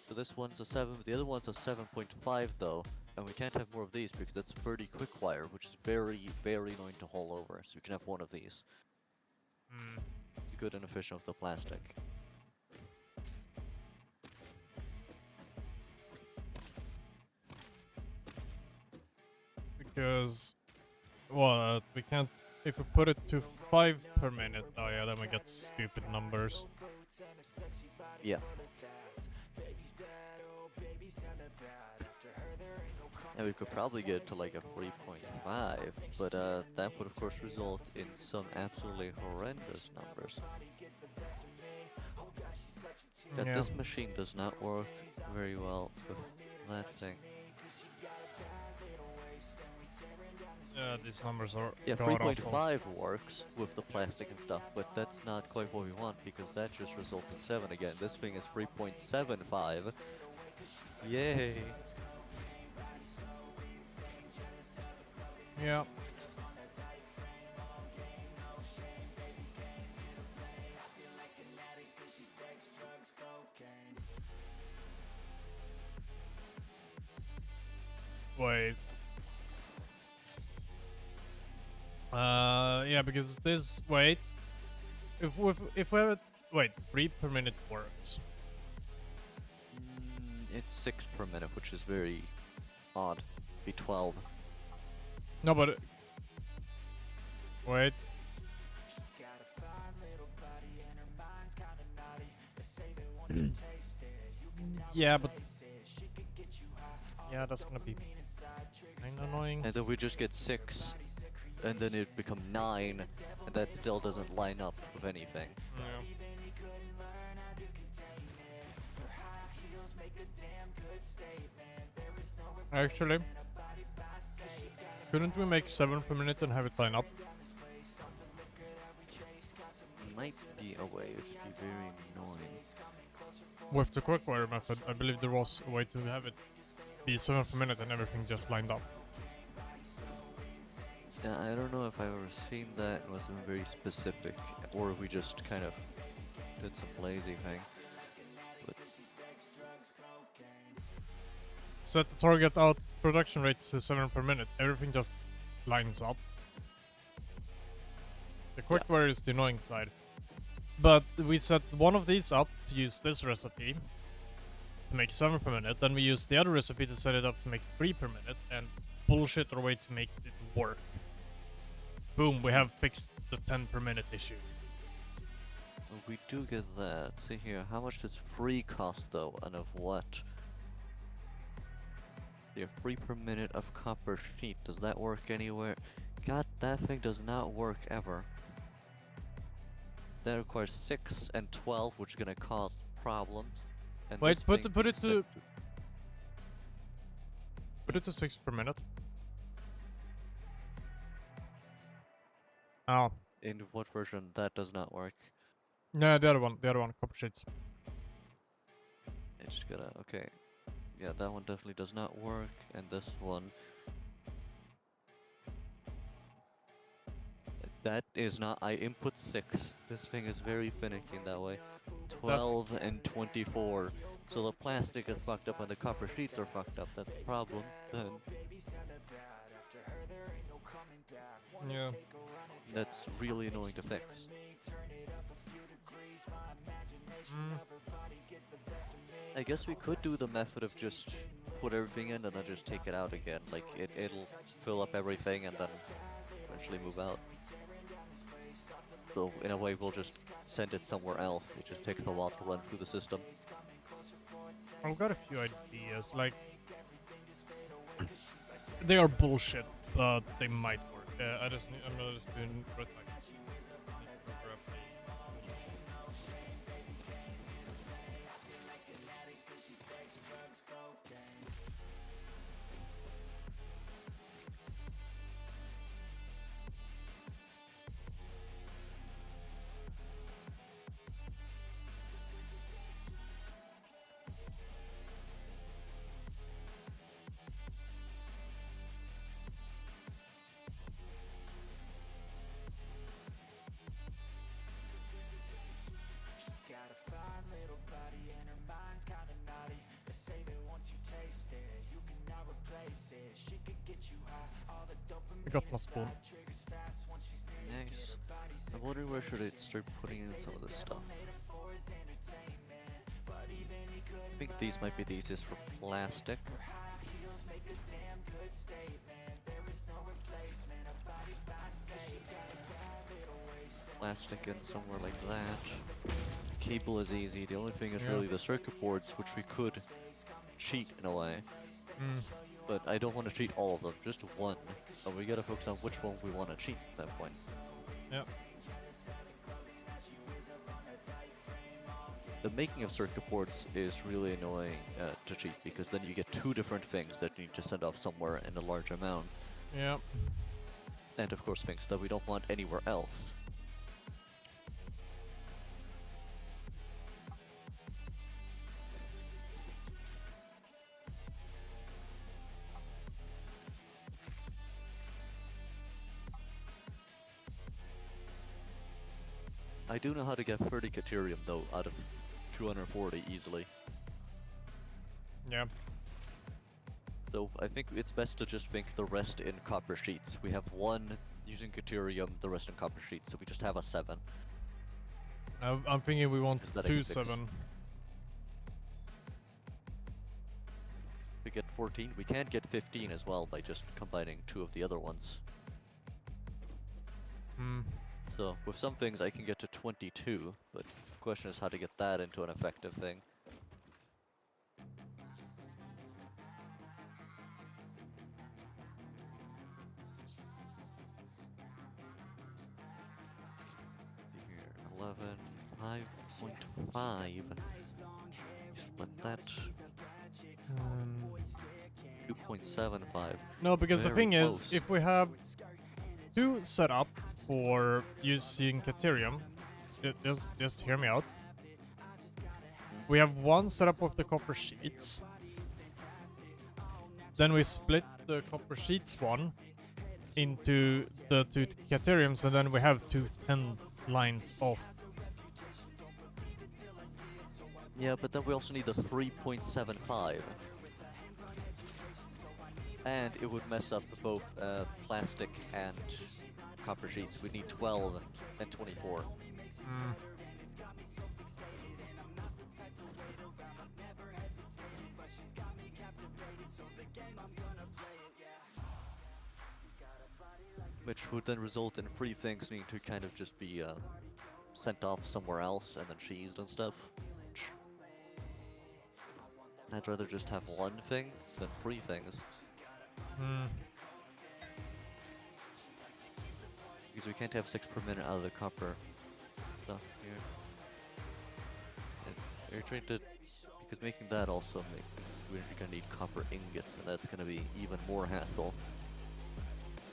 [SPEAKER 2] So this one's a 7, the other one's a 7.5 though. And we can't have more of these because that's 30 quick wire, which is very, very annoying to haul over. So we can have one of these. Good and efficient with the plastic.
[SPEAKER 1] Because, well, we can't, if we put it to 5 per minute, oh yeah, then we get stupid numbers.
[SPEAKER 2] Yeah. And we could probably get to like a 3.5, but that would of course result in some absolutely horrendous numbers. That this machine does not work very well with that thing.
[SPEAKER 1] Yeah, these numbers are
[SPEAKER 2] Yeah,
[SPEAKER 1] god-awful.
[SPEAKER 2] 3.5 works with the plastic and stuff, but that's not quite what we want because that just results in 7 again. This thing is 3.75. Yay!
[SPEAKER 1] Yeah. Yeah, because this wait, if we have it, wait, 3 per minute works.
[SPEAKER 2] It's 6 per minute, which is very odd. Be 12.
[SPEAKER 1] No, but wait. Yeah, but yeah, that's gonna be kinda annoying.
[SPEAKER 2] And then we just get 6, and then it become 9, and that still doesn't line up with anything.
[SPEAKER 1] Yeah. Actually, couldn't we make 7 per minute and have it line up?
[SPEAKER 2] Might be a way, it'd be very annoying.
[SPEAKER 1] With the clockwire method, I believe there was a way to have it be 7 per minute and everything just lined up.
[SPEAKER 2] Yeah, I don't know if I've ever seen that. It must have been very specific, or if we just kind of did some lazy thing. But
[SPEAKER 1] Set the target out production rate to 7 per minute. Everything just lines up. The clockwire is the annoying side. But we set one of these up to use this recipe to make 7 per minute. Then we use the other recipe to set it up to make 3 per minute and bullshit our way to make it work. Boom, we have fixed the 10 per minute issue.
[SPEAKER 2] we do get that. See here, how much does free cost though, and of what? Yeah, 3 per minute of copper sheet. Does that work anywhere? God, that thing does not work ever. That requires 6 and 12, which is gonna cause problems. And
[SPEAKER 1] Wait,
[SPEAKER 2] this
[SPEAKER 1] put
[SPEAKER 2] thing
[SPEAKER 1] it
[SPEAKER 2] is set
[SPEAKER 1] to put it to 6 per minute. Oh,
[SPEAKER 2] in what version that does not work?
[SPEAKER 1] no, the other one, copper sheets.
[SPEAKER 2] I just gotta, okay. Yeah, that one definitely does not work, and this one. That is not, I input 6. This thing is very finicky in that way. 12 and 24. So the plastic is fucked up and the copper sheets are fucked up. That's the problem. Then
[SPEAKER 1] Yeah.
[SPEAKER 2] that's really annoying to fix. I guess we could do the method of just put everything in and then just take it out again. Like it'll fill up everything and then eventually move out. So in a way we'll just send it somewhere else. It just takes a while to run through the system.
[SPEAKER 1] I've got a few ideas, like they are bullshit, but they might work. I'm just doing red light. I got my spoon.
[SPEAKER 2] Nice. I'm wondering where should I start putting in some of this stuff. I think these might be the easiest for plastic. Plastic in somewhere like that. Cable is easy. The only thing is really the circuit boards, which we could cheat in a way. But I don't want to cheat all of them, just one. And we gotta focus on which one we want to cheat at that point.
[SPEAKER 1] Yep.
[SPEAKER 2] The making of circuit boards is really annoying to cheat, because then you get 2 different things that you need to send off somewhere in a large amount.
[SPEAKER 1] Yep.
[SPEAKER 2] And of course things that we don't want anywhere else. I do know how to get 30 Caterium though out of 240 easily.
[SPEAKER 1] Yeah.
[SPEAKER 2] So I think it's best to just think the rest in copper sheets. We have 1 using Caterium, the rest in copper sheets, so we just have a 7.
[SPEAKER 1] I'm thinking we want
[SPEAKER 2] Is that I
[SPEAKER 1] two
[SPEAKER 2] can fix?
[SPEAKER 1] 7.
[SPEAKER 2] We get 14. We can get 15 as well by just combining 2 of the other ones.
[SPEAKER 1] Hmm.
[SPEAKER 2] So with some things I can get to 22, but the question is how to get that into an effective thing. Here, 11, 5.5. Split that. 2.75.
[SPEAKER 1] No, because the
[SPEAKER 2] Very
[SPEAKER 1] thing is,
[SPEAKER 2] close.
[SPEAKER 1] if we have 2 set up for using Caterium, just hear me out. We have 1 set up with the copper sheets. Then we split the copper sheets one into the 2 Cateriums, and then we have 2 10 lines off.
[SPEAKER 2] Yeah, but then we also need the 3.75. And it would mess up both plastic and copper sheets. We need 12 and 24.
[SPEAKER 1] Mm.
[SPEAKER 2] Which would then result in 3 things needing to kind of just be sent off somewhere else and then cheesed and stuff. I'd rather just have 1 thing than 3 things.
[SPEAKER 1] Mm.
[SPEAKER 2] Because we can't have 6 per minute out of the copper stuff here. And we're trying to... Because making that also makes... We're gonna need copper ingots, and that's gonna be even more hassle.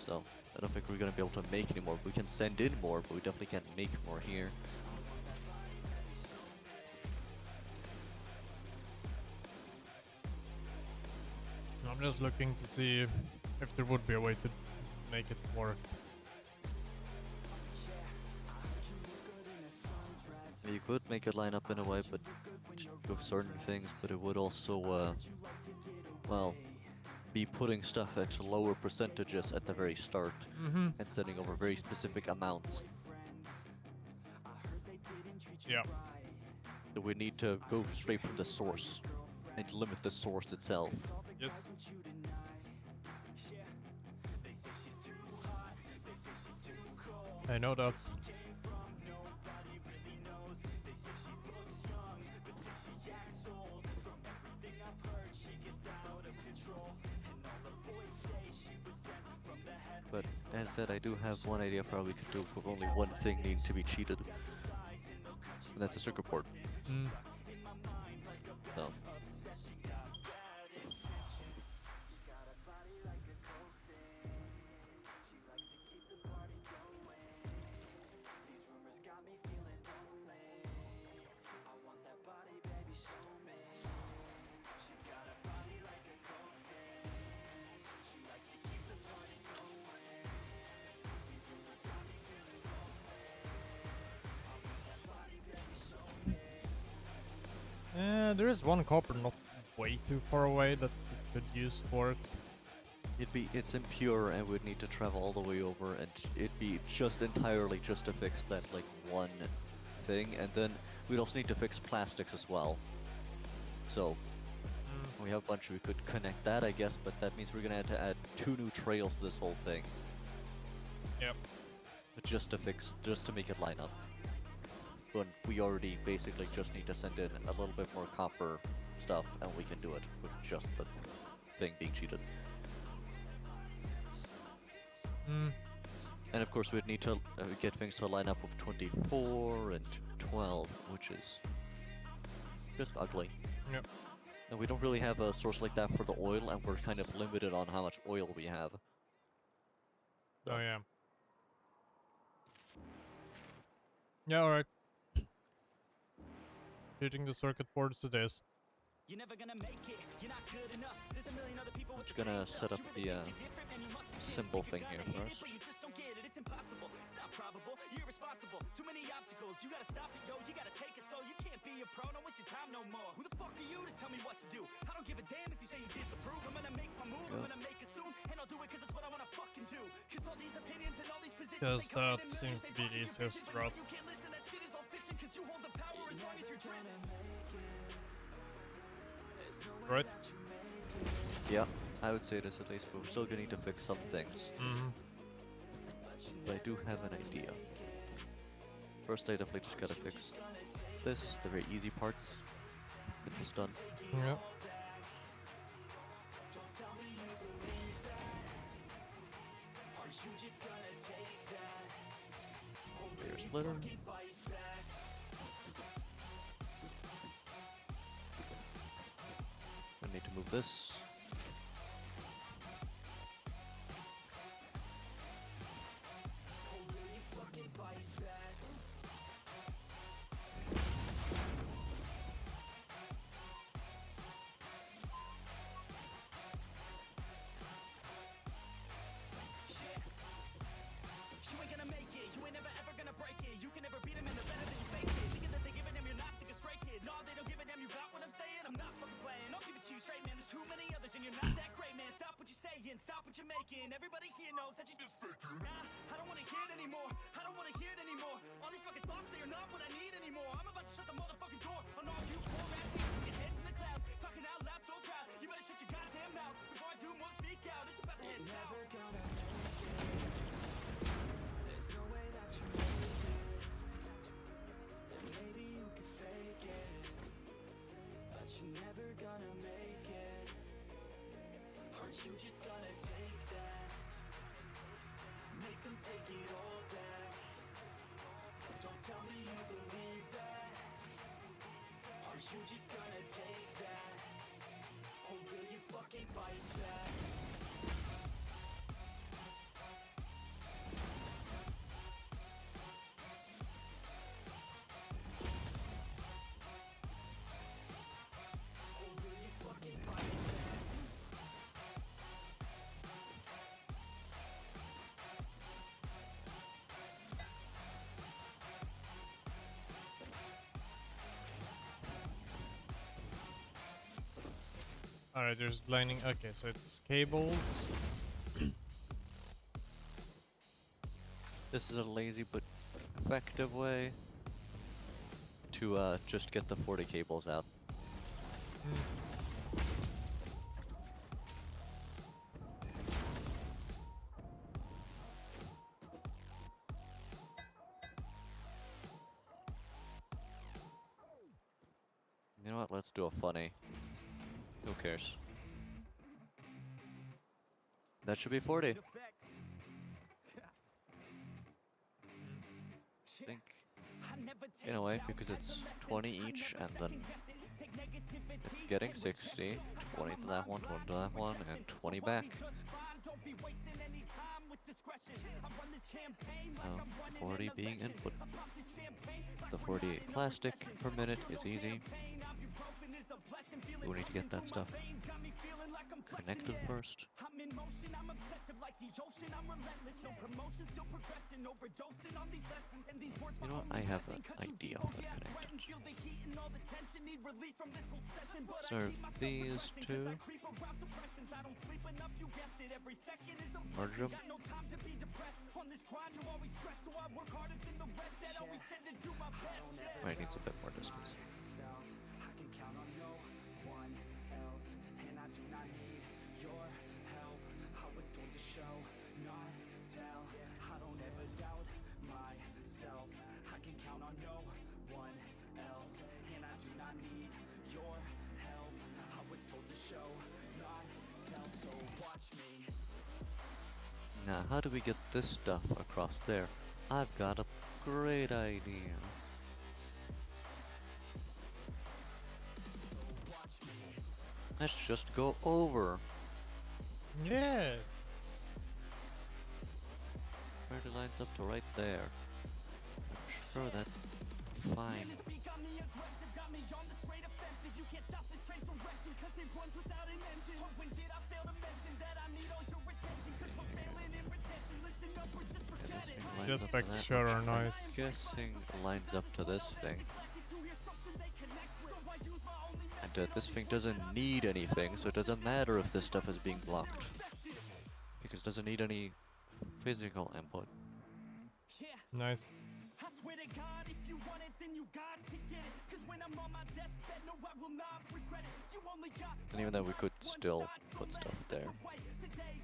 [SPEAKER 2] So, I don't think we're gonna be able to make any more. We can send in more, but we definitely can't make more here.
[SPEAKER 1] I'm just looking to see if there would be a way to make it work.
[SPEAKER 2] You could make it line up in a way, but with certain things, but it would also, well, be putting stuff at lower percentages at the very start and sending over very specific amounts.
[SPEAKER 1] Yeah.
[SPEAKER 2] So we need to go straight from the source and limit the source itself.
[SPEAKER 1] Yes. I know that.
[SPEAKER 2] But as said, I do have one idea for how we could do it with only 1 thing needing to be cheated. And that's a circuit board.
[SPEAKER 1] Mm.
[SPEAKER 2] So.
[SPEAKER 1] There is 1 copper not way too far away that we could use for it.
[SPEAKER 2] It's impure and we'd need to travel all the way over, and it'd be just entirely just to fix that like 1 thing, and then we'd also need to fix plastics as well. So we have a bunch, we could connect that I guess, but that means we're gonna have to add 2 new trails to this whole thing.
[SPEAKER 1] Yep.
[SPEAKER 2] But just to make it line up. But we already basically just need to send in a little bit more copper stuff and we can do it with just the thing being cheated. And of course we'd need to get things to line up with 24 and 12, which is just ugly.
[SPEAKER 1] Yep.
[SPEAKER 2] And we don't really have a source like that for the oil, and we're kind of limited on how much oil we have.
[SPEAKER 1] Oh yeah. Yeah, alright. Hitting the circuit boards it is.
[SPEAKER 3] You're never gonna make it. You're not good enough. There's a million other people
[SPEAKER 2] I'm
[SPEAKER 3] with
[SPEAKER 2] just
[SPEAKER 3] the
[SPEAKER 2] gonna
[SPEAKER 3] same
[SPEAKER 2] set up
[SPEAKER 3] stuff.
[SPEAKER 2] the
[SPEAKER 3] You think you're different, man, you must be
[SPEAKER 2] symbol
[SPEAKER 3] shit.
[SPEAKER 2] thing
[SPEAKER 3] You
[SPEAKER 2] here
[SPEAKER 3] gotta hit it,
[SPEAKER 2] first.
[SPEAKER 3] but you just don't get it. It's impossible. It's not probable. You're irresponsible. Too many obstacles. goals. You gotta stop it, yo, you gotta take it slow. You can't be a pro, don't waste your time no more. Who the fuck are you to tell me what to do? I don't give a damn if you say you disapprove. I'm gonna make my move, I'm gonna make it soon. And I'll do it cause it's what I wanna fucking do. Cause all these opinions and all these positions,
[SPEAKER 1] Because
[SPEAKER 3] they come
[SPEAKER 1] that
[SPEAKER 3] in
[SPEAKER 1] seems to
[SPEAKER 3] millions,
[SPEAKER 1] be
[SPEAKER 3] they
[SPEAKER 1] the
[SPEAKER 3] fucking
[SPEAKER 1] easiest
[SPEAKER 3] vision, but
[SPEAKER 1] route.
[SPEAKER 3] you can't listen, that shit is all fiction. Cause you hold the power as long as you're dreaming.
[SPEAKER 1] Right?
[SPEAKER 2] Yeah, I would say this at least, but we're still gonna need to fix some things.
[SPEAKER 1] Mm-hmm.
[SPEAKER 2] But I do have an idea. First, I definitely just gotta fix this, the very easy parts. Get this done.
[SPEAKER 1] Yeah.
[SPEAKER 2] Layer splitter. I need to move this.
[SPEAKER 3] You ain't gonna make it, you ain't never ever gonna break it. You can never beat them and they're better than you face it. Thinking that they give a damn, you're not, think a stray kid. No, they don't give a damn, you got what I'm saying? I'm not fucking playing, I'll give it to you straight, man. There's too many others and you're not that great, man. Stop what you're saying, stop what you're making. Everybody here knows that you just faking. Nah, I don't wanna hear it anymore, I don't wanna hear it anymore. All these fucking thoughts, they are not what I need anymore. I'm about to shut the motherfucking door on all you poor ass haters with your heads in the clouds. Talking out loud so proud, you better shut your goddamn mouth. Before I do more, speak out, it's about to head south. There's no way that you make it. And maybe you can fake it, but you're never gonna make it. Aren't you just gonna take that? Make them take it all back. Don't tell me you believe that. Aren't you just gonna take that? Or will you fucking fight back?
[SPEAKER 1] Alright, there's blinding. Okay, so it's cables.
[SPEAKER 2] This is a lazy but effective way to just get the 40 cables out. You know what? Let's do a funny. Who cares? That should be 40. I think. In a way, because it's 20 each, and then it's getting 60, 20 to that one, 20 to that one, and 20 back. 40 being input. The 48 plastic per minute is easy. We need to get that stuff connected first. You know what? I have an idea for the connectors. Serve these two. Merge them. Might needs a bit more distance. Now, how do we get this stuff across there? I've got a great idea. Let's just go over.
[SPEAKER 1] Yes.
[SPEAKER 2] Where it lines up to right there. I'm sure that's fine. Lines up to
[SPEAKER 1] Jetpacks
[SPEAKER 2] that
[SPEAKER 1] sure
[SPEAKER 2] much.
[SPEAKER 1] are
[SPEAKER 2] I'm
[SPEAKER 1] nice.
[SPEAKER 2] guessing it lines up to this thing. And this thing doesn't need anything, so it doesn't matter if this stuff is being blocked. Because it doesn't need any physical input.
[SPEAKER 1] Nice.
[SPEAKER 3] I swear to God, if you want it, then you got to get it. Cause when I'm on my deathbed, no, I will not regret it. You only got
[SPEAKER 2] And even though we could still put stuff there.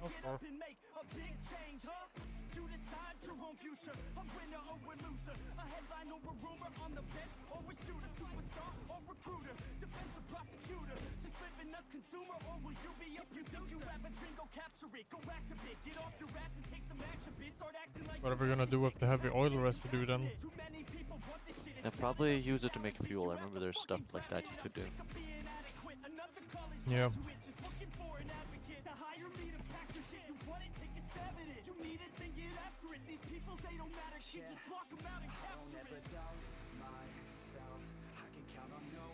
[SPEAKER 1] Oh, sure.
[SPEAKER 3] and make a big change, huh? You decide your own future, a winner or a loser, a headline or a rumor, on the bench or a shooter, superstar or recruiter, defensive prosecutor, just living a consumer, or will you be a producer? If you have a dream, go capture it, go active it, get off your ass and take some action, bitch, start acting like
[SPEAKER 1] What are we gonna do with the heavy oil residue then?
[SPEAKER 3] too many people want this shit.
[SPEAKER 2] And probably use it to make fuel. I remember there's stuff like that you could do.
[SPEAKER 1] Yeah.
[SPEAKER 3] Just looking for an advocate to hire me to pack your shit. You want it, take a stab at it. You need it, then get after it. These people, they don't matter shit. Just block them out and capture it.
[SPEAKER 4] doubt myself. I can count on no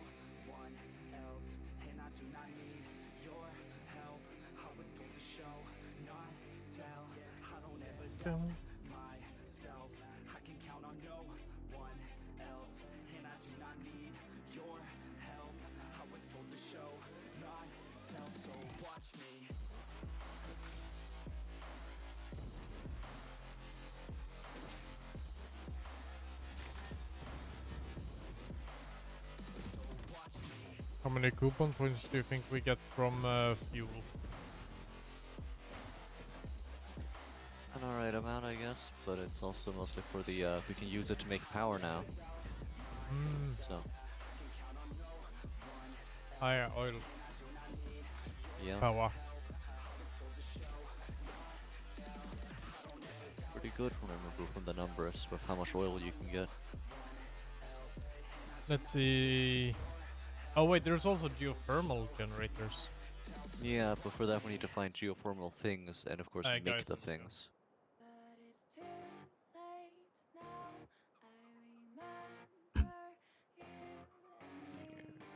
[SPEAKER 4] one else, and I do not need your help. I was told to show, not tell. I don't ever doubt myself. I can count on no one else, and I do not need your help. I was told to show, not tell. So watch me.
[SPEAKER 1] How many coupon points do you think we get from fuel?
[SPEAKER 2] An alright amount, I guess, but it's also mostly for the, we can use it to make power now. So,
[SPEAKER 1] Higher oil
[SPEAKER 2] yeah,
[SPEAKER 1] power.
[SPEAKER 2] pretty good from I remember from the numbers with how much oil you can get.
[SPEAKER 1] Let's see. Oh wait, there's also geothermal generators.
[SPEAKER 2] Yeah, but for that we need to find geothermal things and of course make
[SPEAKER 1] guys,
[SPEAKER 2] the
[SPEAKER 1] yeah.
[SPEAKER 2] things.
[SPEAKER 5] But it's too late now. I remember you and me.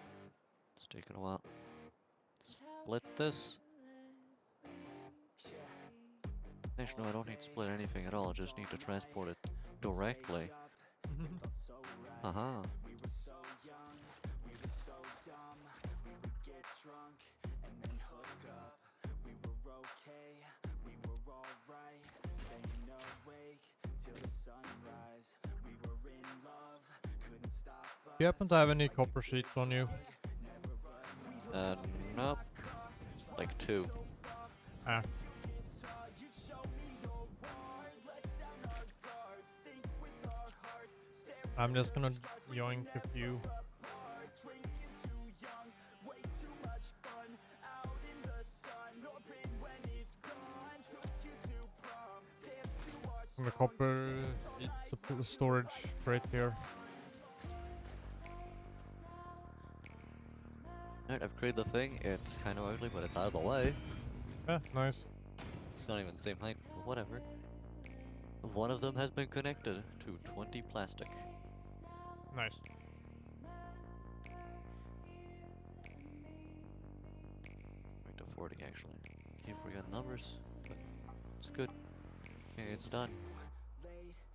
[SPEAKER 2] It's taken a while.
[SPEAKER 5] How
[SPEAKER 2] Split this?
[SPEAKER 5] careless we could be.
[SPEAKER 2] Actually, no, I don't need to split anything at all. I just need to transport it directly. Haha.
[SPEAKER 4] We were so young, we were so dumb. We would get drunk and then hook up. We were okay, we were alright. Staying awake till the sunrise. We were in love, couldn't stop us.
[SPEAKER 1] Do you happen to have any copper sheets on you?
[SPEAKER 2] Nope. Like 2.
[SPEAKER 1] Ah. I'm just gonna yoink a few. From the copper storage right here.
[SPEAKER 2] Alright, I've created the thing. It's kind of ugly, but it's out of the way.
[SPEAKER 1] Yeah, nice.
[SPEAKER 2] It's not even the same height, but whatever. One of them has been connected to 20 plastic.
[SPEAKER 1] Nice.
[SPEAKER 2] Wait to 40 actually. Keep forgetting numbers, but it's good. Okay, it's done.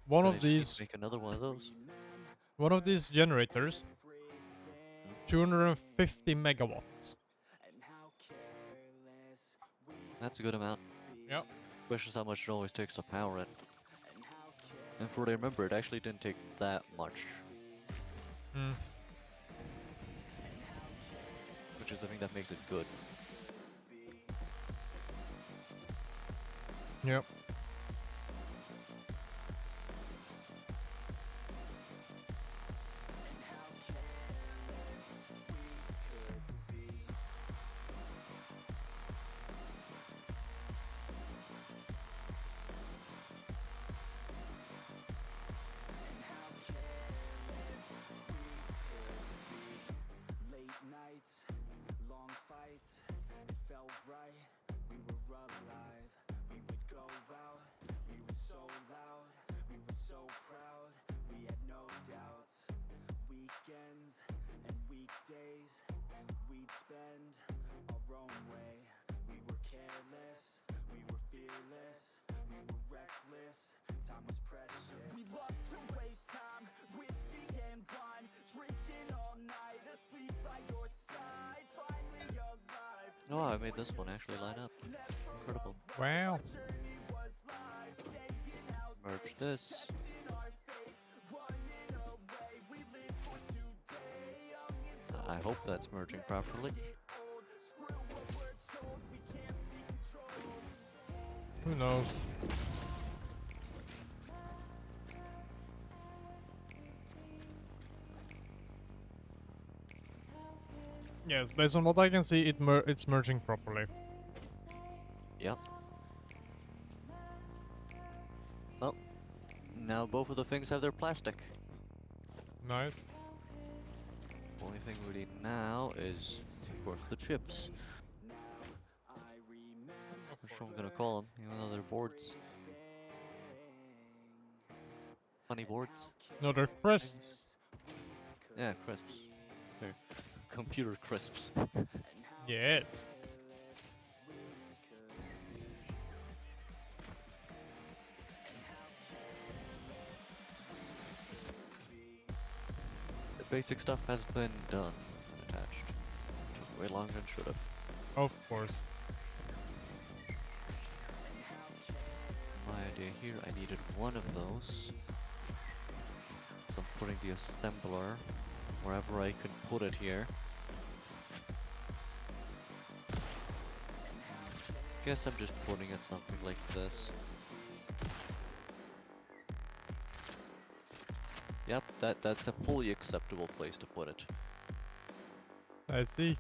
[SPEAKER 1] One
[SPEAKER 2] Then I
[SPEAKER 1] of
[SPEAKER 2] just need to
[SPEAKER 1] these,
[SPEAKER 2] make another one of those.
[SPEAKER 1] generators, 250 megawatts.
[SPEAKER 2] That's a good amount.
[SPEAKER 1] Yep.
[SPEAKER 2] Especially how much it always takes to power it. And for what I remember, it actually didn't take that much.
[SPEAKER 1] Hmm.
[SPEAKER 2] Which is the thing that makes it good.
[SPEAKER 1] Yep.
[SPEAKER 4] Late nights, long fights, it felt right, we were alive. We would go out, we were so loud, we were so proud, we had no doubts. Weekends and weekdays, we'd spend our own way. We were careless, we were fearless, we were reckless,
[SPEAKER 3] time was precious. We love to waste time, whiskey and wine, drinking all night, asleep by your side, finally alive.
[SPEAKER 2] Oh, I made this one actually line up. Incredible.
[SPEAKER 1] Wow.
[SPEAKER 3] Journey was life, staying out
[SPEAKER 2] Merge this.
[SPEAKER 3] in our faith, running away. We live for today, young and so
[SPEAKER 2] I hope that's merging properly.
[SPEAKER 3] old. Screw what we're told, we can't be controlled.
[SPEAKER 1] Who knows? Yes, based on what I can see, it's merging properly.
[SPEAKER 2] Yep. Well, now both of the things have their plastic.
[SPEAKER 1] Nice.
[SPEAKER 2] Only thing we need now is, of course, the chips. That's what I'm gonna call them, even though they're boards. Funny boards.
[SPEAKER 1] No, they're crisps.
[SPEAKER 2] Yeah, crisps. They're computer crisps.
[SPEAKER 1] Yes.
[SPEAKER 2] The basic stuff has been done and attached. Took way longer than should have.
[SPEAKER 1] Of course.
[SPEAKER 2] My idea here, I needed one of those. So I'm putting the assembler wherever I can put it here. Guess I'm just putting it something like this. Yep, that's a fully acceptable place to put it.
[SPEAKER 1] I see.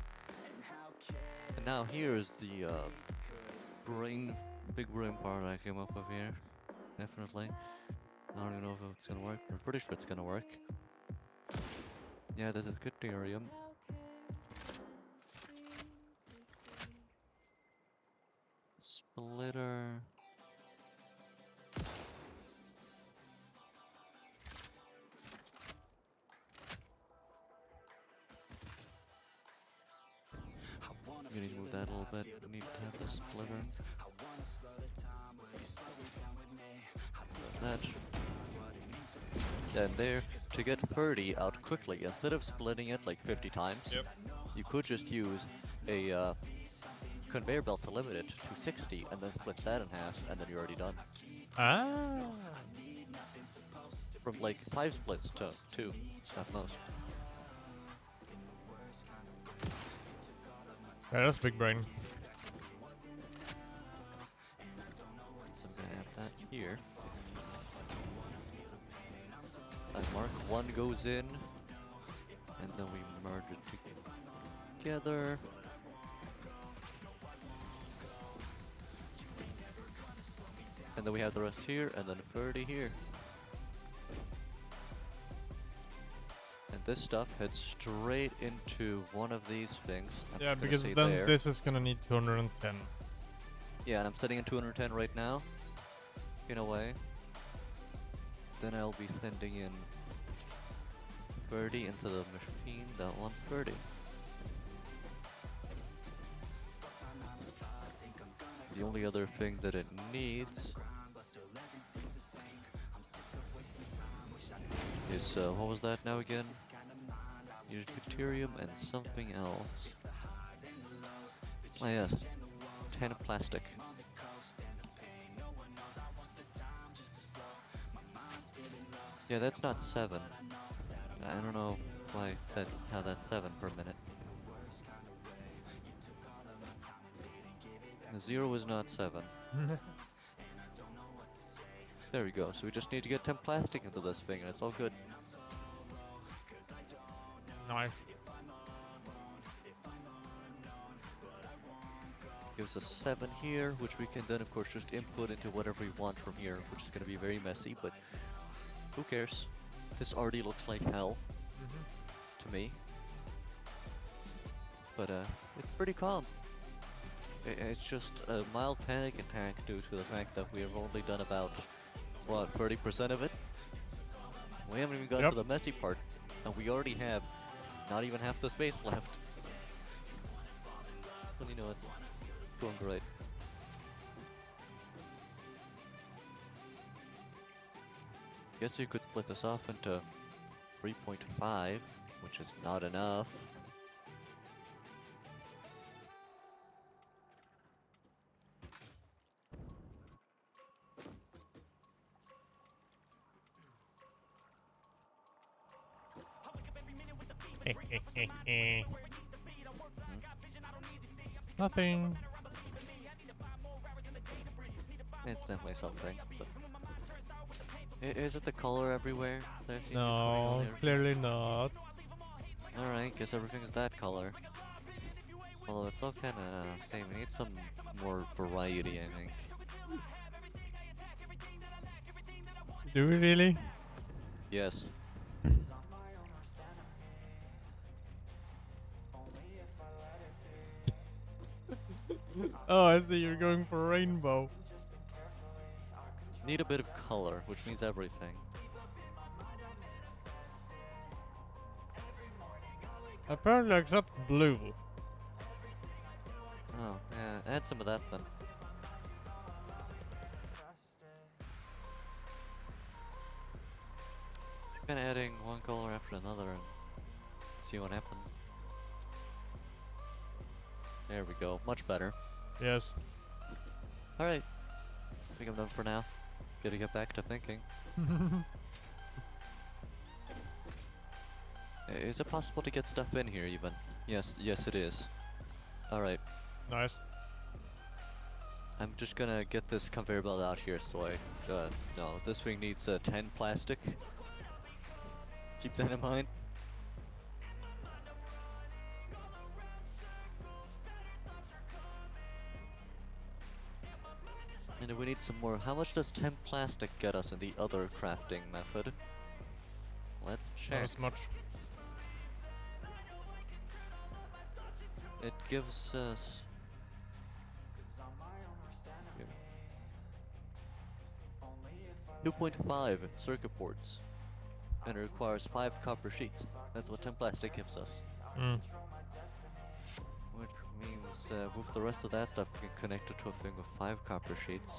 [SPEAKER 2] And now here is the big brain part I came up with here. Definitely. I don't even know if it's gonna work, but I'm pretty sure it's gonna work. Yeah, there's a deuterium. Splitter. We need to move that a little bit. We need to have the splitter. That. And there, to get 30 out quickly, instead of splitting it like 50 times,
[SPEAKER 1] Yep.
[SPEAKER 2] you could just use a conveyor belt to limit it to 60 and then split that in half, and then you're already done.
[SPEAKER 1] Ah.
[SPEAKER 2] From like 5 splits to 2 at most.
[SPEAKER 1] Yeah, that's big brain.
[SPEAKER 2] So I'm gonna have that here. And mark 1 goes in, and then we merge it together. And then we have the rest here, and then 30 here. And this stuff heads straight into one of these things. I'm
[SPEAKER 1] Yeah,
[SPEAKER 2] just gonna
[SPEAKER 1] because
[SPEAKER 2] say
[SPEAKER 1] then
[SPEAKER 2] there.
[SPEAKER 1] this is gonna need 210.
[SPEAKER 2] Yeah, and I'm setting in 210 right now. In a way. Then I'll be sending in 30 into the machine that wants 30. The only other thing that it needs is, what was that now again? Needed deuterium and something else. Oh yes, 10 plastic. Yeah, that's not 7. I don't know why how that's 7 per minute. The 0 is not 7. There we go, so we just need to get 10 plastic into this thing and it's all good.
[SPEAKER 1] Nice.
[SPEAKER 2] Gives us 7 here, which we can then of course just input into whatever we want from here, which is going to be very messy, but who cares? This already looks like hell to me. But it's pretty calm. It's just a mild panic attack due to the fact that we have only done about, what, 30% of it? We haven't even got to the messy part, and we already have not even half the space left. Well, you know, it's going great. guess you could split this off into 3.5, which is not enough.
[SPEAKER 1] Nothing.
[SPEAKER 2] It's definitely something. But is it the color everywhere? That seems to be putting on
[SPEAKER 1] No,
[SPEAKER 2] everything?
[SPEAKER 1] clearly not.
[SPEAKER 2] Alright, guess everything's that color. Although it's all kinda same. We need some more variety, I think.
[SPEAKER 1] Do we really?
[SPEAKER 2] Yes.
[SPEAKER 1] Oh, I see. You're going for rainbow.
[SPEAKER 2] Need a bit of color, which means everything.
[SPEAKER 1] Apparently, except blue.
[SPEAKER 2] Oh, yeah, add some of that then. Kinda adding one color after another and see what happens. There we go, much better.
[SPEAKER 1] Yes.
[SPEAKER 2] Alright, I think I'm done for now. Gotta get back to thinking. Is it possible to get stuff in here even? Yes, yes it is. Alright,
[SPEAKER 1] Nice.
[SPEAKER 2] I'm just gonna get this conveyor belt out here so I, no, this thing needs 10 plastic. Keep that in mind. And we need some more. How much does 10 plastic get us in the other crafting method? Let's
[SPEAKER 1] Not
[SPEAKER 2] check.
[SPEAKER 1] as much.
[SPEAKER 2] It gives us... 2.5 circuit boards. And it requires 5 copper sheets. That's what 10 plastic gives us.
[SPEAKER 1] Mm.
[SPEAKER 2] Which means with the rest of that stuff we can connect it to a thing with 5 copper sheets.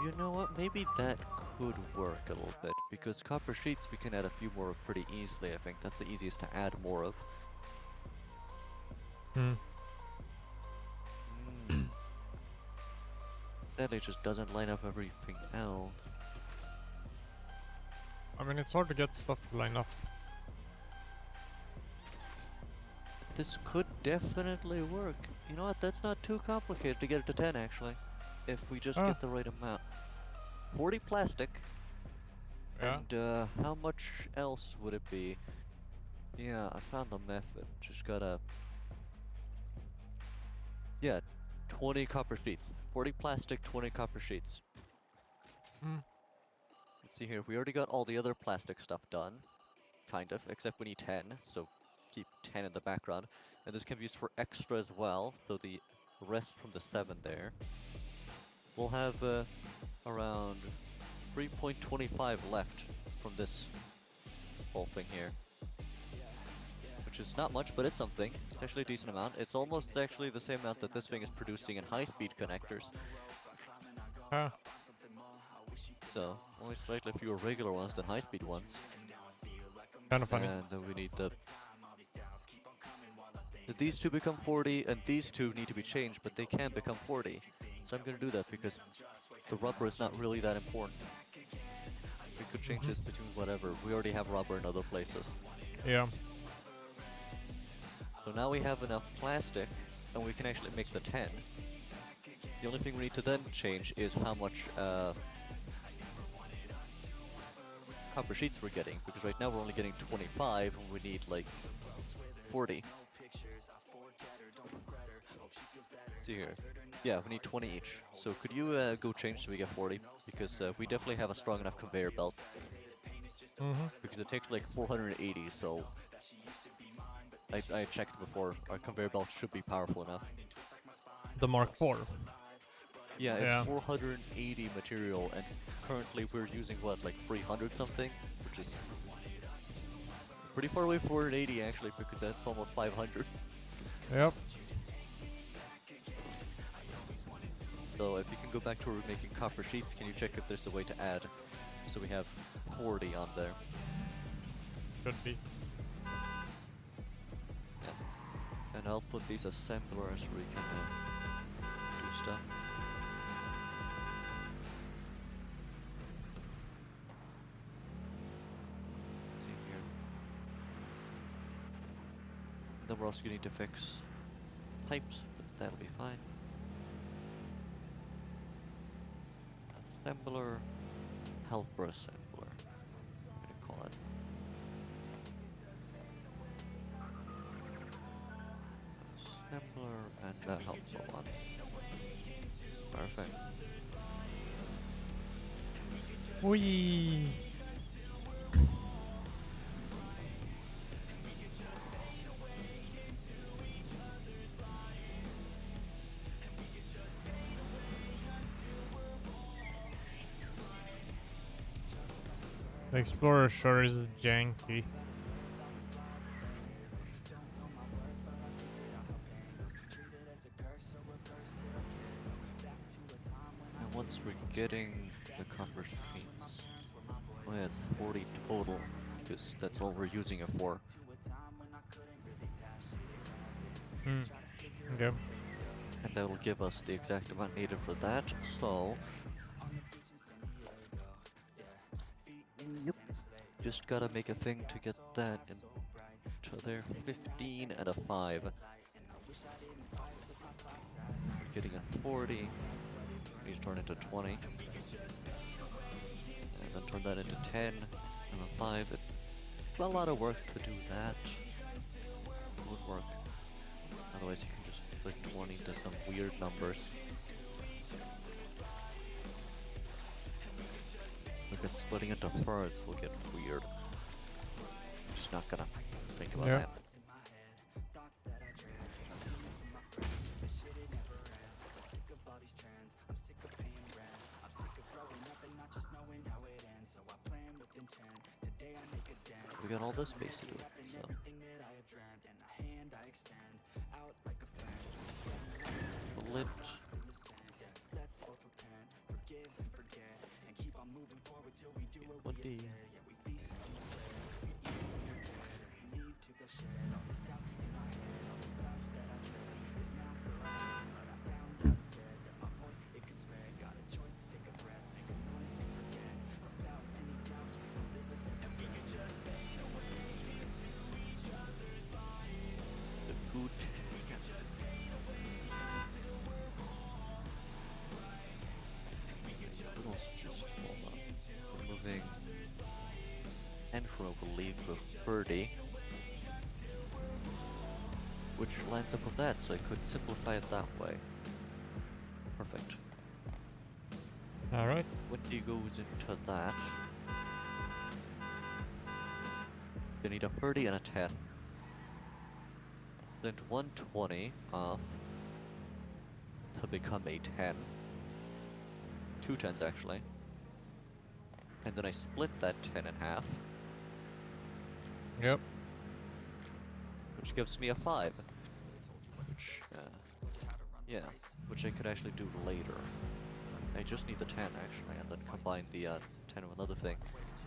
[SPEAKER 2] You know what, maybe that could work a little bit, because copper sheets we can add a few more of pretty easily, I think. That's the easiest to add more of.
[SPEAKER 1] Hmm.
[SPEAKER 2] Sadly, it just doesn't line up everything else.
[SPEAKER 1] I mean, it's hard to get stuff to line up.
[SPEAKER 2] This could definitely work. You know what, that's not too complicated to get it to 10 actually. If we just get the right amount. 40 plastic.
[SPEAKER 1] Yeah.
[SPEAKER 2] And how much else would it be? Yeah, I found the method. Just gotta... Yeah, 20 copper sheets. 40 plastic, 20 copper sheets.
[SPEAKER 1] Hmm.
[SPEAKER 2] Let's see here, we already got all the other plastic stuff done. Kind of, except we need 10, so keep 10 in the background. And this can be used for extra as well, so the rest from the 7 there. We'll have around 3.25 left from this whole thing here. Which is not much, but it's something. It's actually a decent amount. It's almost actually the same amount that this thing is producing in high-speed connectors.
[SPEAKER 1] Huh.
[SPEAKER 2] So, only slightly fewer regular ones than high-speed ones.
[SPEAKER 1] Kind of funny.
[SPEAKER 2] And then we need the... These two become 40, and these two need to be changed, but they can become 40. So I'm gonna do that because the rubber is not really that important. We could change this between whatever. We already have rubber in other places.
[SPEAKER 1] Yeah.
[SPEAKER 2] So now we have enough plastic, and we can actually make the 10. The only thing we need to then change is how much copper sheets we're getting, because right now we're only getting 25, and we need like 40. Let's see here. Yeah, we need 20 each. So could you go change so we get 40? Because we definitely have a strong enough conveyor belt. Because it takes like 480, so... I checked before, our conveyor belt should be powerful enough.
[SPEAKER 1] The Mark IV.
[SPEAKER 2] Yeah, it's
[SPEAKER 1] Yeah.
[SPEAKER 2] 480 material, and currently we're using what, like 300 something? Which is pretty far away from 480 actually, because that's almost 500.
[SPEAKER 1] Yep.
[SPEAKER 2] So if you can go back to where we're making copper sheets, can you check if there's a way to add? So we have 40 on there.
[SPEAKER 1] Could be.
[SPEAKER 2] Yeah. And I'll put these assemblers where we can do stuff. Let's see here. Then we're also going to need to fix pipes, but that'll be fine. Assembler, helper assembler. I'm gonna call it. Assembler and a helper one. Perfect.
[SPEAKER 1] Whee! The Explorer sure is janky.
[SPEAKER 2] And once we're getting the copper sheets, oh yeah, it's 40 total, because that's all we're using it for.
[SPEAKER 1] Okay.
[SPEAKER 2] And that will give us the exact amount needed for that, so... Yep. Just gotta make a thing to get that into there. 15 and a 5. We're getting a 40. Needs to turn into 20. And then turn that into 10 and a 5. It's a lot of work to do that. It would work. Otherwise you can just split 20 to some weird numbers. Because splitting into thirds will get weird. Just not gonna think about that. We got all this space to do it, so. Split. What the? The good. What else just hold on? Removing Enfro will leave with 30. Which lines up with that, so I could simplify it that way. Perfect.
[SPEAKER 1] Alright.
[SPEAKER 2] 20 goes into that. They need a 30 and a 10. Then 120 off to become a 10. 2 10s actually. And then I split that 10 in half.
[SPEAKER 1] Yep.
[SPEAKER 2] Which gives me a 5. Which, yeah, which I could actually do later. I just need the 10 actually, and then combine the 10 with another thing.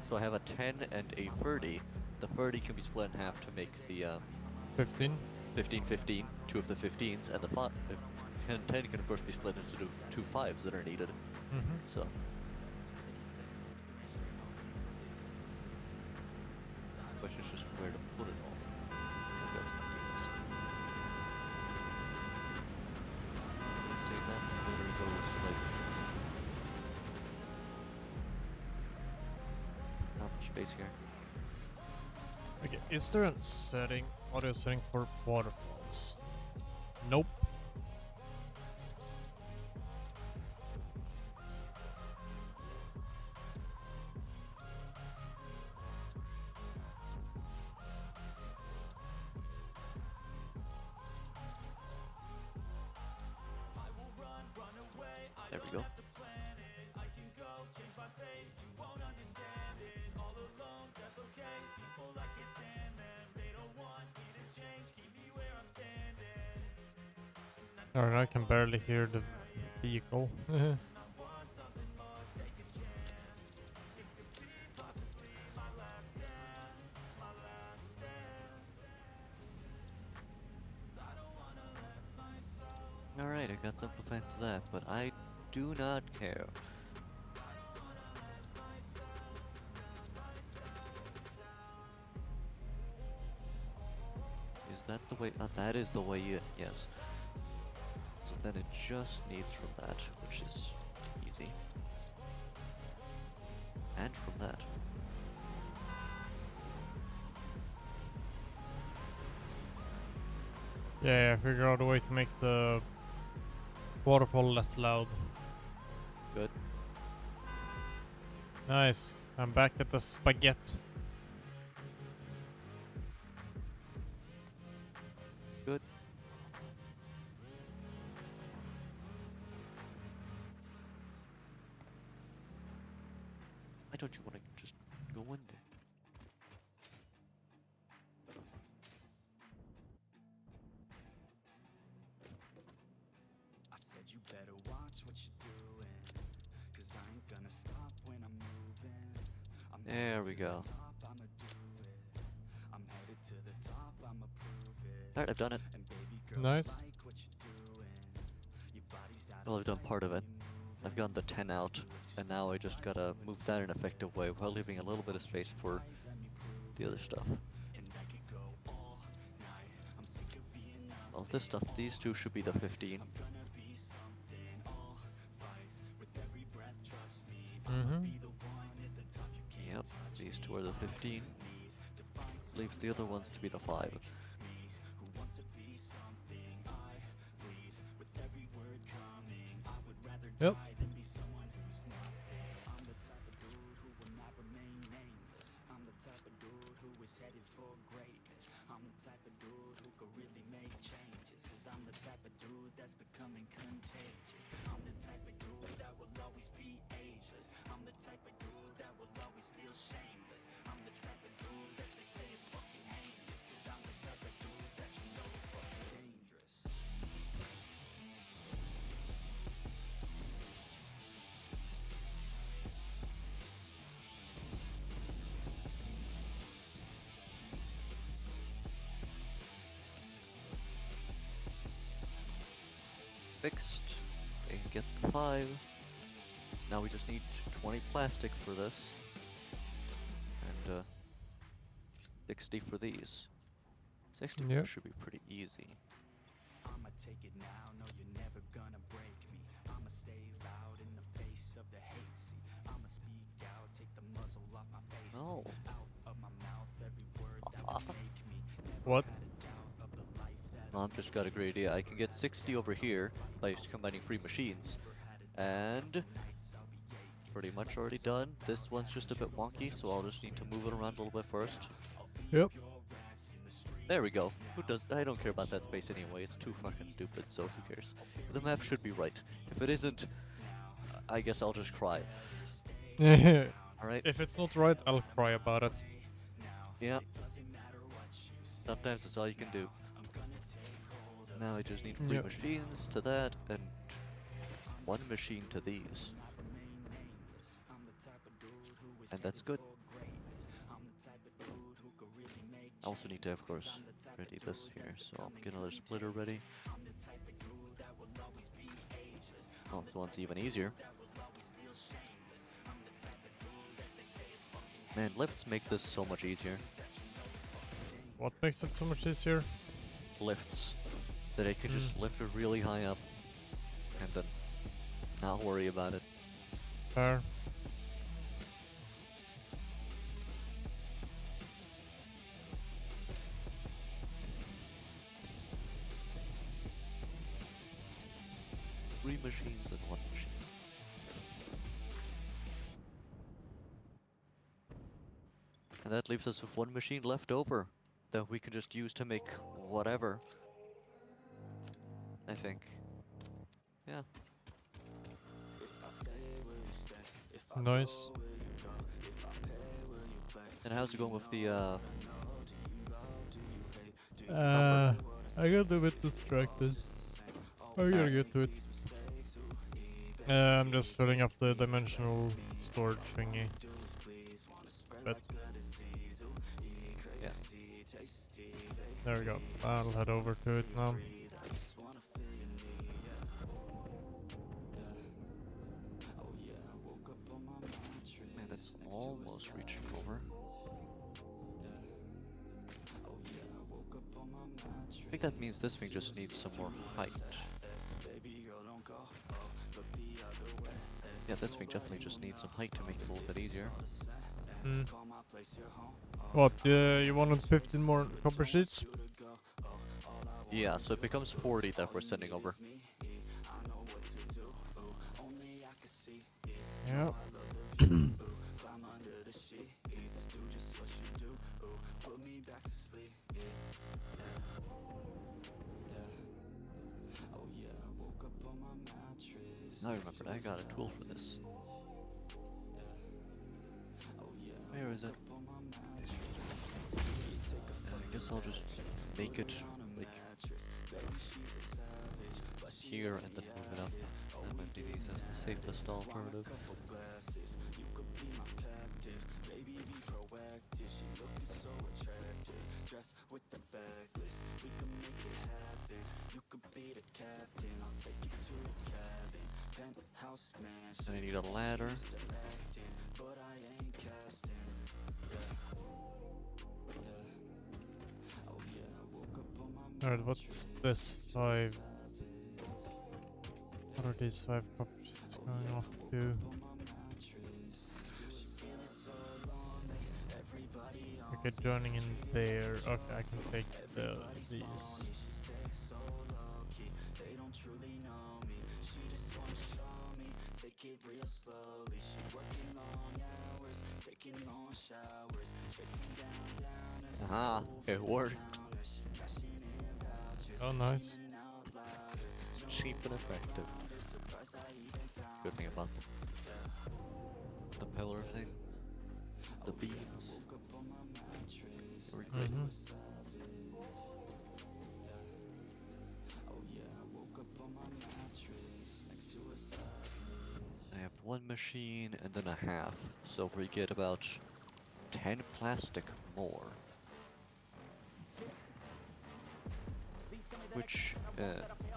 [SPEAKER 2] So I have a 10 and a 30. The 30 can be split in half to make the
[SPEAKER 1] 15.
[SPEAKER 2] 15, 15, 2 of the 15s, and the 10 can of course be split into 2 5s that are needed. So. Question is just where to put it all. Maybe that's my guess. Let's say that splitter goes like... Not much space here.
[SPEAKER 1] Okay, is there a setting, audio setting for waterfalls? Nope.
[SPEAKER 2] There we go.
[SPEAKER 1] Alright, I can barely hear the vehicle.
[SPEAKER 2] Alright, I got some complaint to that, but I do not care. Is that the way? That is the way in, yes. So then it just needs from that, which is easy. And from that.
[SPEAKER 1] Yeah, figure out a way to make the waterfall less loud.
[SPEAKER 2] Good.
[SPEAKER 1] Nice. I'm back at the spaghetti.
[SPEAKER 2] Good. Why don't you want to just go in there?
[SPEAKER 3] I said you better watch what you're doing, 'cause I ain't gonna stop when I'm moving. I'm
[SPEAKER 2] There
[SPEAKER 3] headed
[SPEAKER 2] we
[SPEAKER 3] to the
[SPEAKER 2] go.
[SPEAKER 3] top, I'ma do it. I'm headed to the top, I'ma prove it.
[SPEAKER 2] Alright, I've done it.
[SPEAKER 3] And baby girl,
[SPEAKER 1] Nice.
[SPEAKER 3] I like what you're doing. Your body's out
[SPEAKER 2] Well,
[SPEAKER 3] of
[SPEAKER 2] I've done
[SPEAKER 3] sight
[SPEAKER 2] part of
[SPEAKER 3] when
[SPEAKER 2] it.
[SPEAKER 3] you're
[SPEAKER 2] I've gotten the 10 out, and now I just gotta move that in an effective way while leaving a little bit of space for the other stuff.
[SPEAKER 3] and I could go all night. I'm sick of being up.
[SPEAKER 2] Well, this stuff, these two should be the 15.
[SPEAKER 3] I'm gonna be something. I'll fight with every breath. Trust me.
[SPEAKER 1] Mm-hmm.
[SPEAKER 3] Be the one at the top. You can't
[SPEAKER 2] Yep,
[SPEAKER 3] touch
[SPEAKER 2] these
[SPEAKER 3] me.
[SPEAKER 2] two are the 15.
[SPEAKER 3] To find
[SPEAKER 2] Leaves the other ones to be the 5.
[SPEAKER 3] me who wants to be something. I bleed with every word coming. I would rather
[SPEAKER 1] Yep.
[SPEAKER 3] die than be someone who's nothing. I'm the type of dude who will not remain nameless. I'm the type of dude who is headed for greatness. I'm the type of dude who could really make changes. 'Cause I'm the type of dude that's becoming contagious. I'm the type of dude that will always be ageless. I'm the type of dude that will always feel shameless. I'm the type of dude that they say is fucking heinous. 'Cause I'm the type of dude that you know is fucking dangerous.
[SPEAKER 2] Fixed. They get the 5. So now we just need 20 plastic for this. And 60 for these. 60
[SPEAKER 1] Yep.
[SPEAKER 2] should be pretty easy.
[SPEAKER 3] I'ma take it now, no you're never gonna break me. I'ma stay loud in the face of the hate. See, I'ma speak out, take the muzzle off my face.
[SPEAKER 2] Oh.
[SPEAKER 3] Out of my mouth every word that would make me. Never
[SPEAKER 1] What?
[SPEAKER 3] had a doubt of the life that
[SPEAKER 2] I've just got a great idea. I can get 60 over here by just combining 3 machines. And pretty much already done. This one's just a bit wonky, so I'll just need to move it around a little bit first.
[SPEAKER 1] Yep.
[SPEAKER 2] There we go. Who does? I don't care about that space anyway. It's too fucking stupid, so who cares? The map should be right. If it isn't, I guess I'll just cry. Alright?
[SPEAKER 1] If it's not right, I'll cry about it.
[SPEAKER 2] Yeah. Sometimes that's all you can do. Now I just need 3
[SPEAKER 1] Yep.
[SPEAKER 2] machines to that, and 1 machine to these. And that's good. I also need to, of course, ready this here, so I'll get another splitter ready. Oh, this one's even easier. Man, lifts make this so much easier.
[SPEAKER 1] What makes it so much easier?
[SPEAKER 2] Lifts. That I can just lift it really high up, and then not worry about it.
[SPEAKER 1] Fair.
[SPEAKER 2] Three machines and 1 machine. And that leaves us with 1 machine left over that we can just use to make whatever. I think. Yeah.
[SPEAKER 1] Nice.
[SPEAKER 2] And how's it going with the
[SPEAKER 1] I got a bit distracted. I gotta get to it. I'm just filling up the dimensional storage thingy. But
[SPEAKER 2] Yeah.
[SPEAKER 1] there we go. I'll head over to it now.
[SPEAKER 2] Man, that's almost reaching over. I think that means this thing just needs some more height. Yeah, this thing definitely just needs some height to make it a little bit easier.
[SPEAKER 1] Hmm. What, you wanted 15 more copper sheets?
[SPEAKER 2] Yeah, so it becomes 40 that we're sending over.
[SPEAKER 1] Yeah.
[SPEAKER 2] Now I remembered, I got a tool for this. Where is it? I guess I'll just make it like here and then move it up. That might be these as the safest alternative. And I need a ladder.
[SPEAKER 1] Alright, what's this? 5. What are these 5 copper sheets going off to? Okay, joining in there. Okay, I can take these.
[SPEAKER 2] Aha, it worked.
[SPEAKER 1] Oh, nice.
[SPEAKER 2] It's cheap and effective. Good thing about the pillar thing. The beams. They were great. I have one machine and then a half, so we get about 10 plastic more. Which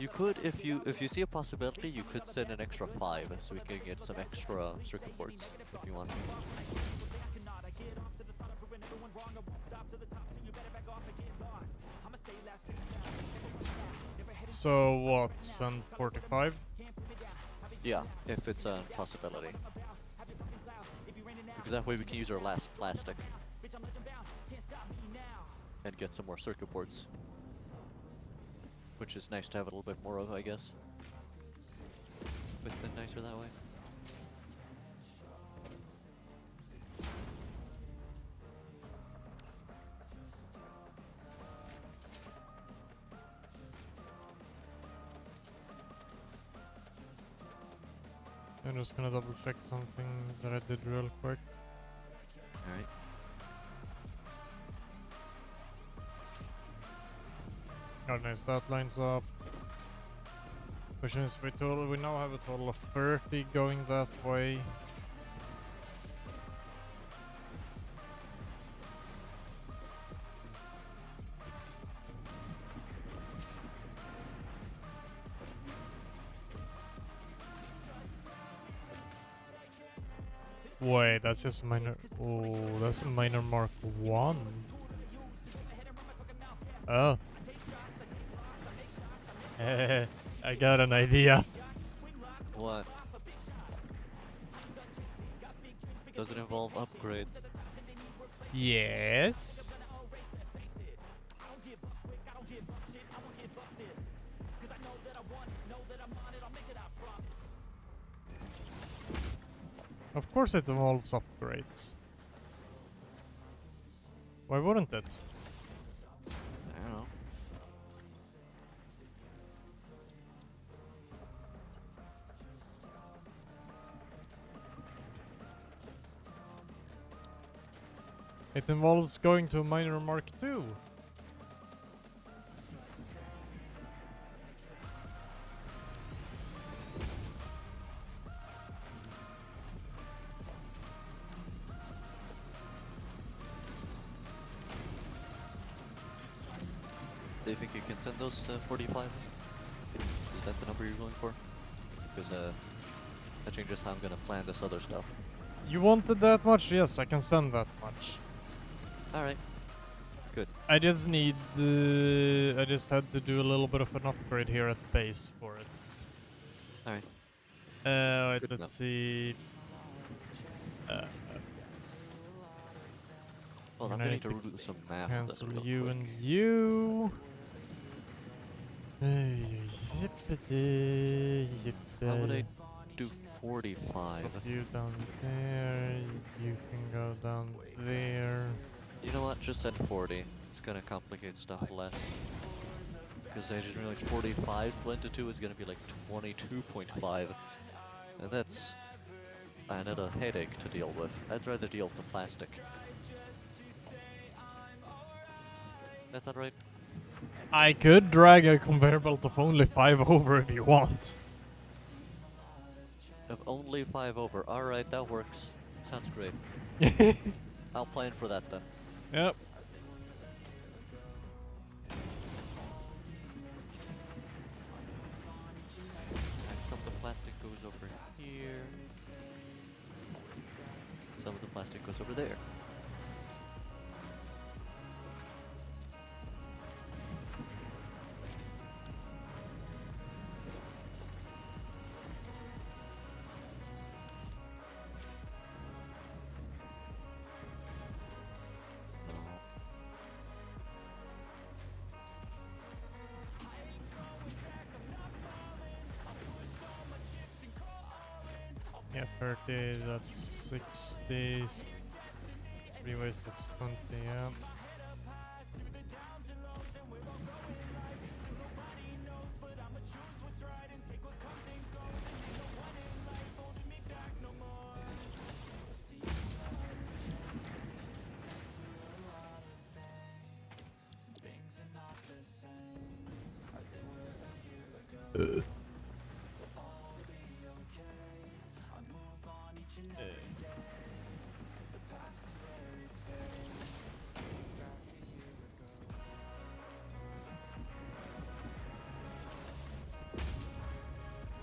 [SPEAKER 2] you could, if you see a possibility, you could send an extra 5, so we can get some extra circuit boards if you want.
[SPEAKER 1] So what? Send 45?
[SPEAKER 2] Yeah, if it's a possibility. Because that way we can use our last plastic and get some more circuit boards. Which is nice to have a little bit more of, I guess. It's been nicer that way.
[SPEAKER 1] I'm just gonna double check something that I did real quick.
[SPEAKER 2] Alright.
[SPEAKER 1] Oh, nice, that lines up. Which means we now have a total of 30 going that way. Wait, that's just a minor. Oh, that's a minor mark 1. Oh. I got an idea.
[SPEAKER 2] What? Does it involve upgrades?
[SPEAKER 1] Yes. Of course it involves upgrades. Why wouldn't it?
[SPEAKER 2] I don't know.
[SPEAKER 1] It involves going to a minor mark 2.
[SPEAKER 2] you think you can send those 45? Is that the number you're going for? Because that changes how I'm gonna plan this other stuff.
[SPEAKER 1] You wanted that much? Yes, I can send that much.
[SPEAKER 2] Alright. Good.
[SPEAKER 1] I just need. I just had to do a little bit of an upgrade here at base for it.
[SPEAKER 2] Alright.
[SPEAKER 1] Wait,
[SPEAKER 2] Good
[SPEAKER 1] let's
[SPEAKER 2] enough.
[SPEAKER 1] see.
[SPEAKER 2] Well, I'm
[SPEAKER 1] I
[SPEAKER 2] gonna
[SPEAKER 1] need
[SPEAKER 2] need
[SPEAKER 1] to
[SPEAKER 2] to do some math.
[SPEAKER 1] cancel
[SPEAKER 2] real
[SPEAKER 1] you
[SPEAKER 2] quick.
[SPEAKER 1] and you. Yippity,
[SPEAKER 2] How would I
[SPEAKER 1] yippee.
[SPEAKER 2] do 45?
[SPEAKER 1] Put you down there. You can go down there.
[SPEAKER 2] You know what? Just send 40. It's gonna complicate stuff less. Because I just realized 45 blend to 2 is gonna be like 22.5. And that's another headache to deal with. I'd rather deal with the plastic. That's not right.
[SPEAKER 1] I could drag a conveyor belt of only 5 over if you want.
[SPEAKER 2] If only 5 over. Alright, that works. Sounds great. I'll plan for that then.
[SPEAKER 1] Yep.
[SPEAKER 2] And some of the plastic goes over here. Some of the plastic goes over there.
[SPEAKER 1] Yeah, 30, that's 60. 3 ways, that's 20, yeah.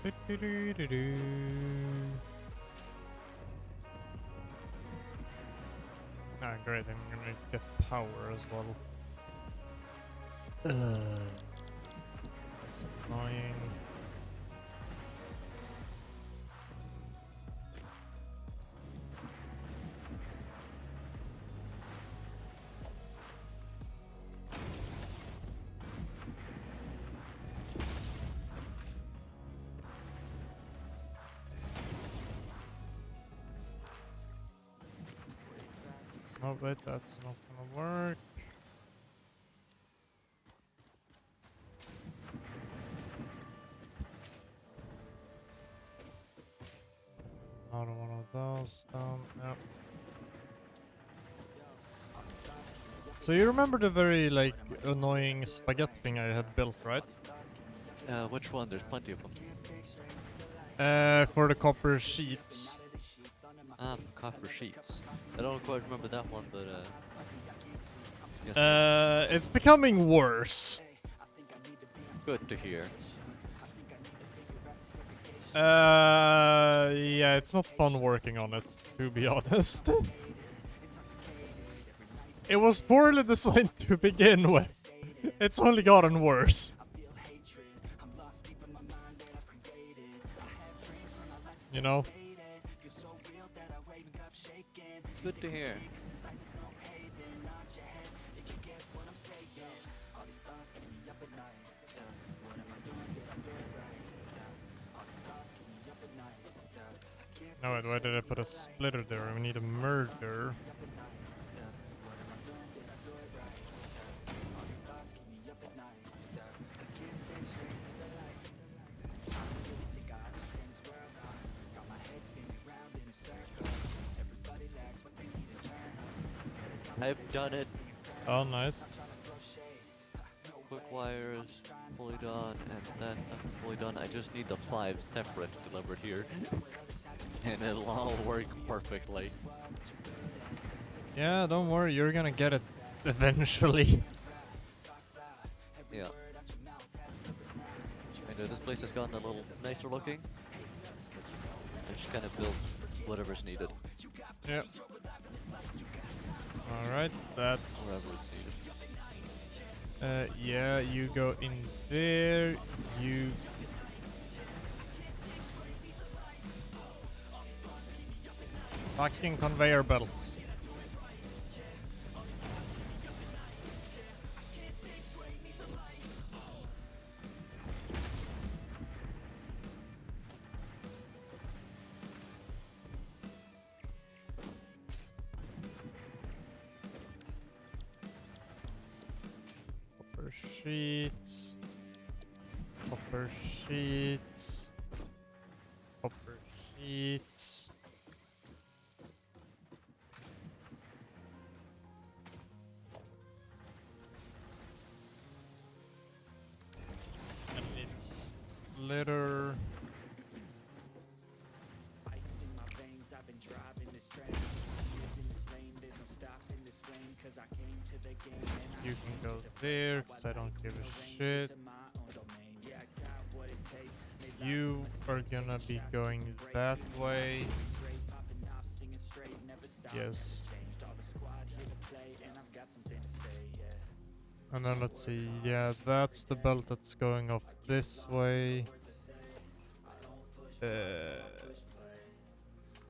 [SPEAKER 1] Do-do-do-do-do. Ah, great, I'm gonna get power as well. That's annoying. Oh wait, that's not gonna work. Another one of those down. Yep. So you remember the very like annoying spaghetti thing I had built, right?
[SPEAKER 2] Which one? There's plenty of them.
[SPEAKER 1] For the copper sheets.
[SPEAKER 2] Ah, copper sheets. I don't quite remember that one, but yes,
[SPEAKER 1] It's becoming worse.
[SPEAKER 2] good to hear.
[SPEAKER 1] Yeah, it's not fun working on it, to be honest. It was poorly designed to begin with. It's only gotten worse. You know?
[SPEAKER 2] Good to hear.
[SPEAKER 1] No, wait, why did I put a splitter there? We need a merger.
[SPEAKER 2] I've done it.
[SPEAKER 1] Oh, nice.
[SPEAKER 2] Quick wires fully done, and that's fully done. I just need the 5 separate delivered here, and it'll all work perfectly.
[SPEAKER 1] Yeah, don't worry, you're gonna get it eventually.
[SPEAKER 2] Yeah. And this place has gotten a little nicer looking. I just kind of built whatever's needed,
[SPEAKER 1] Yep. Alright, that's...
[SPEAKER 2] wherever it's needed.
[SPEAKER 1] Yeah, you go in there, you... Fucking conveyor belts. Copper sheets. Copper sheets. Copper sheets. And it's litter.
[SPEAKER 3] Ice in my veins, I've been driving this train. Years in this lane, there's no stopping this flame. 'Cause I came to the game and I
[SPEAKER 1] You can go there, because I don't give a shit.
[SPEAKER 3] to my own domain. Yeah, I got what it takes. Made lots
[SPEAKER 1] You
[SPEAKER 3] of mistakes,
[SPEAKER 1] are gonna be going that way.
[SPEAKER 3] great, popping off, singing straight, never stop.
[SPEAKER 1] Yes.
[SPEAKER 3] Changed all the squad here to play, and I've got something to say, yeah.
[SPEAKER 1] And then let's see, yeah, that's the belt that's going off this way.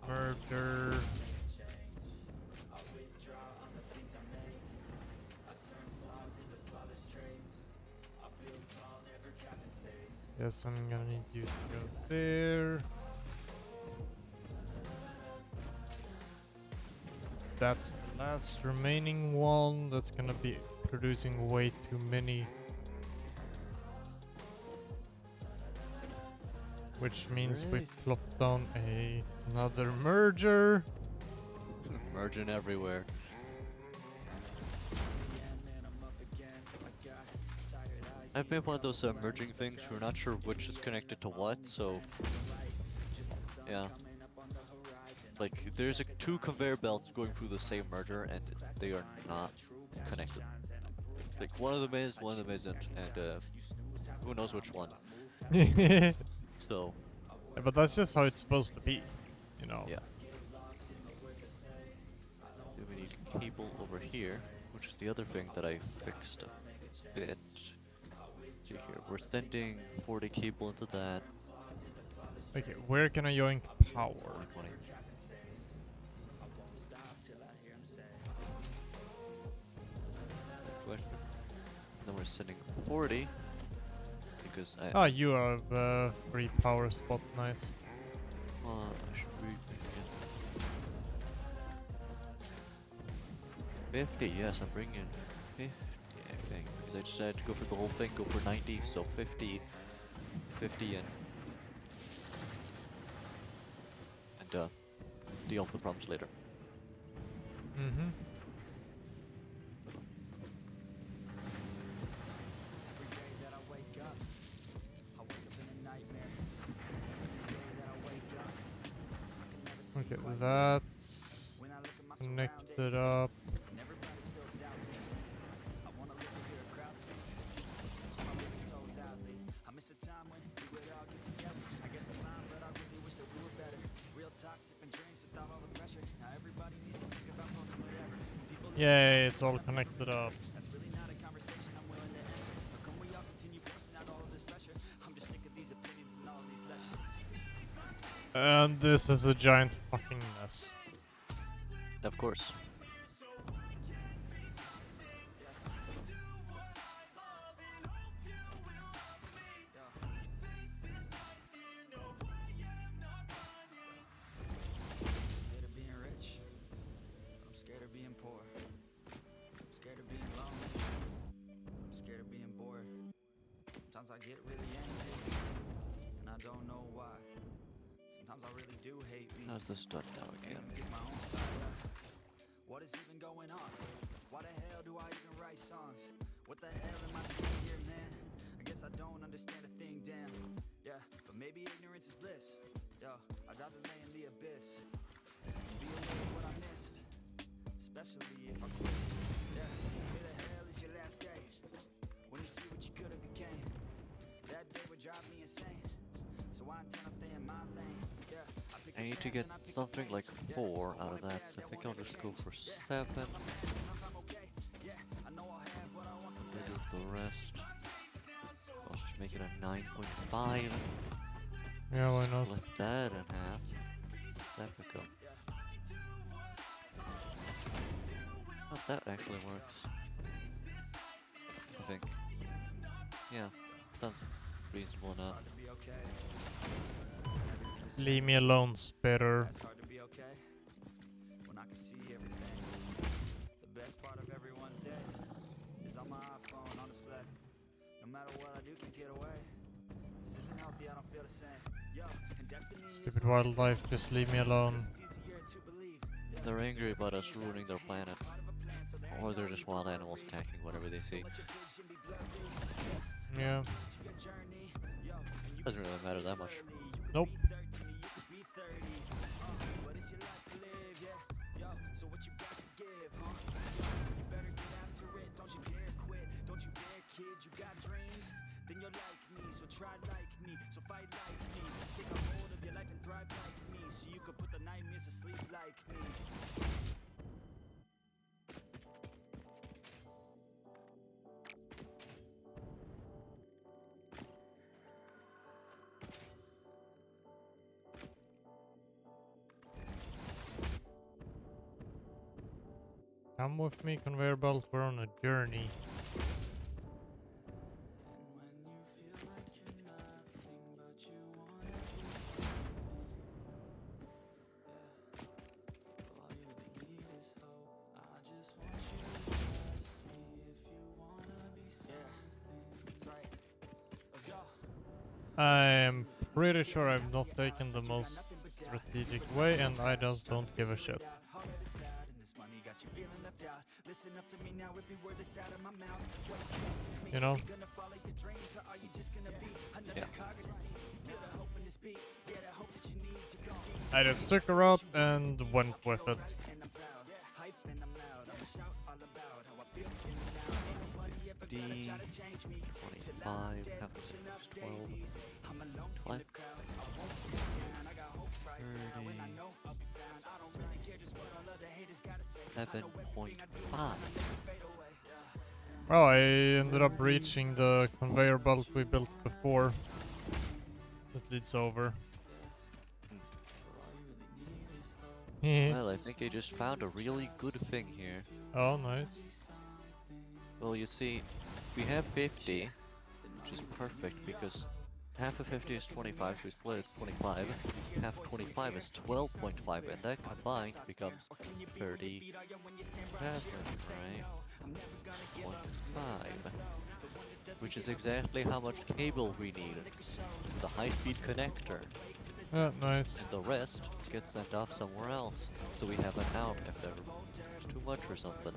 [SPEAKER 1] Murder. Yes, I'm gonna need you to go there. That's the last remaining one. That's gonna be producing way too many. Which means we
[SPEAKER 2] Right.
[SPEAKER 1] plop down another merger.
[SPEAKER 2] Merging everywhere. I've made one of those merging things. We're not sure which is connected to what, so yeah. Like there's two conveyor belts going through the same merger, and they are not connected. Like one of them is, one of them isn't, and who knows which one.
[SPEAKER 1] Yeah,
[SPEAKER 2] So
[SPEAKER 1] but that's just how it's supposed to be, you know.
[SPEAKER 2] yeah. Then we need a cable over here, which is the other thing that I fixed a bit. See here, we're sending 40 cable into that.
[SPEAKER 1] Okay, where can I yoink power?
[SPEAKER 2] 20. Question. Then we're sending 40 because I.
[SPEAKER 1] Ah, you have free power spot, nice.
[SPEAKER 2] I should be bringing 50. Yes, I'm bringing 50. I think because I decided to go for the whole thing, go for 90. So 50, 50, and deal with the problems later.
[SPEAKER 1] Mm-hmm.
[SPEAKER 3] Every day that I wake up in a nightmare. Every day that I wake up, I can never sleep
[SPEAKER 1] Okay,
[SPEAKER 3] quite
[SPEAKER 1] that's
[SPEAKER 3] when I look at my
[SPEAKER 1] connected
[SPEAKER 3] surroundings,
[SPEAKER 1] up.
[SPEAKER 3] and everybody still doubts me. I wanna live to hear a crowd sing. I'm really so loudly. I miss a time when we would all get together. I guess it's fine, but I really wish that we were better. Real talk, sipping drinks without all the pressure. Now everybody needs to think about posting whatever. People
[SPEAKER 1] Yay, it's all connected up.
[SPEAKER 3] that's really not a conversation I'm willing to enter. How come we all continue forcing out all of this pressure? I'm just sick of these opinions and all of these lectures.
[SPEAKER 1] And this is a giant fucking mess.
[SPEAKER 2] Of course.
[SPEAKER 3] I'm scared of being rich. I'm scared of being poor. I'm scared of being lonely. I'm scared of being bored. Sometimes I get really angry, and I don't know why. Sometimes I really do hate me.
[SPEAKER 2] How's this done now
[SPEAKER 3] Can't
[SPEAKER 2] again?
[SPEAKER 3] even get my own side up. What is even going on? Why the hell do I even write songs? What the hell am I doing here, man? I guess I don't understand a thing, damn. Yeah, but maybe ignorance is bliss. Yo, I'd rather lay in the abyss and be aware of what I missed, especially if I quit. Yeah, say the hell is your last day when you see what you
[SPEAKER 2] to get something like 4 out of that, so I think I'll just go for 7. Bit of the rest. I'll just make it a 9.5.
[SPEAKER 1] Yeah, why not?
[SPEAKER 2] Split that in half. That would go. Oh, that actually works. I think. Yeah, sounds reasonable enough.
[SPEAKER 1] Leave me alone, spitter.
[SPEAKER 3] It's hard to be okay when I can see everything. The best part of everyone's day is on my iPhone on display. No matter what I do, can't get away. This isn't healthy, I don't feel the same. Yo, and destiny is
[SPEAKER 1] Stupid wildlife, just leave me alone.
[SPEAKER 3] it's easier to believe.
[SPEAKER 2] They're angry about us ruining their planet. Or they're just wild animals attacking whatever they see.
[SPEAKER 1] Yeah.
[SPEAKER 2] Doesn't really matter that much.
[SPEAKER 1] Nope.
[SPEAKER 3] So what you got to give, huh? You better get after it, don't you dare quit. Don't you dare, kid, you got dreams? Then you're like me, so try like me, so fight like me. Take a hold of your life and thrive like me, so you can put the nightmares to sleep like me.
[SPEAKER 1] Come with me, conveyor belt, we're on a journey. I'm pretty sure I've not taken the most strategic way, and I just don't give a shit. You know?
[SPEAKER 2] Yeah.
[SPEAKER 1] I just took a route and went with it.
[SPEAKER 2] 50, 25, half of it is 12, 20, 7.5.
[SPEAKER 1] Well, I ended up reaching the conveyor belt we built before. That leads over.
[SPEAKER 2] Well, I think I just found a really good thing here.
[SPEAKER 1] Oh, nice.
[SPEAKER 2] Well, you see, we have 50, which is perfect because half of 50 is 25, so we split it 25. Half of 25 is 12.5, and that combined becomes 37, right? 0.5, which is exactly how much cable we need. The high-speed connector.
[SPEAKER 1] Yeah, nice.
[SPEAKER 2] And the rest gets sent off somewhere else, so we have an out if there's too much or something.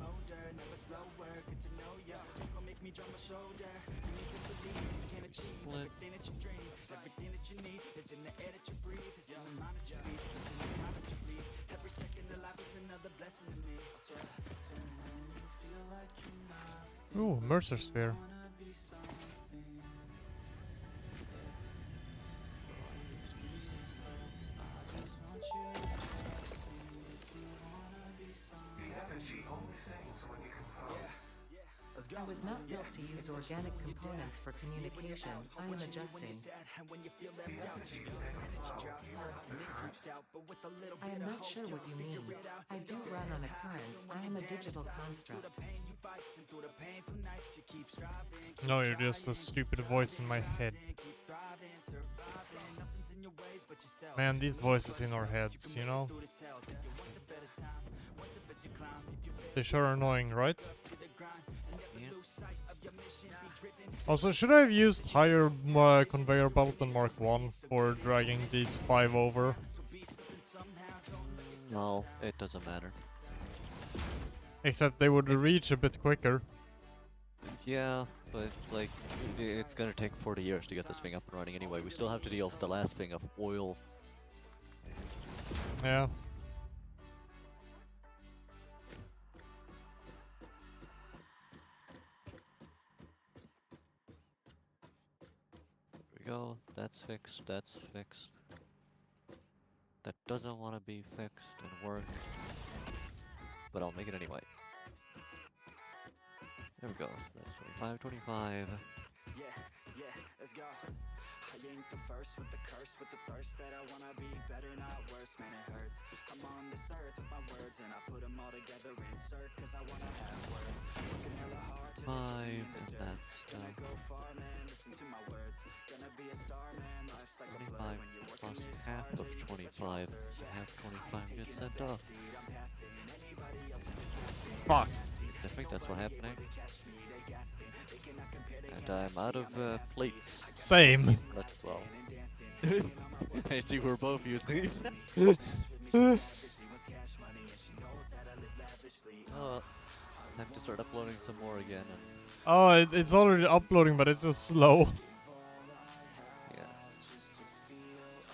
[SPEAKER 2] Split.
[SPEAKER 1] Ooh, Mercer Sphere.
[SPEAKER 6] I was not built to use organic components for communication. I am adjusting. I am not sure what you mean. I do run on a current. I am a digital construct.
[SPEAKER 1] No, you're just a stupid voice in my head. Man, these voices in our heads, you know? They sure are annoying, right? Also, should I have used higher conveyor belt than Mark 1 for dragging these 5 over?
[SPEAKER 2] No, it doesn't matter.
[SPEAKER 1] Except they would reach a bit quicker.
[SPEAKER 2] Yeah, but like, it's gonna take 40 years to get this thing up and running anyway. We still have to deal with the last thing of oil.
[SPEAKER 1] Yeah.
[SPEAKER 2] There we go, that's fixed, that's fixed. that doesn't want to be fixed and work, but I'll make it anyway. There we go. That's 25, 25.
[SPEAKER 3] Yeah, yeah, let's go. I ain't the first with the curse, with the thirst that I wanna be better, not worse, man it hurts. I'm on this earth with my words and I put them all together, insert, cause I wanna have worth. Working hella hard till they put me in the
[SPEAKER 2] And
[SPEAKER 3] dirt.
[SPEAKER 2] that's
[SPEAKER 3] Gonna go far, man, listen to my words. Gonna be a star, man, life's like a blur
[SPEAKER 2] 25
[SPEAKER 3] when you're working
[SPEAKER 2] plus
[SPEAKER 3] this
[SPEAKER 2] half
[SPEAKER 3] hard
[SPEAKER 2] of
[SPEAKER 3] till you get that
[SPEAKER 2] 25.
[SPEAKER 3] roster. Yeah,
[SPEAKER 2] Half
[SPEAKER 3] I
[SPEAKER 2] 25
[SPEAKER 3] ain't
[SPEAKER 2] gets
[SPEAKER 3] taking a
[SPEAKER 2] sent off.
[SPEAKER 3] backseat, I'm passing anybody else in this racing.
[SPEAKER 1] Fuck.
[SPEAKER 2] I think that's what happening.
[SPEAKER 3] They catch me, they gasping, they cannot compare, they
[SPEAKER 2] And
[SPEAKER 3] can't
[SPEAKER 2] I'm out of plates.
[SPEAKER 1] Same.
[SPEAKER 2] But, well. I see we're both using. Oh, I have to start uploading some more again, and
[SPEAKER 1] Oh, it's already uploading, but it's just slow.
[SPEAKER 2] yeah.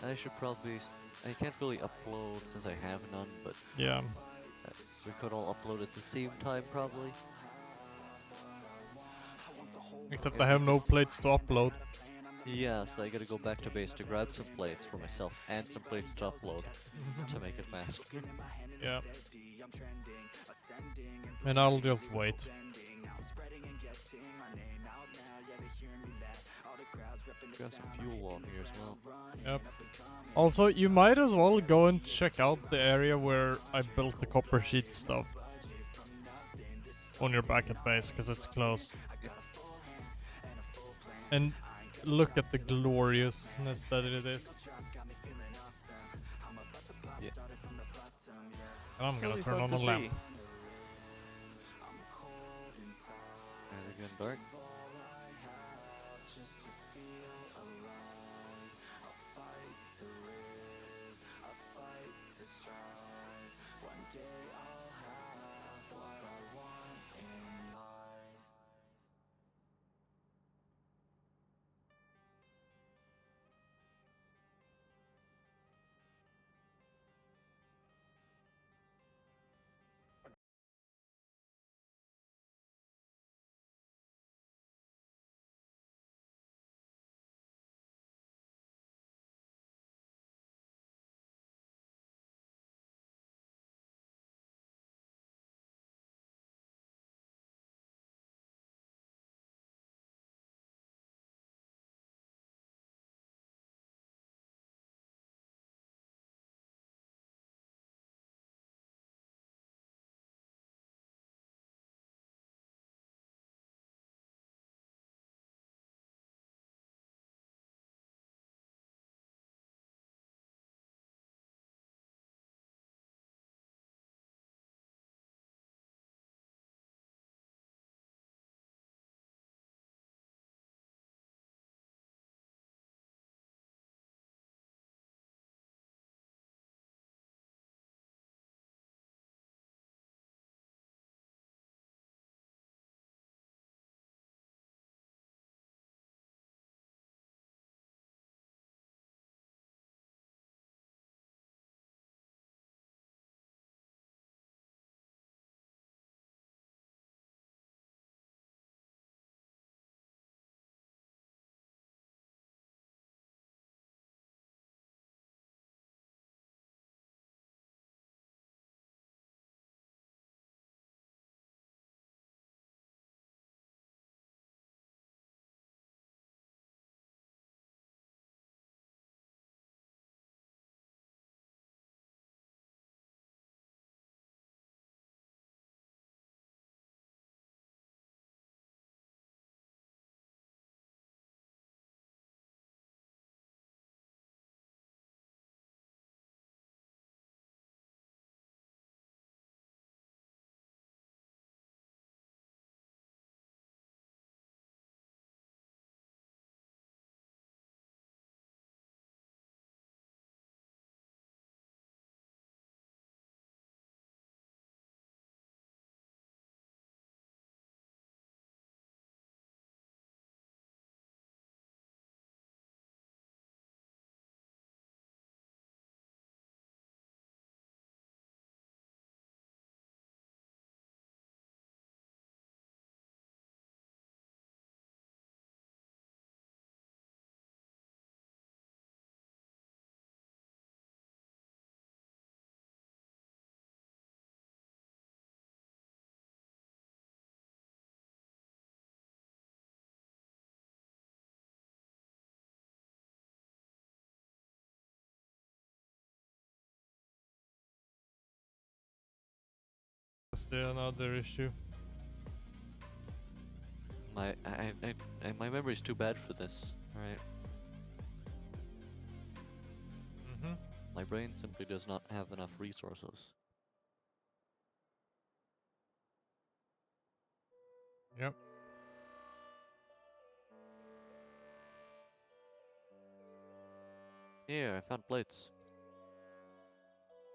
[SPEAKER 2] I should probably. I can't really upload since I have none, but
[SPEAKER 1] Yeah.
[SPEAKER 2] we could all upload at the same time, probably.
[SPEAKER 1] Except
[SPEAKER 2] If
[SPEAKER 1] I
[SPEAKER 2] we
[SPEAKER 1] have
[SPEAKER 2] could.
[SPEAKER 1] no plates to upload.
[SPEAKER 2] Yeah, so I gotta go back to base to grab some plates for myself and some plates to upload to make it faster.
[SPEAKER 1] Yeah. And I'll just wait.
[SPEAKER 2] Grab some fuel wall here as well.
[SPEAKER 1] Yep. Also, you might as well go and check out the area where I built the copper sheet stuff. On your back at base, because it's close. And look at the gloriousness that it is.
[SPEAKER 2] Yeah.
[SPEAKER 1] And I'm gonna
[SPEAKER 2] Really
[SPEAKER 1] turn
[SPEAKER 2] fun
[SPEAKER 1] on
[SPEAKER 2] to
[SPEAKER 1] the lamp.
[SPEAKER 2] see. And again, dark.
[SPEAKER 1] That's the another issue.
[SPEAKER 2] My memory's too bad for this. All right.
[SPEAKER 1] Mm-hmm.
[SPEAKER 2] My brain simply does not have enough resources.
[SPEAKER 1] Yep.
[SPEAKER 2] Here, I found plates.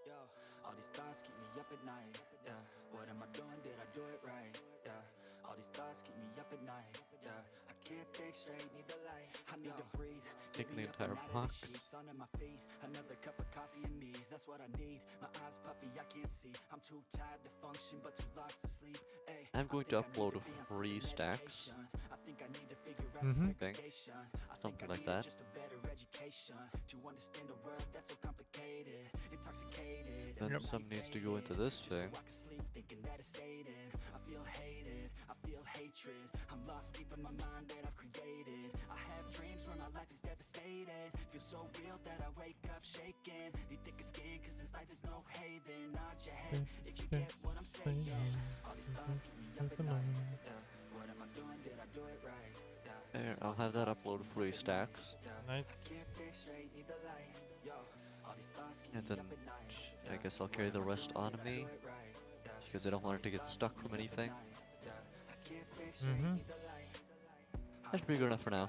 [SPEAKER 3] Yo, all these thoughts keep me up at night. Yeah, what am I doing? Did I do it right? Yeah, all these thoughts keep me up at night. Yeah, I can't think straight, need the light. I need to breathe.
[SPEAKER 2] Take
[SPEAKER 3] Get
[SPEAKER 2] the
[SPEAKER 3] me up
[SPEAKER 2] entire
[SPEAKER 3] and out of
[SPEAKER 2] box.
[SPEAKER 3] the sheets, under my feet. Another cup of coffee and me, that's what I need. My eyes puffy, I can't see. I'm too tired to function, but too lost to sleep. Ay,
[SPEAKER 2] I'm going to
[SPEAKER 3] I think I need
[SPEAKER 2] upload
[SPEAKER 3] to be on
[SPEAKER 2] 3
[SPEAKER 3] some
[SPEAKER 2] stacks.
[SPEAKER 3] medication. I think I need to figure out
[SPEAKER 1] Mhm.
[SPEAKER 3] the segregation. I think
[SPEAKER 2] Something
[SPEAKER 3] I
[SPEAKER 2] like
[SPEAKER 3] need
[SPEAKER 2] that.
[SPEAKER 3] just a better education to understand a world that's so complicated, intoxicated.
[SPEAKER 2] And
[SPEAKER 1] Yep.
[SPEAKER 2] some needs to go into this thing.
[SPEAKER 3] I can sleep thinking that it's Satan. I feel hated, I feel hatred. I'm lost deep in my mind that I've created. I have dreams where my life is devastated. Feel so real that I wake up shaking. Need thicker skin cause this life is no haven. Nod your head if you get what I'm saying. All these thoughts keep me up at night. Yeah. What am I doing? Did I do it right? Yeah.
[SPEAKER 2] There, I'll have that upload 3 stacks.
[SPEAKER 1] Nice.
[SPEAKER 3] Can't think straight, need the light. Yo, all these thoughts keep
[SPEAKER 2] And
[SPEAKER 3] me
[SPEAKER 2] then
[SPEAKER 3] up at night.
[SPEAKER 2] I guess I'll carry the rest on me. Because I don't want it to get stuck from anything.
[SPEAKER 1] Mm-hmm.
[SPEAKER 2] That's pretty good enough for now.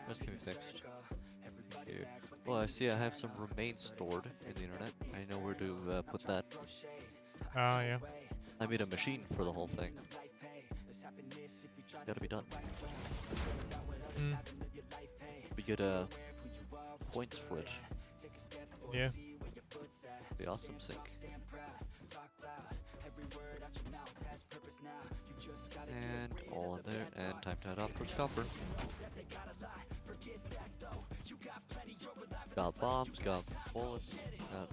[SPEAKER 2] Let's get it fixed. Here. Well, I see I have some remains stored in the internet. I know where to put that.
[SPEAKER 1] Ah, yeah.
[SPEAKER 2] I made a machine for the whole thing. Gotta be done.
[SPEAKER 1] Mm.
[SPEAKER 2] We get points for it.
[SPEAKER 1] Yeah.
[SPEAKER 2] Be awesome sync. And all in there, and time to head off towards copper. Got bombs, got bullets, got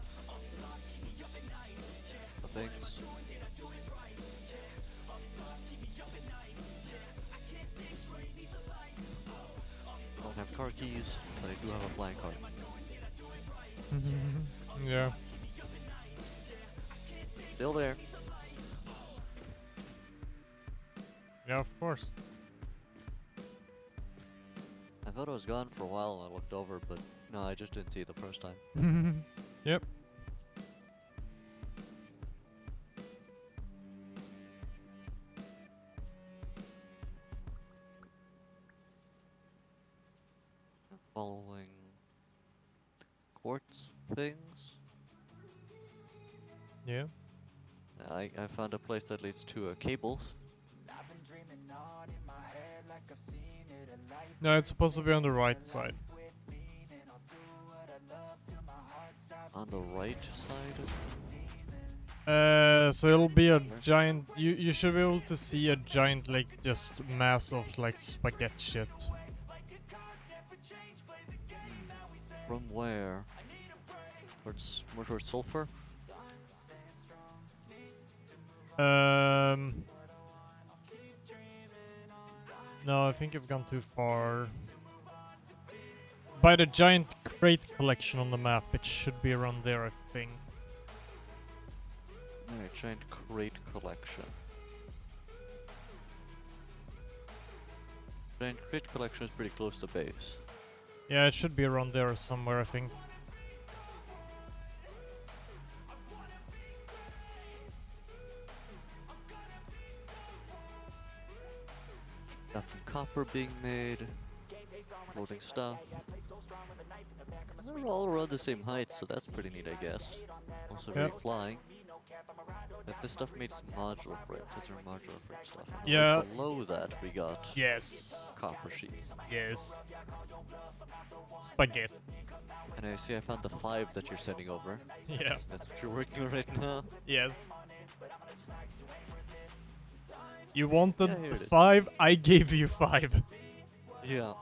[SPEAKER 2] the things. Don't have car keys, but I do have a flying car.
[SPEAKER 1] Yeah.
[SPEAKER 2] Still there.
[SPEAKER 1] Yeah, of course.
[SPEAKER 2] I thought it was gone for a while when I looked over, but no, I just didn't see it the first time.
[SPEAKER 1] Yep.
[SPEAKER 2] Following quartz things.
[SPEAKER 1] Yeah.
[SPEAKER 2] I found a place that leads to cables.
[SPEAKER 1] No, it's supposed to be on the right side.
[SPEAKER 2] On the right side?
[SPEAKER 1] So it'll be a giant. You should be able to see a giant, like, just mass of like spaghetti shit.
[SPEAKER 2] From where? More towards sulfur?
[SPEAKER 1] No, I think you've gone too far. By the giant crate collection on the map, it should be around there, I think.
[SPEAKER 2] Alright, giant crate collection. Giant crate collection is pretty close to base.
[SPEAKER 1] Yeah, it should be around there somewhere, I think.
[SPEAKER 2] Got some copper being made. Loading stuff. They're all around the same height, so that's pretty neat, I guess. Also very
[SPEAKER 1] Yep.
[SPEAKER 2] flying. But this stuff made some modular frames. These are modular frame stuff. And
[SPEAKER 1] Yeah.
[SPEAKER 2] right below that, we got
[SPEAKER 1] Yes.
[SPEAKER 2] copper sheets.
[SPEAKER 1] Yes. Spaghetti.
[SPEAKER 2] And I see I found the 5 that you're sending over.
[SPEAKER 1] Yeah.
[SPEAKER 2] That's what you're working on right now.
[SPEAKER 1] Yes. You wanted
[SPEAKER 2] Yeah, here it is.
[SPEAKER 1] 5, I gave you 5.
[SPEAKER 2] Yeah.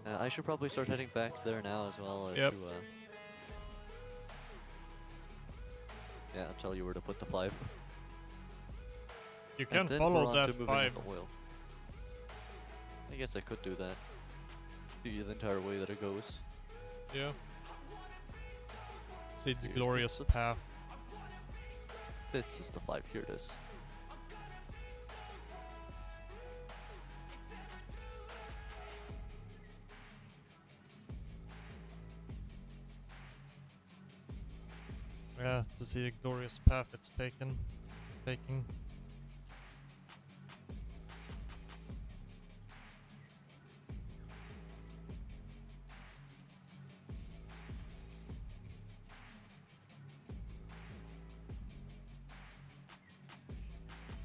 [SPEAKER 2] I should probably start heading back there now as well.
[SPEAKER 1] Yep.
[SPEAKER 2] Yeah, I'll tell you where to put the 5.
[SPEAKER 1] You
[SPEAKER 2] And
[SPEAKER 1] can
[SPEAKER 2] then
[SPEAKER 1] follow
[SPEAKER 2] we're on
[SPEAKER 1] that
[SPEAKER 2] to moving
[SPEAKER 1] 5.
[SPEAKER 2] the oil. I guess I could do that. Do the entire way that it goes.
[SPEAKER 1] Yeah. Fixit's
[SPEAKER 2] Here's
[SPEAKER 1] glorious
[SPEAKER 2] the-
[SPEAKER 1] path.
[SPEAKER 2] This is the 5. Here it is.
[SPEAKER 1] Yeah, to see the glorious path it's taking.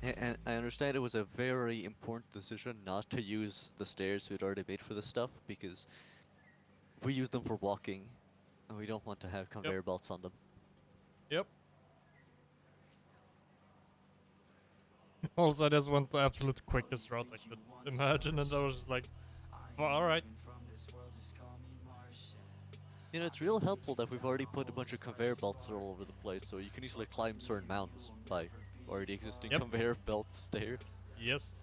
[SPEAKER 2] And I understand it was a very important decision not to use the stairs we'd already made for this stuff, because we use them for walking, and we don't want to have conveyor belts on them.
[SPEAKER 1] Yep. Also, I just went the absolute quickest route I could imagine, and I was just like, well, alright.
[SPEAKER 2] You know, it's real helpful that we've already put a bunch of conveyor belts all over the place, so you can easily climb certain mountains by already existing
[SPEAKER 1] Yep.
[SPEAKER 2] conveyor belt stairs.
[SPEAKER 1] Yes.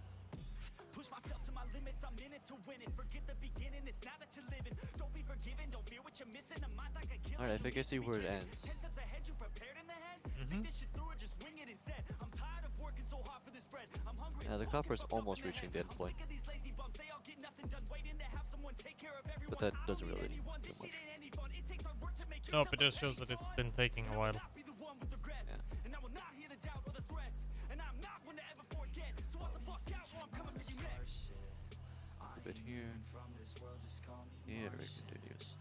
[SPEAKER 3] Push myself to my limits, I'm in it to win it. Forget the beginning, it's now that you're living. Don't be forgiven, don't fear what you're missing. A mind like a killer.
[SPEAKER 2] Alright, I think I see where it ends.
[SPEAKER 3] 10 steps ahead, you prepared in the head. Think this shit through or just wing it instead. I'm tired of working so hard for this bread. I'm hungry.
[SPEAKER 2] Yeah, the copper is almost reaching the end point. But that doesn't really do much.
[SPEAKER 1] No, but it shows that it's been taking a while.
[SPEAKER 2] Yeah. A bit here. Here it continues.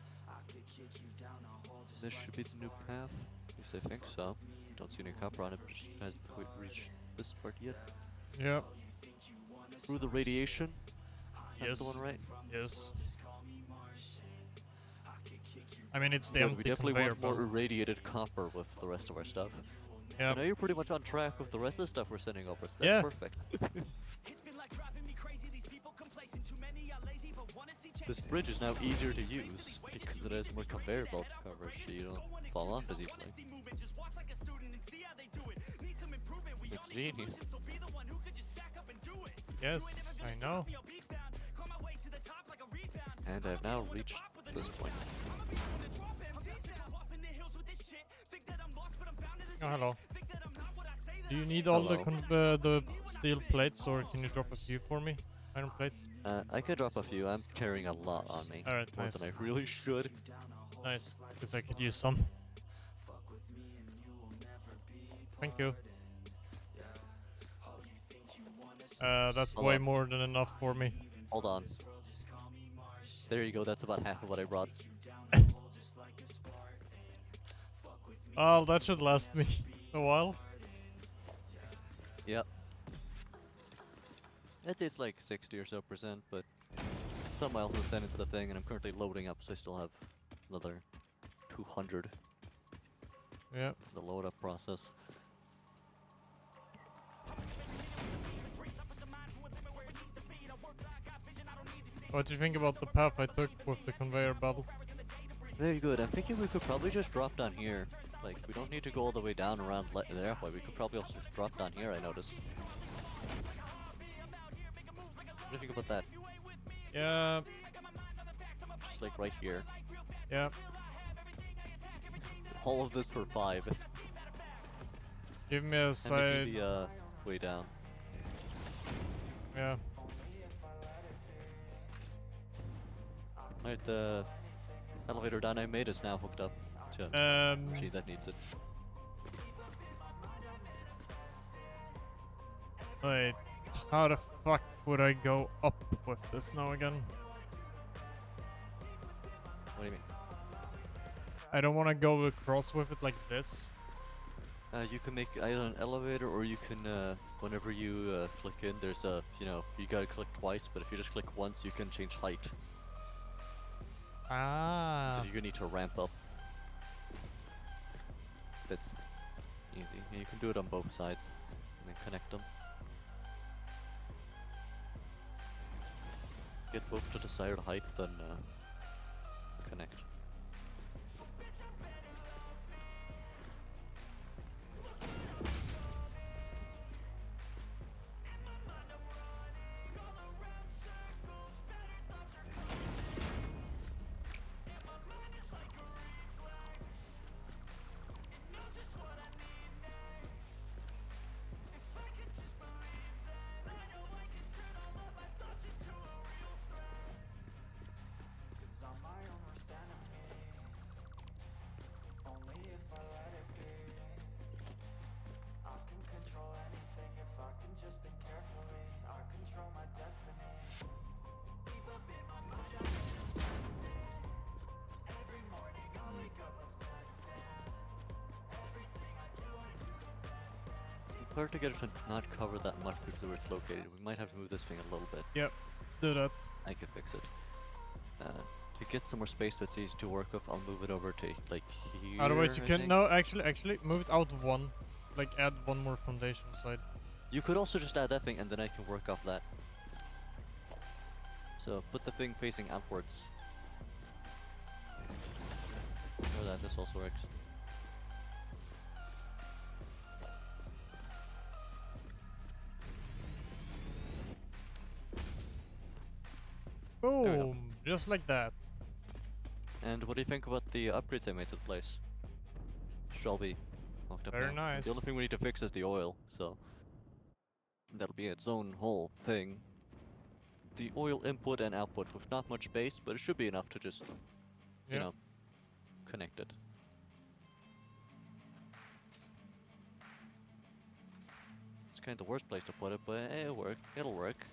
[SPEAKER 2] This should be the new path. At least I think so. Don't see any copper on it, but it hasn't quite reached this part yet.
[SPEAKER 1] Yep.
[SPEAKER 2] Through the radiation. That's the
[SPEAKER 1] Yes.
[SPEAKER 2] one, right?
[SPEAKER 1] Yes. I mean, it's the
[SPEAKER 2] Good, we
[SPEAKER 1] empty
[SPEAKER 2] definitely
[SPEAKER 1] conveyor
[SPEAKER 2] want more
[SPEAKER 1] belt.
[SPEAKER 2] irradiated copper with the rest of our stuff.
[SPEAKER 1] Yep.
[SPEAKER 2] Now you're pretty much on track with the rest of the stuff we're sending over, so that's
[SPEAKER 1] Yeah.
[SPEAKER 2] perfect.
[SPEAKER 3] It's been like driving me crazy, these people complacent. Too many are lazy, but wanna see change.
[SPEAKER 2] This bridge is now easier to use because it has more conveyor belt coverage, so you don't fall off as easily.
[SPEAKER 3] Just watch like a student and see how they do it. Need some improvement, we
[SPEAKER 2] It's
[SPEAKER 3] all need
[SPEAKER 2] genius.
[SPEAKER 3] solutions, so be the one who could just stack up and do it.
[SPEAKER 1] Yes, I know.
[SPEAKER 3] I'll be found, climb my way to the top like a rebound.
[SPEAKER 2] And I've now reached this point.
[SPEAKER 1] Oh, hello. Do you need all
[SPEAKER 2] Hello.
[SPEAKER 1] the steel plates, or can you drop a few for me? Iron plates?
[SPEAKER 2] I could drop a few. I'm carrying a lot on me.
[SPEAKER 1] Alright,
[SPEAKER 2] More
[SPEAKER 1] nice.
[SPEAKER 2] than I really should.
[SPEAKER 1] Nice, because I could use some. Thank you. That's
[SPEAKER 2] Hold
[SPEAKER 1] way
[SPEAKER 2] on.
[SPEAKER 1] more than enough for me.
[SPEAKER 2] Hold on. There you go. That's about half of what I brought.
[SPEAKER 1] Oh, that should last me a while.
[SPEAKER 2] Yep. I'd say it's like 60 or so %, but some else is sent into the thing, and I'm currently loading up, so I still have another 200
[SPEAKER 1] Yep.
[SPEAKER 2] for the load up process.
[SPEAKER 1] What do you think about the path I took with the conveyor belt?
[SPEAKER 2] Very good. I'm thinking we could probably just drop down here. Like, we don't need to go all the way down around there. We could probably also just drop down here, I noticed. What do you think about that?
[SPEAKER 1] Yeah,
[SPEAKER 2] Just like right here.
[SPEAKER 1] yeah.
[SPEAKER 2] All of this for 5.
[SPEAKER 1] Give me a
[SPEAKER 2] And
[SPEAKER 1] side.
[SPEAKER 2] making the way down.
[SPEAKER 1] Yeah.
[SPEAKER 2] Alright, the elevator down I made is now hooked up to a machine that needs it.
[SPEAKER 1] Wait. How the fuck would I go up with this now again?
[SPEAKER 2] What do you mean?
[SPEAKER 1] I don't want to go across with it like this.
[SPEAKER 2] You can make either an elevator, or you can, whenever you click in, there's a, you gotta click twice, but if you just click once, you can change height.
[SPEAKER 1] Ah.
[SPEAKER 2] So you're gonna need to ramp up. That's easy. And you can do it on both sides, and then connect them. Get both to desired height, then connect. hard to get it to not cover that much because of where it's located. We might have to move this thing a little bit.
[SPEAKER 1] Yep. Do that.
[SPEAKER 2] I can fix it. To get some more space with these to work with, I'll move it over to like here.
[SPEAKER 1] Otherwise, you
[SPEAKER 2] I
[SPEAKER 1] can
[SPEAKER 2] think.
[SPEAKER 1] no. Actually, move it out one. Like add one more foundation side.
[SPEAKER 2] You could also just add that thing and then I can work off that. So put the thing facing outwards. Or that, this also works. we go.
[SPEAKER 1] Boom! Just like that.
[SPEAKER 2] And what do you think about the upgrades I made to the place? Shall be hooked up
[SPEAKER 1] Very
[SPEAKER 2] now.
[SPEAKER 1] nice.
[SPEAKER 2] The only thing we need to fix is the oil, so that'll be its own whole thing. The oil input and output with not much space, but it should be enough to just, you
[SPEAKER 1] Yep.
[SPEAKER 2] know, connect it. It's kind of the worst place to put it, but it'll work. It'll work.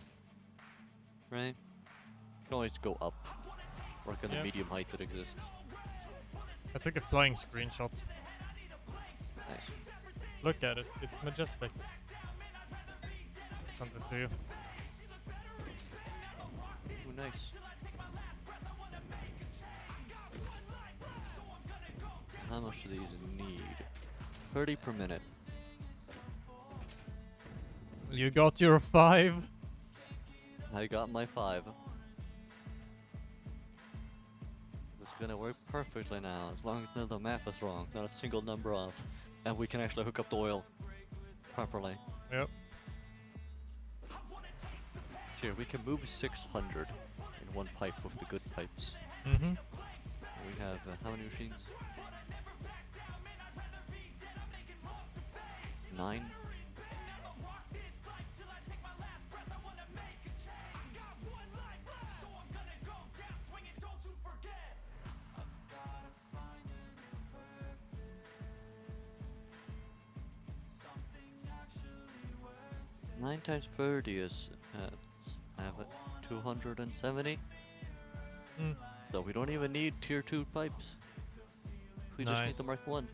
[SPEAKER 2] Right? You can always go up. Work on the
[SPEAKER 1] Yep.
[SPEAKER 2] medium height that exists.
[SPEAKER 1] I took a flying screenshot.
[SPEAKER 2] Nice.
[SPEAKER 1] Look at it. It's majestic. Sent it to you.
[SPEAKER 2] Ooh, nice. How much do these need? 30 per minute.
[SPEAKER 1] You got your 5.
[SPEAKER 2] I got my 5. It's gonna work perfectly now, as long as none of the math is wrong, not a single number off, and we can actually hook up the oil properly.
[SPEAKER 1] Yep.
[SPEAKER 2] Here, we can move 600 in one pipe with the good pipes.
[SPEAKER 1] Mm-hmm.
[SPEAKER 2] We have how many machines? 9. Nine times 30 is I have it 270.
[SPEAKER 1] Mm.
[SPEAKER 2] So we don't even need tier 2 pipes. We just need
[SPEAKER 1] Nice.
[SPEAKER 2] the Mark 1.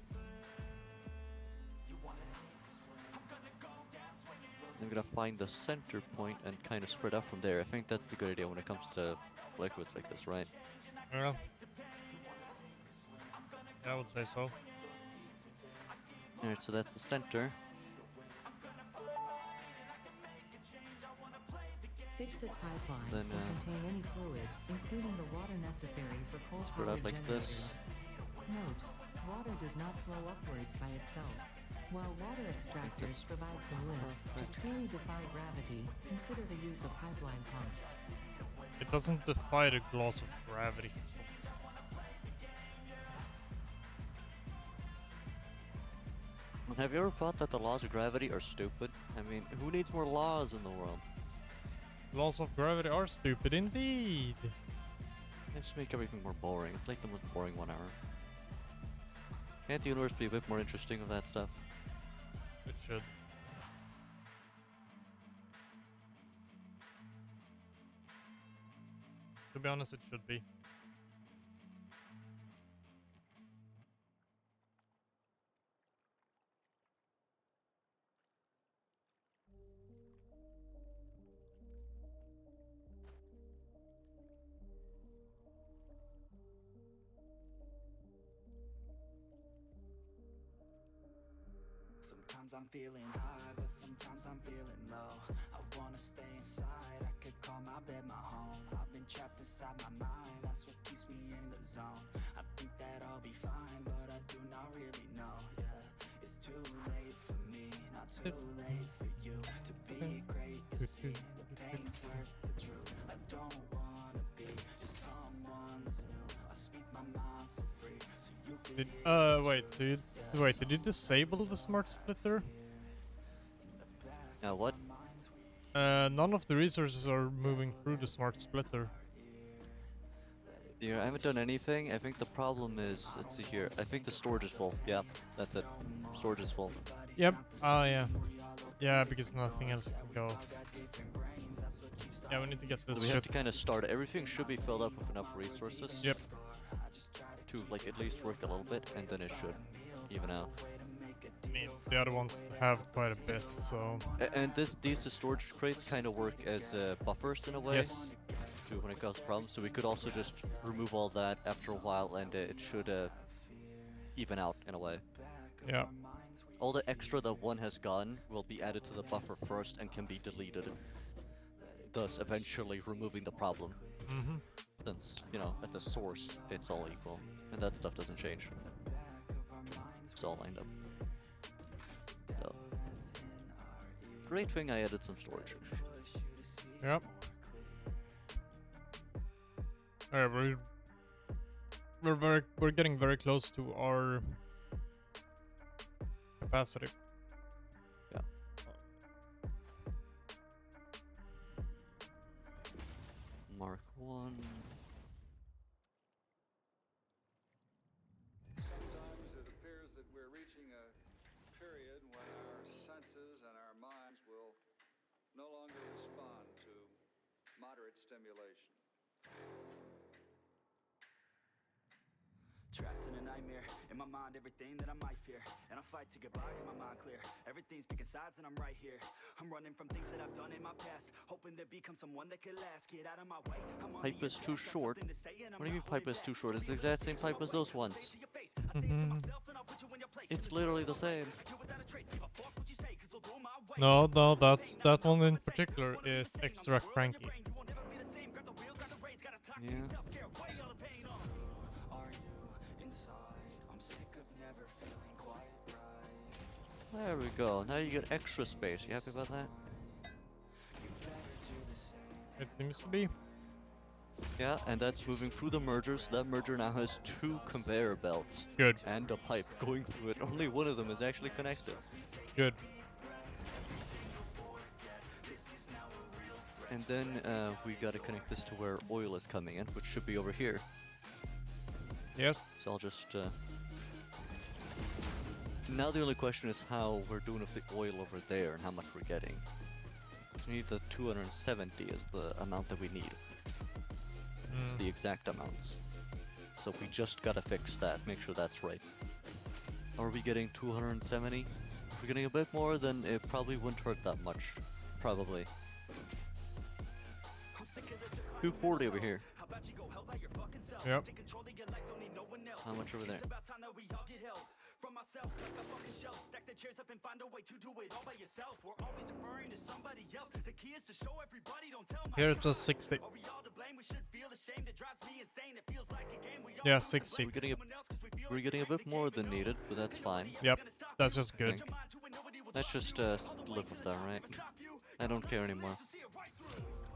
[SPEAKER 2] I'm gonna find the center point and kind of spread out from there. I think that's the good idea when it comes to liquids like this, right?
[SPEAKER 1] Yeah. Yeah, I would say so.
[SPEAKER 2] Alright, so that's the center.
[SPEAKER 6] Fixit pipelines
[SPEAKER 2] Then,
[SPEAKER 6] can contain any fluid, including the water necessary for
[SPEAKER 2] Spread out
[SPEAKER 6] coal-powered
[SPEAKER 2] like this.
[SPEAKER 6] generators. Note, water does not flow upwards by itself. While water extractors provide some lift, to truly defy gravity, consider the use of pipeline pumps.
[SPEAKER 1] It doesn't defy the laws of gravity.
[SPEAKER 2] Have you ever thought that the laws of gravity are stupid? I mean, who needs more laws in the world?
[SPEAKER 1] Laws of gravity are stupid indeed.
[SPEAKER 2] They just make everything more boring. It's like the most boring 1 hour. Can't the universe be a bit more interesting with that stuff?
[SPEAKER 1] It should. To be honest, it should be.
[SPEAKER 3] Sometimes I'm feeling high, but sometimes I'm feeling low. I wanna stay inside, I could call my bed my home. I've been trapped inside my mind, that's what keeps me in the zone. I think that I'll be fine, but I do not really know, yeah. It's too late for me, not too late for you. To be great, you see, the pain's worth the truth. I don't wanna be just someone that's new. I speak my mind so free, so you can
[SPEAKER 1] Wait, did you disable the smart splitter?
[SPEAKER 2] What?
[SPEAKER 1] None of the resources are moving through the smart splitter.
[SPEAKER 2] Yeah, I haven't done anything. I think the problem is, let's see here. I think the storage is full. Yeah, that's it. Storage is full.
[SPEAKER 1] Yep. Yeah. Yeah, because nothing else can go. Yeah, we need to get this
[SPEAKER 2] So we
[SPEAKER 1] shit.
[SPEAKER 2] have to kind of start. Everything should be filled up with enough resources.
[SPEAKER 1] Yep.
[SPEAKER 2] To like at least work a little bit, and then it should even out.
[SPEAKER 1] need. The other ones have quite a bit, so
[SPEAKER 2] And these storage crates kind of work as buffers in a way.
[SPEAKER 1] yes.
[SPEAKER 2] To when it causes problems. So we could also just remove all that after a while, and it should even out in a way.
[SPEAKER 1] Yeah.
[SPEAKER 2] All the extra that one has gotten will be added to the buffer first and can be deleted, thus eventually removing the problem.
[SPEAKER 1] Mm-hmm.
[SPEAKER 2] Since, you know, at the source, it's all equal, and that stuff doesn't change. It's all lined up. So, great thing I added some storage.
[SPEAKER 1] Yep. Alright, we're getting very close to our capacity.
[SPEAKER 2] Yeah. Mark 1.
[SPEAKER 7] Sometimes it appears that we're reaching a period when our senses and our minds will no longer respond to moderate stimulation.
[SPEAKER 3] Trapped in a nightmare, in my mind everything that I might fear. And I fight to get by, get my mind clear. Everything's picking sides and I'm right here. I'm running from things that I've done in my past, hoping to become someone that could last. Get out of my way, I'm on
[SPEAKER 2] Pipe
[SPEAKER 3] the
[SPEAKER 2] is too
[SPEAKER 3] attack, got
[SPEAKER 2] short.
[SPEAKER 3] something to say and I'm
[SPEAKER 2] What do you mean
[SPEAKER 3] not
[SPEAKER 2] pipe
[SPEAKER 3] holding
[SPEAKER 2] is too
[SPEAKER 3] back.
[SPEAKER 2] short? It's the exact same pipe as those ones.
[SPEAKER 3] Say it to your face, I say it to myself and I'll put you in your place.
[SPEAKER 2] It's literally the same.
[SPEAKER 3] You're without a trace, give a fuck what you say, 'cause they'll do my way.
[SPEAKER 1] No, that one in particular is extra cranky.
[SPEAKER 3] You won't ever be the same, grab the wheel, grab the reins, gotta talk to
[SPEAKER 2] Yeah.
[SPEAKER 3] yourself, scare away all the pain.
[SPEAKER 4] Are you inside? I'm sick of never feeling quite right.
[SPEAKER 2] There we go. Now you get extra space. You happy about that?
[SPEAKER 1] It seems to be.
[SPEAKER 2] Yeah, and that's moving through the mergers. That merger now has 2 conveyor belts
[SPEAKER 1] Good.
[SPEAKER 2] and a pipe going through it. Only one of them is actually connected.
[SPEAKER 1] Good.
[SPEAKER 2] And then we gotta connect this to where oil is coming in, which should be over here.
[SPEAKER 1] Yes.
[SPEAKER 2] So I'll just... Now the only question is how we're doing with the oil over there and how much we're getting. We need the 270 is the amount that we need. It's the exact amounts. So we just gotta fix that, make sure that's right. Are we getting 270? If we're getting a bit more, then it probably wouldn't hurt that much. Probably. 240 over here.
[SPEAKER 1] Yep.
[SPEAKER 2] How much over there?
[SPEAKER 3] From myself, suck a fucking shelf, stack the chairs up and find a way to do it all by yourself. We're always deferring to somebody else. The key is to show everybody, don't tell
[SPEAKER 1] Here it's a 60.
[SPEAKER 3] Are we all to blame? We should feel ashamed. It drives me insane. It feels like a game. We all
[SPEAKER 1] Yeah,
[SPEAKER 3] lose the
[SPEAKER 1] 60.
[SPEAKER 3] blame for someone else 'cause we feel
[SPEAKER 2] We're getting a bit more than needed, but that's fine.
[SPEAKER 1] Yep. That's just good.
[SPEAKER 2] Let's just live with that, right? I don't care anymore.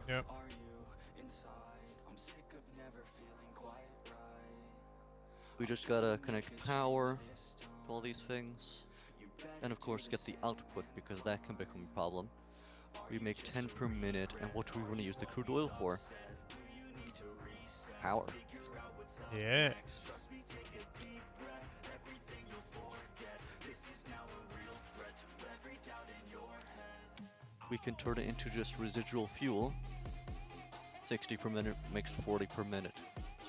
[SPEAKER 1] Yep.
[SPEAKER 4] Are you inside? I'm sick of never feeling quite right.
[SPEAKER 2] We just gotta connect power to all these things. And of course get the output, because that can become a problem. We make 10 per minute, and what do we want to use the crude oil for? Power.
[SPEAKER 1] Yes.
[SPEAKER 2] We can turn it into just residual fuel. 60 per minute makes 40 per minute.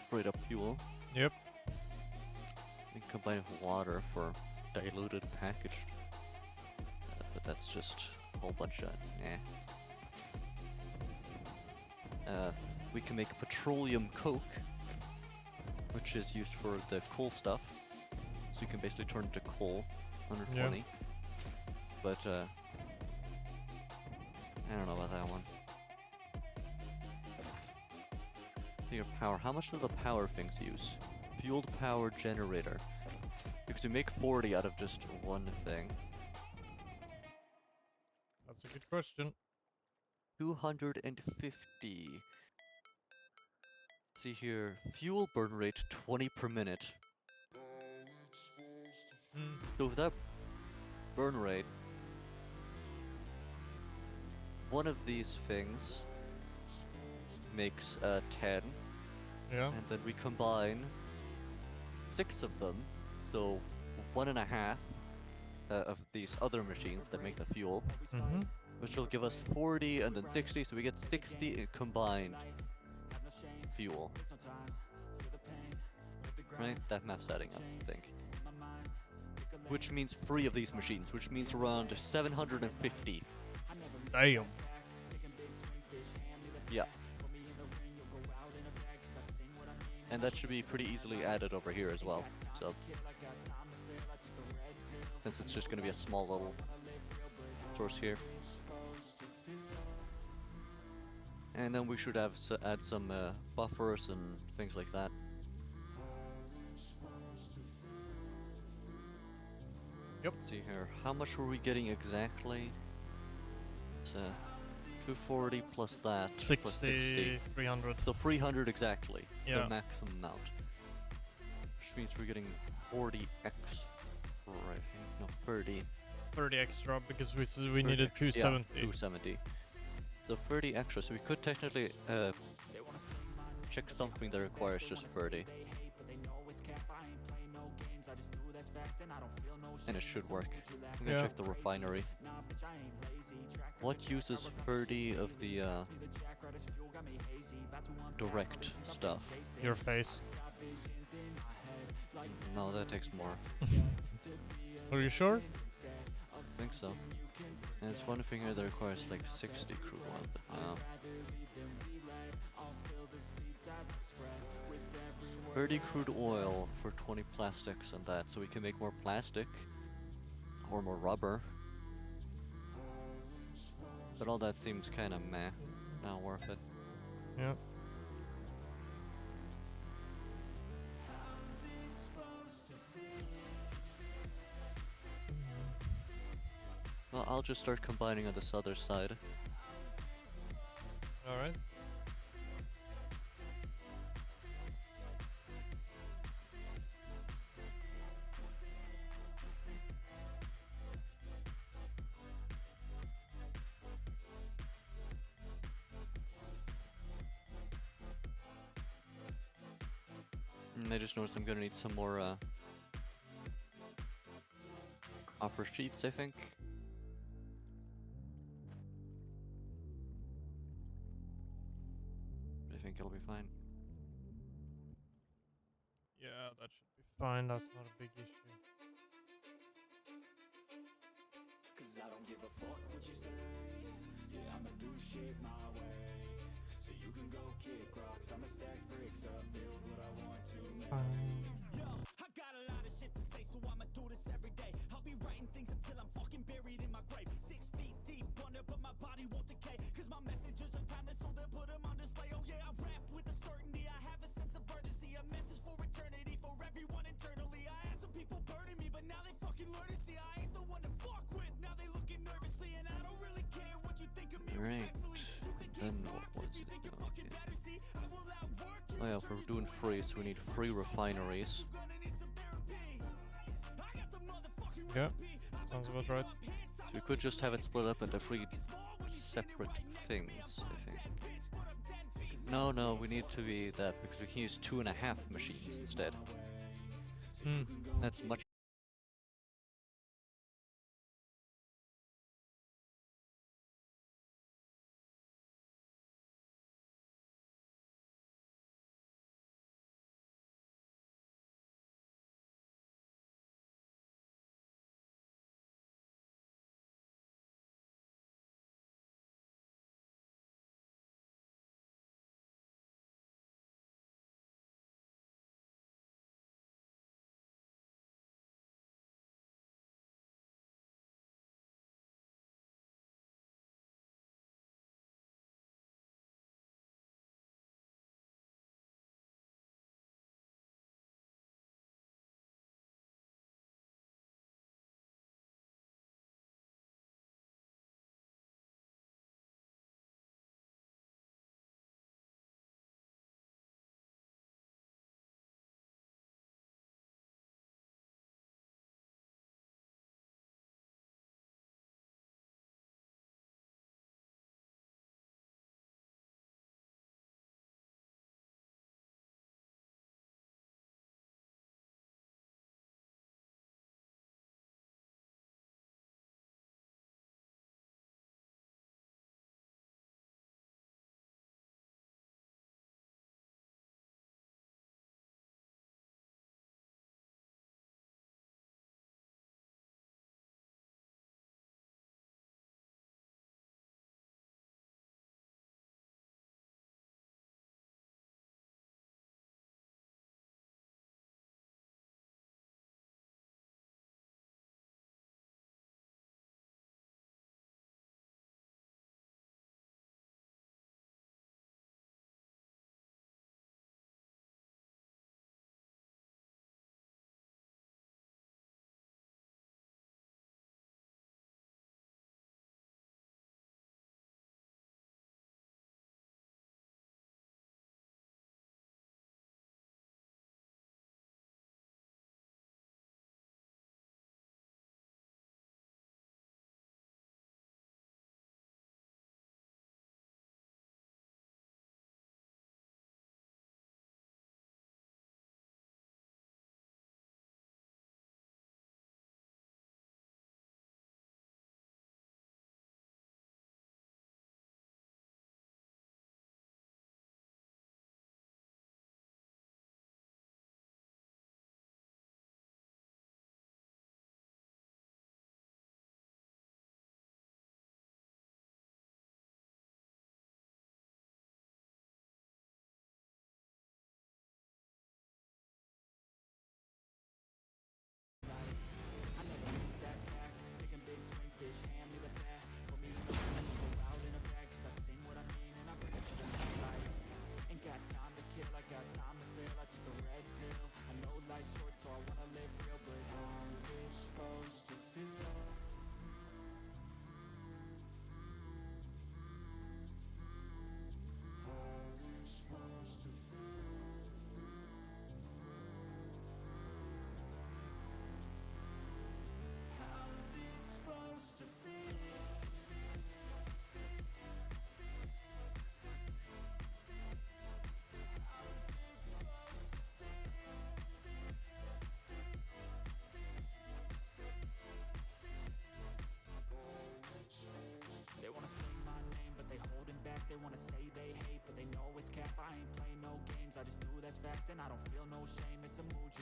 [SPEAKER 2] Straight up fuel.
[SPEAKER 1] Yep.
[SPEAKER 2] We can combine it with water for diluted packaged. But that's just a whole bunch of we can make petroleum coke, which is used for the coal stuff. So you can basically turn it to coal under
[SPEAKER 1] Yeah.
[SPEAKER 2] 20. But I don't know about that one. So your power, how much do the power things use? Fueled power generator. Because we make 40 out of just one thing.
[SPEAKER 1] That's a good question.
[SPEAKER 2] 250. See here, fuel burn rate 20 per minute. So with that burn rate, one of these things makes 10,
[SPEAKER 1] Yeah.
[SPEAKER 2] and then we combine 6 of them, so 1.5 of these other machines that make the fuel,
[SPEAKER 1] Mm-hmm.
[SPEAKER 2] which will give us 40 and then 60, so we get 60 in combined fuel. Right? That math's adding up, I think. which means 3 of these machines, which means around 750.
[SPEAKER 1] Damn.
[SPEAKER 2] Yeah. And that should be pretty easily added over here as well. So, since it's just going to be a small little source here. And then we should have add some buffers and things like that.
[SPEAKER 1] Yep.
[SPEAKER 2] Let's see here. How much were we getting exactly? It's 240 plus that. Plus
[SPEAKER 1] 60, 300.
[SPEAKER 2] So 300 exactly.
[SPEAKER 1] Yeah.
[SPEAKER 2] The maximum amount. Which means we're getting 40x. Right. No, 30.
[SPEAKER 1] 30 extra because we needed 270.
[SPEAKER 2] Yeah, 270. So 30 extra. So we could technically check something that requires just 30. And it should work. I'm gonna
[SPEAKER 1] Yeah.
[SPEAKER 2] check the refinery. What uses 30 of the direct stuff?
[SPEAKER 1] Your face.
[SPEAKER 2] No, that takes more.
[SPEAKER 1] Are you sure?
[SPEAKER 2] I think so. And there's one thing here that requires like 60 crude oil, but no. 30 crude oil for 20 plastics and that, so we can make more plastic or more rubber. But all that seems kind of meh, not worth it.
[SPEAKER 1] Yeah.
[SPEAKER 2] Well, I'll just start combining on this other side.
[SPEAKER 1] Alright.
[SPEAKER 2] I just noticed I'm gonna need some more upper sheets, I think. I think it'll be fine.
[SPEAKER 1] Yeah, that should be fine. That's not a big issue.
[SPEAKER 4] Cause I don't give a fuck what you say. Yeah, I'ma do shit my way. So you can go kick rocks, I'ma stack bricks up, build what I want to make.
[SPEAKER 3] Yo, I got a lot of shit to say, so I'ma do this every day. I'll be writing things until I'm fucking buried in my grave. 6 feet deep under, but my body won't decay. Cause my messages are timeless, so they'll put them on display. Oh yeah, I rap with a certainty, I have a sense of urgency. A message for eternity, for everyone internally. I had some people burning me, but now they fucking learn to see I ain't the one to fuck with. Now they looking nervously, and I don't really care what you think of me.
[SPEAKER 2] Right. Then what was it? Okay. Oh yeah, if we're doing free, so we need free refineries.
[SPEAKER 1] Yeah. Sounds about right.
[SPEAKER 2] So we could just have it split up into 3 separate things, I think. No, we need to be that because we can use 2.5 machines instead.
[SPEAKER 1] Hmm.
[SPEAKER 2] That's much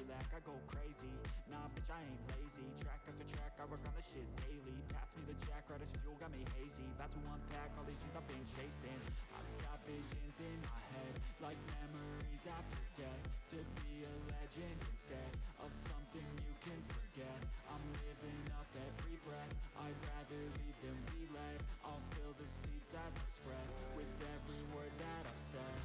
[SPEAKER 4] like I go crazy. Nah, bitch, I ain't lazy. Track after track, I work on the shit daily. Pass me the jack, right as fuel, got me hazy. About to unpack all these things I've been chasing. I've got visions in my head, like memories after death. To be a legend instead of something you can forget. I'm living up every breath, I'd rather lead than be led. I'll fill the seats as I spread, with every word that I've said.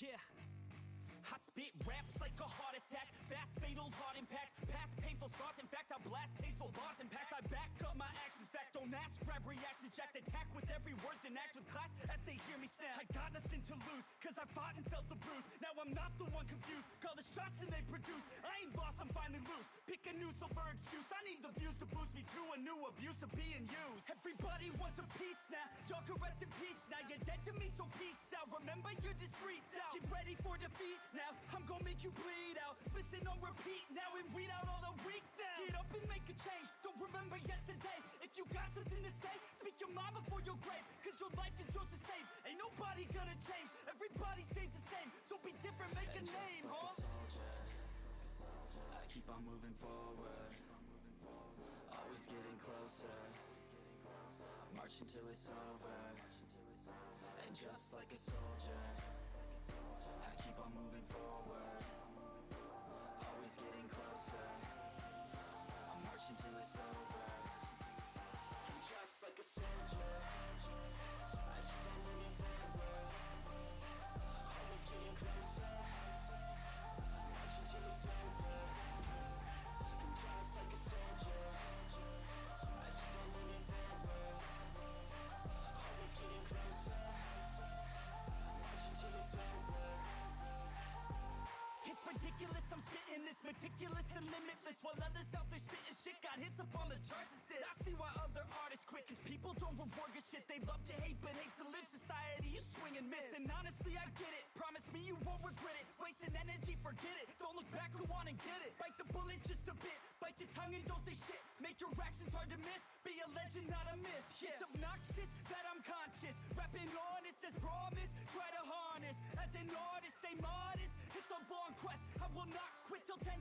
[SPEAKER 3] Yeah, I spit raps like a heart attack. Fast, fatal, heart impact. Past painful scars. In fact, I blast tasteful bars and packs. I back up my actions. Fact, don't ask, grab reactions. Jacked attack with every word, then act with class as they hear me snap. I got nothing to lose, cause I fought and felt the bruise. Now I'm not the one confused. Call the shots and they produce. I ain't lost, I'm finally loose. Pick a new silver excuse. I need the views to boost me to a new abuse of being used. Everybody wants a piece now. Y'all can rest in peace now. You're dead to me, so peace out. Remember, you're discreet out. Get ready for defeat now. I'm gonna make you bleed out. Listen on repeat now and weed out all the weak now. Get up and make a change. Don't remember yesterday. If you got something to say, speak your mind before your grave. Cause your life is yours to save. Ain't nobody gonna change. Everybody stays the same. So be different, make a name,
[SPEAKER 4] Like
[SPEAKER 3] huh?
[SPEAKER 4] a soldier, I keep on moving forward. Always getting closer. March until it's over. And just like a soldier, I keep on moving forward. Always getting closer. I'm marching till it's over. And just like a soldier, I keep on moving forward. Always getting closer. I'm marching till it's over. And just like a soldier, I keep on moving forward. Always getting closer. I'm marching till it's over.
[SPEAKER 3] It's ridiculous, I'm spitting this meticulous and limitless. While others out there spitting shit got hits up on the charts and shit. I see why other artists quit, cause people don't reward good shit. They love to hate but hate to live. Society, you swing and miss. And honestly, I get it. Promise me you won't regret it. Wasting energy, forget it. Don't look back, go on and get it. Bite the bullet just a bit. Bite your tongue and don't say shit. Make your actions hard to miss. Be a legend, not a myth. Yeah. It's obnoxious that I'm conscious. Rapping honest as promise. Try to harness. As an artist, stay modest. It's a long quest. I will not quit till 10,000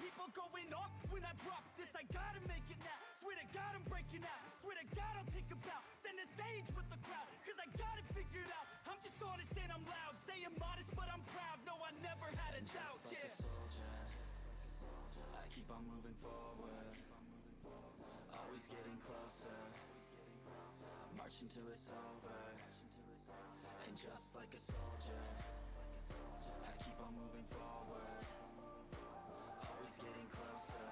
[SPEAKER 3] people going off when I drop this. I gotta make it now. Swear to God I'm breaking out. Swear to God I'll take a bow. Stand the stage with the crowd. Cause I got it figured out. I'm just honest and I'm loud. Staying modest but I'm proud. No, I never had a doubt.
[SPEAKER 4] Just like
[SPEAKER 3] Yeah.
[SPEAKER 4] a soldier, I keep on moving forward. Always getting closer. Marching till it's over. And just like a soldier, I keep on moving forward. Always getting closer.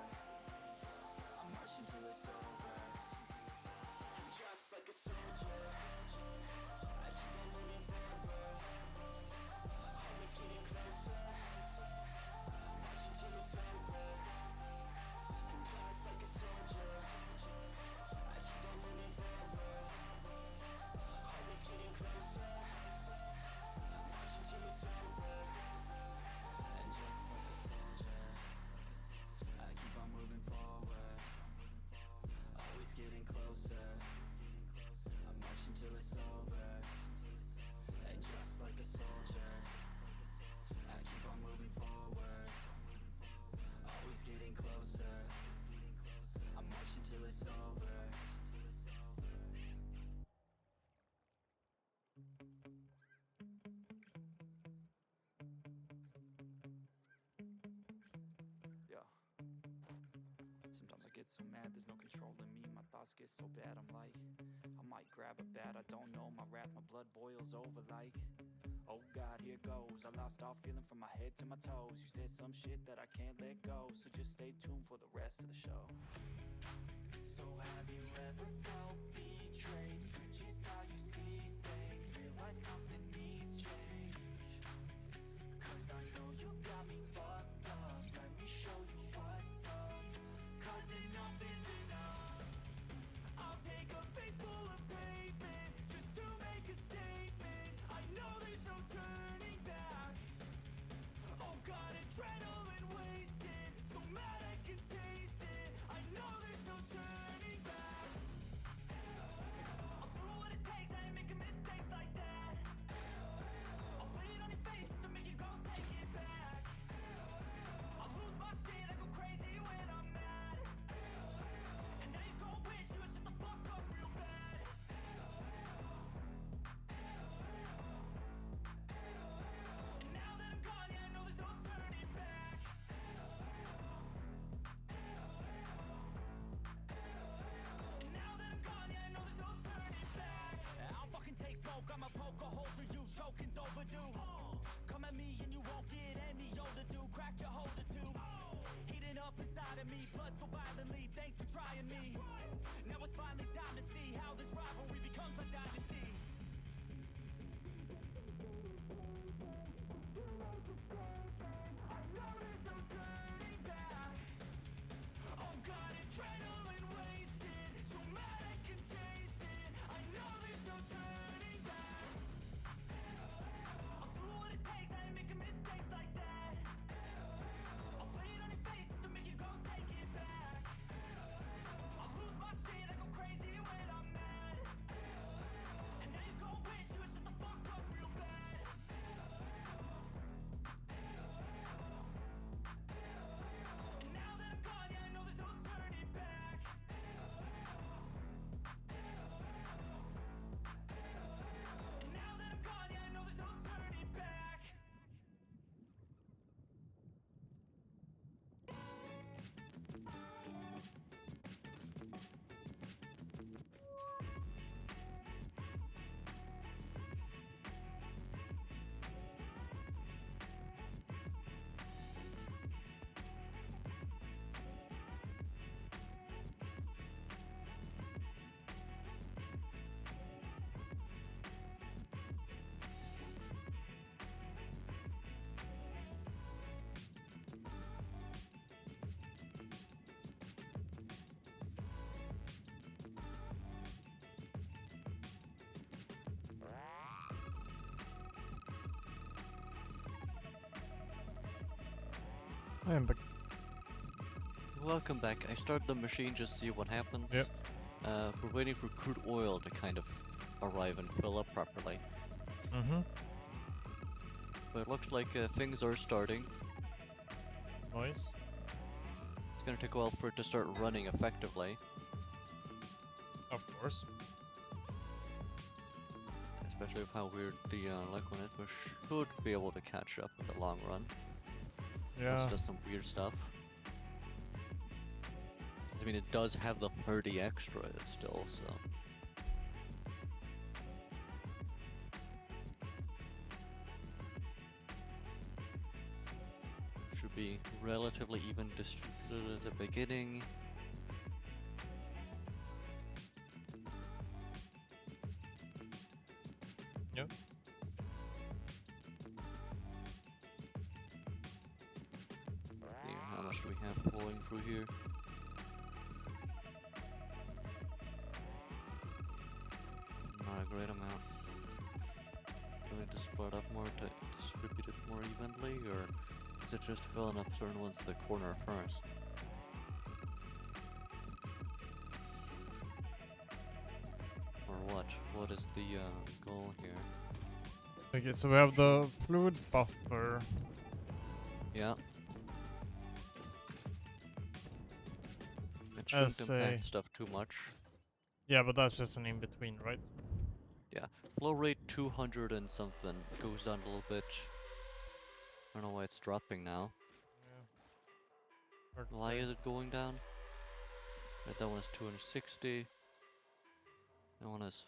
[SPEAKER 4] I'm marching till it's over. And just like a soldier, I keep on moving forward. Always getting closer. I'm marching till it's over. And just like a soldier, I keep on moving forward. Always getting closer. I'm marching till it's over. And just like a soldier, get so mad, there's no controlling me. My thoughts get so bad, I'm like, I might grab a bat, I don't know. My wrath, my blood boils over like, oh God, here goes. I lost all feeling from my head to my toes. You said some shit that I can't let go, so just stay tuned for the rest of the show. So have you ever felt betrayed? Switches how you see things, realize something needs change. Cause I know you got me fucked up, let me show you what's up. Cause enough is enough. I'll take a face full of pavement just to make a statement. I know there's no turning back. Oh God, adrenaline wasted, so mad I can taste it. I know there's no turning back. I'll do what it takes, I ain't making mistakes like that. I'll play it on your face to make you go take it back. I'll lose my shit, I go crazy when I'm mad. And now you gon' wish you would shut the fuck up real bad. And now that I'm gone, yeah, I know there's no turning back. And now that I'm gone, yeah, I know there's no turning back. I'll fucking take smoke, I'ma poke a hole through you, choking's overdue. Come at me and you won't get any older, dude. Crack your holder too. Heating up inside of me, blood so violently. Thanks for trying me. Now it's finally time to see how this rivalry becomes a dynasty. Oh God, adrenaline wasted, so mad I can taste it. I know there's no turning back. I'll do what it takes, I ain't making mistakes like that. I'll play it on your face to make you go take it back. I'll lose my shit, I go crazy when I'm mad. And now you gon' wish you would shut the fuck up real bad. And now that I'm gone, yeah, I know there's no turning back. And now that I'm gone, yeah, I know there's no turning back.
[SPEAKER 1] I am back.
[SPEAKER 2] Welcome back. I started the machine just to see what happens.
[SPEAKER 1] Yep.
[SPEAKER 2] We're waiting for crude oil to kind of arrive and fill up properly.
[SPEAKER 1] Mm-hmm.
[SPEAKER 2] But it looks like things are starting.
[SPEAKER 1] Nice.
[SPEAKER 2] It's gonna take a while for it to start running effectively.
[SPEAKER 1] Of course.
[SPEAKER 2] Especially with how weird the liquid is, should be able to catch up in the long run.
[SPEAKER 1] Yeah.
[SPEAKER 2] It's just some weird stuff. I mean, it does have the 30 extra still, so. Should be relatively even distributed at the beginning.
[SPEAKER 1] Yep.
[SPEAKER 2] See how much do we have flowing through here? Not a great amount. Do we need to split up more to distribute it more evenly, or is it just filling up certain ones to the corner first? Or what? What is the goal here?
[SPEAKER 1] Okay, so we have the fluid buffer.
[SPEAKER 2] Yeah. It
[SPEAKER 1] As
[SPEAKER 2] shouldn't
[SPEAKER 1] a-
[SPEAKER 2] impact stuff too much.
[SPEAKER 1] Yeah, but that's just an in-between, right?
[SPEAKER 2] Yeah. Flow rate 200 and something. Goes down a little bit. I don't know why it's dropping now.
[SPEAKER 1] Yeah. Hard to
[SPEAKER 2] Why
[SPEAKER 1] say.
[SPEAKER 2] is it going down? Right, that one is 260. That one is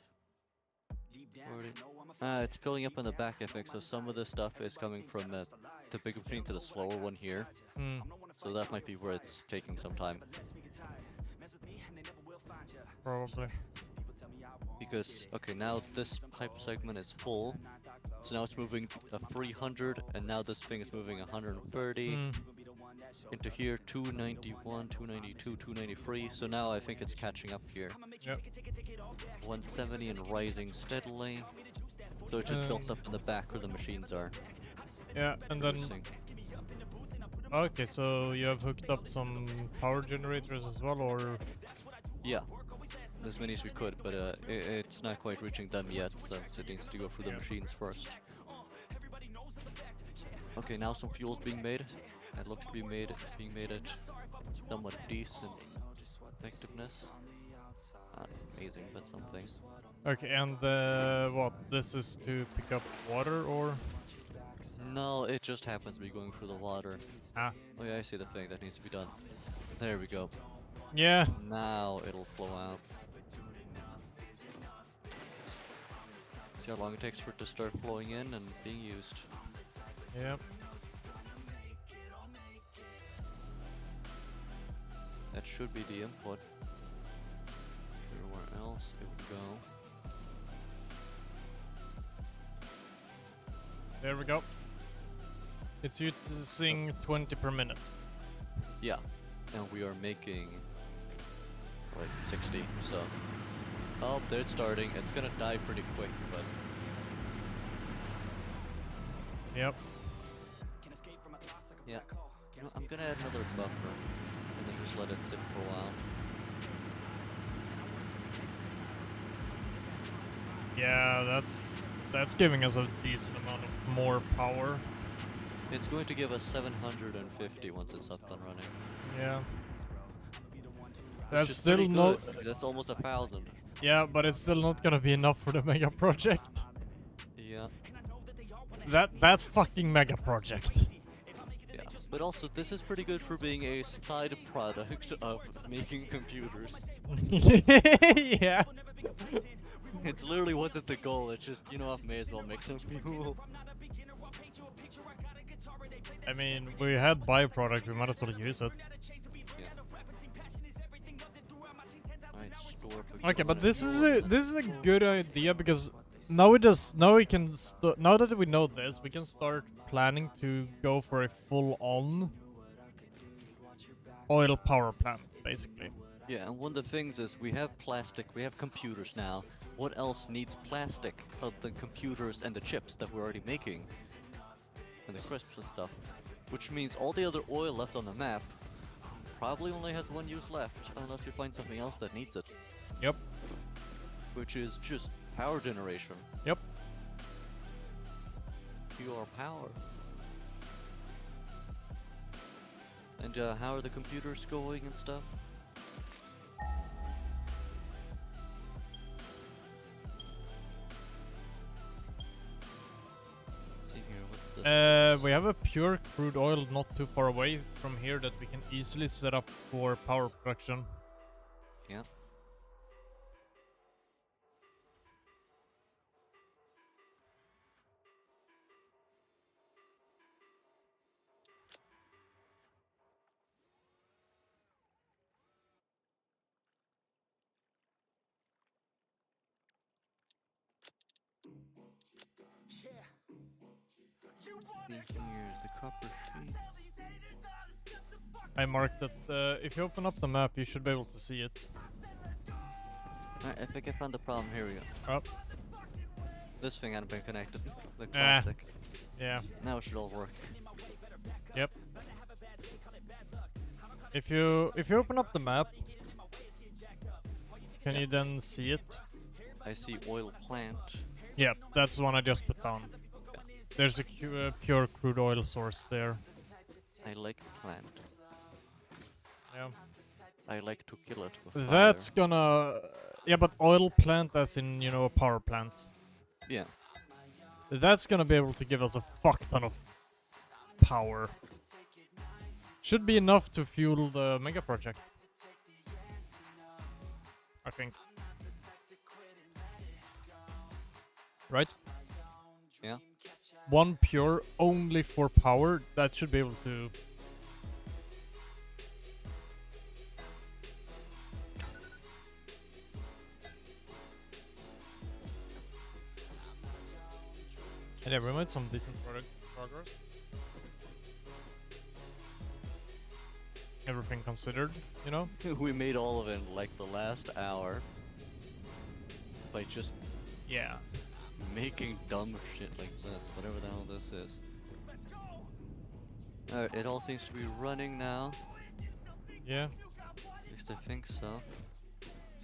[SPEAKER 2] 40. It's filling up in the back, I think. So some of the stuff is coming from the bigger machine to the slower one here.
[SPEAKER 1] Hmm.
[SPEAKER 2] So that might be where it's taking some time.
[SPEAKER 1] Probably.
[SPEAKER 2] Because, okay, now this pipe segment is full. So now it's moving 300, and now this thing is moving 130.
[SPEAKER 1] Hmm.
[SPEAKER 2] Into here, 291, 292, 293. So now I think it's catching up here.
[SPEAKER 1] Yep.
[SPEAKER 2] 170 and rising steadily. So it just built up in the back where the machines are.
[SPEAKER 1] Yeah, and then
[SPEAKER 2] Interesting.
[SPEAKER 1] okay, so you have hooked up some power generators as well, or
[SPEAKER 2] Yeah, as many as we could, but it's not quite reaching them yet, since it needs to go through the machines first. Okay, now some fuel's being made. It looks to be being made at somewhat decent effectiveness. Not amazing, but something.
[SPEAKER 1] okay, and what? This is to pick up water, or
[SPEAKER 2] No, it just happens to be going through the water.
[SPEAKER 1] ah?
[SPEAKER 2] Oh yeah, I see the thing that needs to be done. There we go.
[SPEAKER 1] Yeah.
[SPEAKER 2] Now it'll flow out. See how long it takes for it to start flowing in and being used.
[SPEAKER 1] Yep.
[SPEAKER 2] That should be the input. Everywhere else it would go.
[SPEAKER 1] There we go. It's using 20 per minute.
[SPEAKER 2] Yeah, and we are making like 60, so. Oh, there it's starting. It's gonna die pretty quick, but
[SPEAKER 1] Yep.
[SPEAKER 2] yeah. You know, I'm gonna add another buffer and then just let it sit for a while.
[SPEAKER 1] Yeah, that's giving us a decent amount of more power.
[SPEAKER 2] It's going to give us 750 once it's up and running.
[SPEAKER 1] Yeah.
[SPEAKER 2] Which
[SPEAKER 1] That's
[SPEAKER 2] is
[SPEAKER 1] still
[SPEAKER 2] pretty
[SPEAKER 1] not.
[SPEAKER 2] good. That's almost 1,000.
[SPEAKER 1] Yeah, but it's still not gonna be enough for the mega project.
[SPEAKER 2] Yeah,
[SPEAKER 1] That fucking mega project.
[SPEAKER 2] yeah. But also, this is pretty good for being a side product of making computers.
[SPEAKER 1] Yeah.
[SPEAKER 2] It's literally wasn't the goal. It's just, you know, I may as well make some fuel.
[SPEAKER 1] I mean, we had byproduct. We might as well use it.
[SPEAKER 2] Yeah. Alright, store.
[SPEAKER 1] Okay, but this is a good idea because now now that we know this, we can start planning to go for a full-on oil power plant, basically.
[SPEAKER 2] Yeah, and one of the things is we have plastic, we have computers now. What else needs plastic other than computers and the chips that we're already making? And the crisps and stuff. Which means all the other oil left on the map probably only has one use left, unless we find something else that needs it.
[SPEAKER 1] Yep.
[SPEAKER 2] Which is just power generation.
[SPEAKER 1] Yep.
[SPEAKER 2] Pure power. And how are the computers going and stuff? Let's see here, what's this?
[SPEAKER 1] We have a pure crude oil not too far away from here that we can easily set up for power production.
[SPEAKER 2] Yeah. Here's the copper sheets.
[SPEAKER 1] I marked that if you open up the map, you should be able to see it.
[SPEAKER 2] Alright, I think I found the problem. Here we go.
[SPEAKER 1] Oh,
[SPEAKER 2] This thing hadn't been connected. The
[SPEAKER 1] Ah.
[SPEAKER 2] classic.
[SPEAKER 1] yeah.
[SPEAKER 2] Now it should all work.
[SPEAKER 1] Yep. If you open up the map, can you then see it?
[SPEAKER 2] I see oil plant.
[SPEAKER 1] Yeah, that's the one I just put down. There's a pure crude oil source there.
[SPEAKER 2] I like plant.
[SPEAKER 1] Yeah.
[SPEAKER 2] I like to kill it with
[SPEAKER 1] That's
[SPEAKER 2] fire.
[SPEAKER 1] gonna... Yeah, but oil plant as in, you know, a power plant.
[SPEAKER 2] Yeah.
[SPEAKER 1] That's gonna be able to give us a fuck ton of power. Should be enough to fuel the mega project. I think. Right?
[SPEAKER 2] Yeah.
[SPEAKER 1] One pure only for power. That should be able to. And yeah, we made some decent progress. Everything considered, you know?
[SPEAKER 2] We made all of it in like the last hour by just
[SPEAKER 1] Yeah.
[SPEAKER 2] making dumb shit like this, whatever the hell this is. Alright, it all seems to be running now.
[SPEAKER 1] Yeah.
[SPEAKER 2] At least I think so.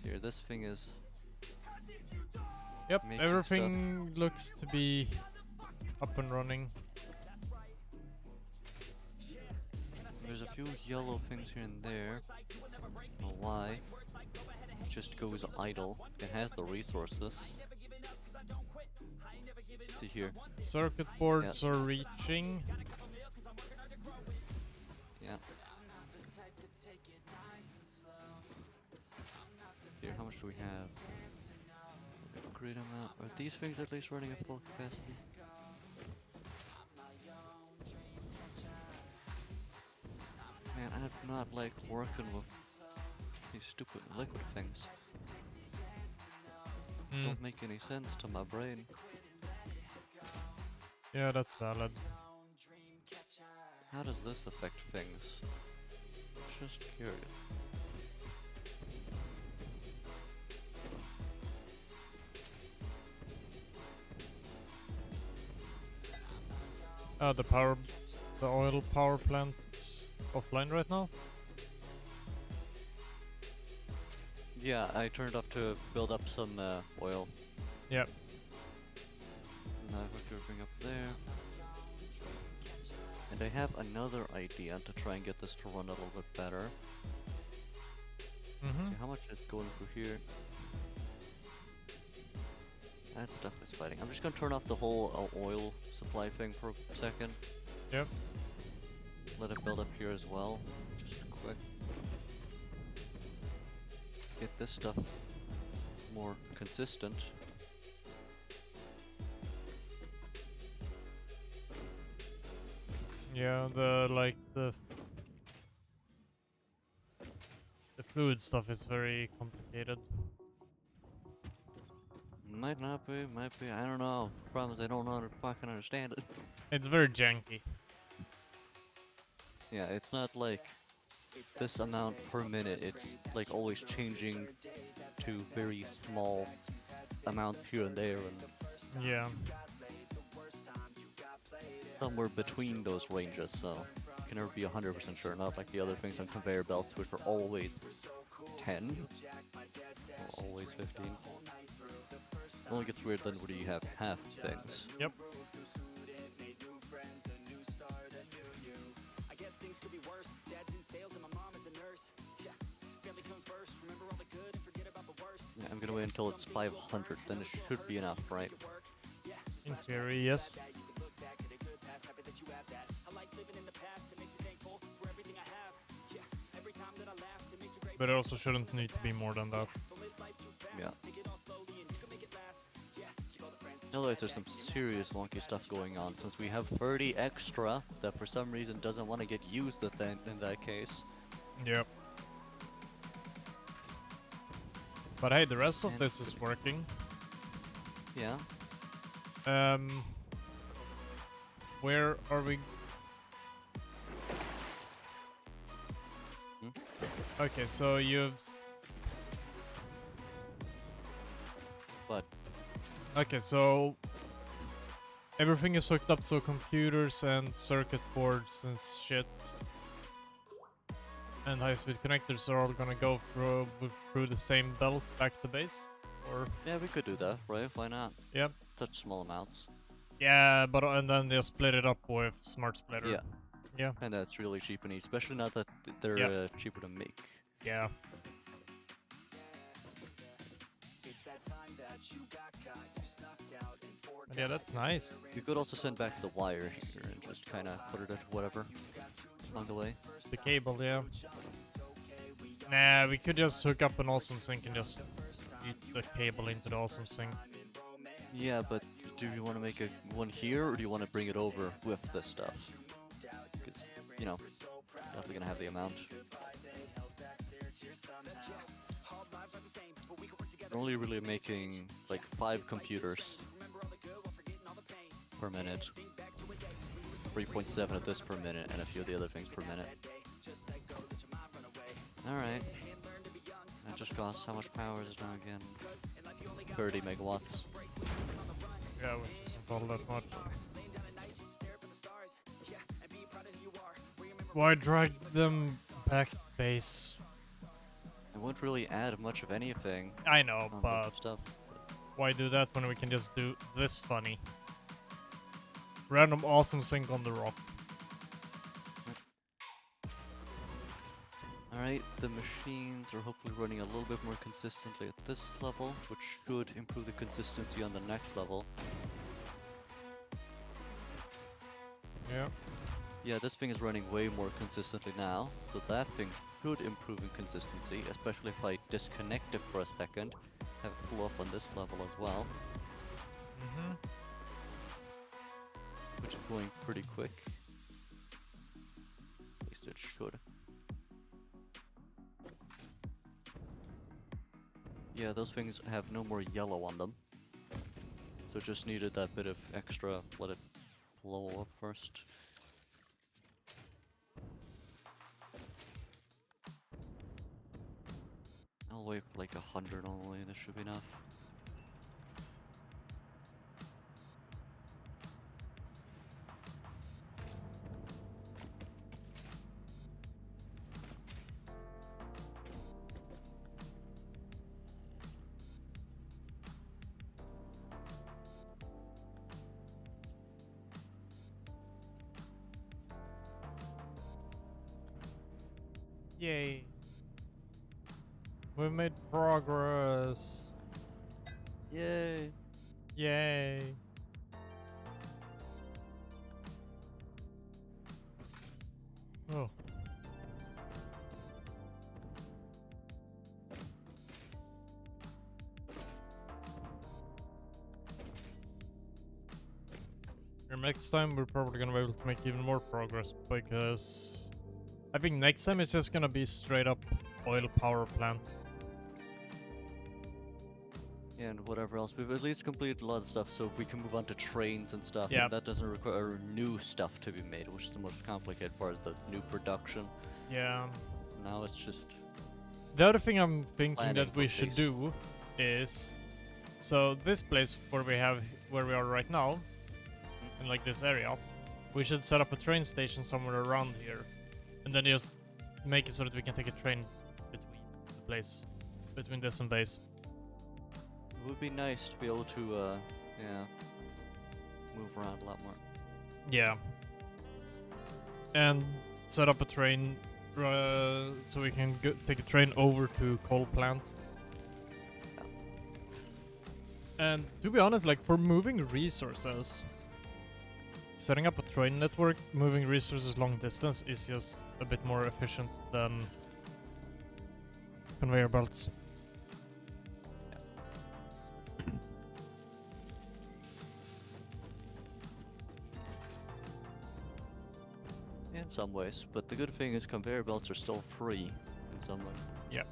[SPEAKER 2] Here, this thing is.
[SPEAKER 1] Yep,
[SPEAKER 2] Making
[SPEAKER 1] everything looks to be up and running.
[SPEAKER 2] There's a few yellow things here and there. Don't know why. It just goes idle. It has the resources. See here.
[SPEAKER 1] Circuit boards are reaching.
[SPEAKER 2] Yeah. Here, how much do we have? Great amount. Are these things at least running at full capacity? Man, I do not like working with these stupid liquid things. Don't make any sense to my brain.
[SPEAKER 1] Yeah, that's valid.
[SPEAKER 2] How does this affect things? Just curious.
[SPEAKER 1] The oil power plant's offline right now.
[SPEAKER 2] Yeah, I turned off to build up some oil.
[SPEAKER 1] Yep.
[SPEAKER 2] Now I put everything up there. And I have another idea to try and get this to run a little bit better. See how much is going through here? That stuff is fighting. I'm just gonna turn off the whole oil supply thing for a second.
[SPEAKER 1] Yep.
[SPEAKER 2] Let it build up here as well. Just quick. Get this stuff more consistent.
[SPEAKER 1] Yeah, the fluid stuff is very complicated.
[SPEAKER 2] Might not be, might be. I don't know. Problem is I don't fucking understand it.
[SPEAKER 1] It's very janky.
[SPEAKER 2] Yeah, it's not like this amount per minute. It's like always changing to very small amounts here and there, and
[SPEAKER 1] Yeah.
[SPEAKER 2] somewhere between those ranges. So you can never be 100% sure. Not like the other things on conveyor belts, which are always 10 or always 15. It only gets weird then when you have half things.
[SPEAKER 1] Yep.
[SPEAKER 2] Yeah, I'm gonna wait until it's 500, then it should be enough, right?
[SPEAKER 1] In theory, yes. But it also shouldn't need to be more than that.
[SPEAKER 2] Yeah. Otherwise, there's some serious wonky stuff going on, since we have 30 extra that for some reason doesn't want to get used in that case.
[SPEAKER 1] Yep. But hey, the rest of this is working.
[SPEAKER 2] Yeah.
[SPEAKER 1] Where are we? Okay, so you've.
[SPEAKER 2] But
[SPEAKER 1] Okay, so everything is hooked up, so computers and circuit boards and shit and high-speed connectors are all gonna go through the same belt back to base, or
[SPEAKER 2] yeah, we could do that, right? Why not?
[SPEAKER 1] yep.
[SPEAKER 2] Such small amounts.
[SPEAKER 1] Yeah, but and then they split it up with smart splitter.
[SPEAKER 2] Yeah.
[SPEAKER 1] Yeah.
[SPEAKER 2] And that's really cheap and easy, especially now that they're
[SPEAKER 1] Yep.
[SPEAKER 2] cheaper to make.
[SPEAKER 1] Yeah. And yeah, that's nice.
[SPEAKER 2] You could also send back the wire here and just kind of put it at whatever along the way.
[SPEAKER 1] The cable, yeah. Nah, we could just hook up an awesome sink and just feed the cable into the awesome sink.
[SPEAKER 2] Yeah, but do you want to make one here, or do you want to bring it over with this stuff? Because, you know, definitely gonna have the amount. We're only really making like 5 computers per minute. 3.7 of this per minute, and a few of the other things per minute. Alright. That just costs how much power is it now again? 30 megawatts.
[SPEAKER 1] Yeah, which isn't all that much. Why drag them back to base?
[SPEAKER 2] It won't really add much of anything
[SPEAKER 1] I know,
[SPEAKER 2] on
[SPEAKER 1] but
[SPEAKER 2] the stuff.
[SPEAKER 1] why do that when we can just do this funny? Random awesome sink on the rock.
[SPEAKER 2] Alright, the machines are hopefully running a little bit more consistently at this level, which should improve the consistency on the next level.
[SPEAKER 1] Yeah.
[SPEAKER 2] Yeah, this thing is running way more consistently now, so that thing should improve in consistency, especially if I disconnect it for a second, have it pull up on this level as well,
[SPEAKER 1] Mm-hmm.
[SPEAKER 2] which is going pretty quick. At least it should. Yeah, those things have no more yellow on them, so just needed that bit of extra, let it blow up first. I'll wait for like 100 only, this should be enough.
[SPEAKER 1] Yay. We made progress.
[SPEAKER 2] Yay!
[SPEAKER 1] Yay. Oh. And next time we're probably gonna be able to make even more progress because I think next time it's just gonna be straight up oil power plant.
[SPEAKER 2] And whatever else, we've at least completed a lot of stuff, so we can move on to trains and stuff.
[SPEAKER 1] Yeah.
[SPEAKER 2] And that doesn't require new stuff to be made, which is the most complicated part, is the new production.
[SPEAKER 1] Yeah.
[SPEAKER 2] Now it's just
[SPEAKER 1] The other thing I'm thinking
[SPEAKER 2] planning
[SPEAKER 1] that we
[SPEAKER 2] for
[SPEAKER 1] should
[SPEAKER 2] these.
[SPEAKER 1] do is, so this place where we are right now, in like this area, we should set up a train station somewhere around here, and then just make it so that we can take a train between this and base.
[SPEAKER 2] It would be nice to be able to, yeah, move around a lot more.
[SPEAKER 1] Yeah. And set up a train so we can take a train over to coal plant. And to be honest, like for moving resources, setting up a train network, moving resources long distance is just a bit more efficient than conveyor belts.
[SPEAKER 2] In some ways, but the good thing is conveyor belts are still free in some way.
[SPEAKER 1] Yeah.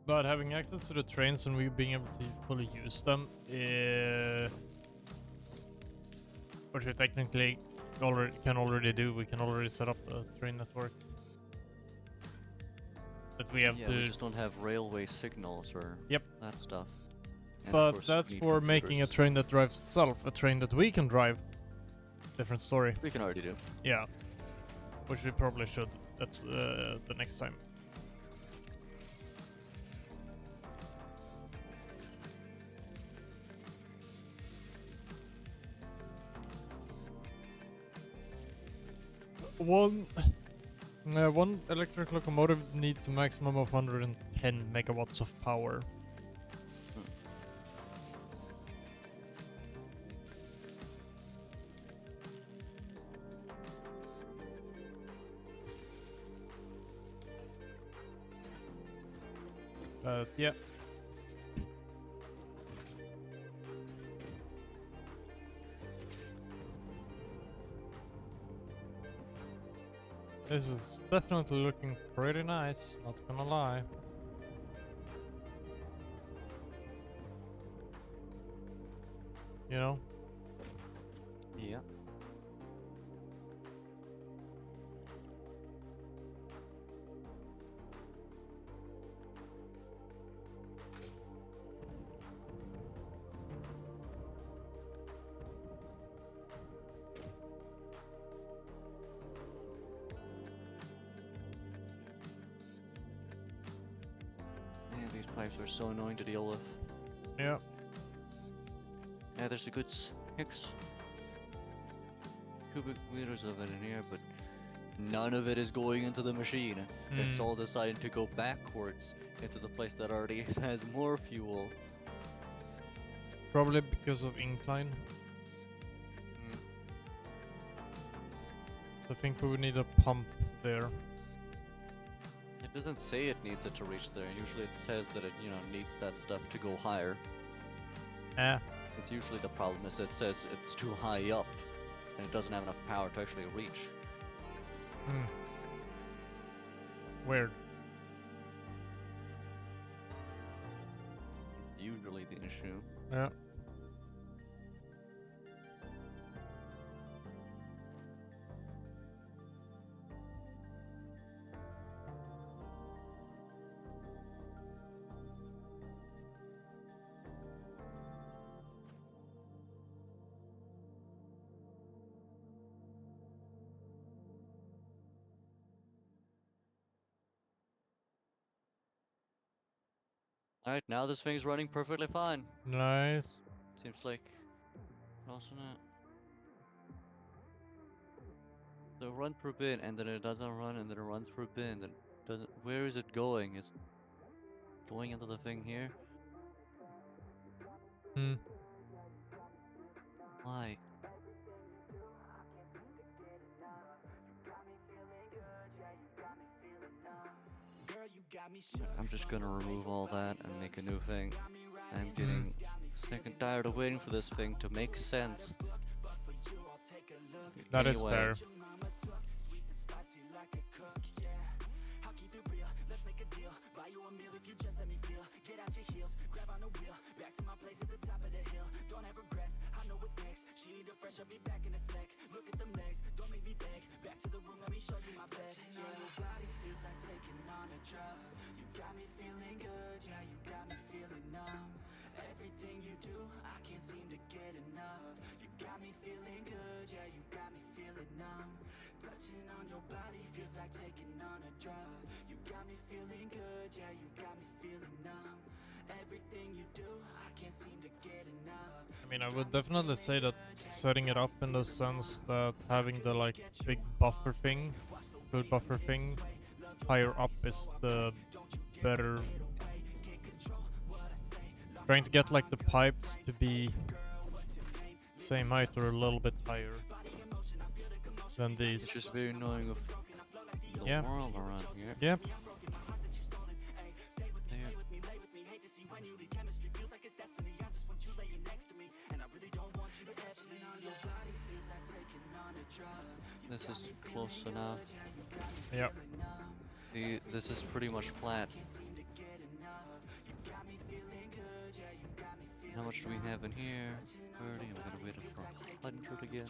[SPEAKER 1] But having access to the trains and we being able to fully use them, which we technically can already do, we can already set up a train network. But we have
[SPEAKER 2] Yeah,
[SPEAKER 1] to.
[SPEAKER 2] we just don't have railway signals or
[SPEAKER 1] Yep.
[SPEAKER 2] that stuff. And of
[SPEAKER 1] But
[SPEAKER 2] course,
[SPEAKER 1] that's
[SPEAKER 2] need
[SPEAKER 1] for making a
[SPEAKER 2] computers.
[SPEAKER 1] train that drives itself. A train that we can drive. Different story.
[SPEAKER 2] We can already do.
[SPEAKER 1] Yeah. Which we probably should. That's the next time. One electric locomotive needs a maximum of 110 megawatts of power. But yeah. This is definitely looking pretty nice, not gonna lie. You know?
[SPEAKER 2] Yeah. Man, these pipes are so annoying to deal with.
[SPEAKER 1] Yeah.
[SPEAKER 2] Yeah, there's a good 6 cubic meters of it in here, but none of it is going into the machine. It's all deciding to go backwards into the place that already has more fuel.
[SPEAKER 1] Probably because of incline.
[SPEAKER 2] Mm.
[SPEAKER 1] I think we would need a pump there.
[SPEAKER 2] It doesn't say it needs it to reach there. Usually it says that it, needs that stuff to go higher.
[SPEAKER 1] Ah.
[SPEAKER 2] It's usually the problem is it says it's too high up and it doesn't have enough power to actually reach.
[SPEAKER 1] Weird.
[SPEAKER 2] Usually the issue.
[SPEAKER 1] Yeah.
[SPEAKER 2] Alright, now this thing's running perfectly fine.
[SPEAKER 1] Nice.
[SPEAKER 2] Seems like, doesn't it? So run per bin, and then it doesn't run, and then it runs per bin, then doesn't. Where is it going? Is it going into the thing here? Why? I'm just gonna remove all that and make a new thing. I'm getting sick and tired of waiting for this thing to make sense.
[SPEAKER 1] That is
[SPEAKER 2] Anyway,
[SPEAKER 1] fair. I mean, I would definitely say that setting it up in the sense that having the like big buffer thing, food buffer thing, higher up is the better. Trying to get like the pipes to be same height or a little bit higher than these.
[SPEAKER 2] it's just very annoying with the
[SPEAKER 1] Yeah.
[SPEAKER 2] world around here.
[SPEAKER 1] Yep.
[SPEAKER 2] There. This is close enough.
[SPEAKER 1] Yep.
[SPEAKER 2] This is pretty much flat. How much do we have in here? 30. I'm gonna wait for 100 again.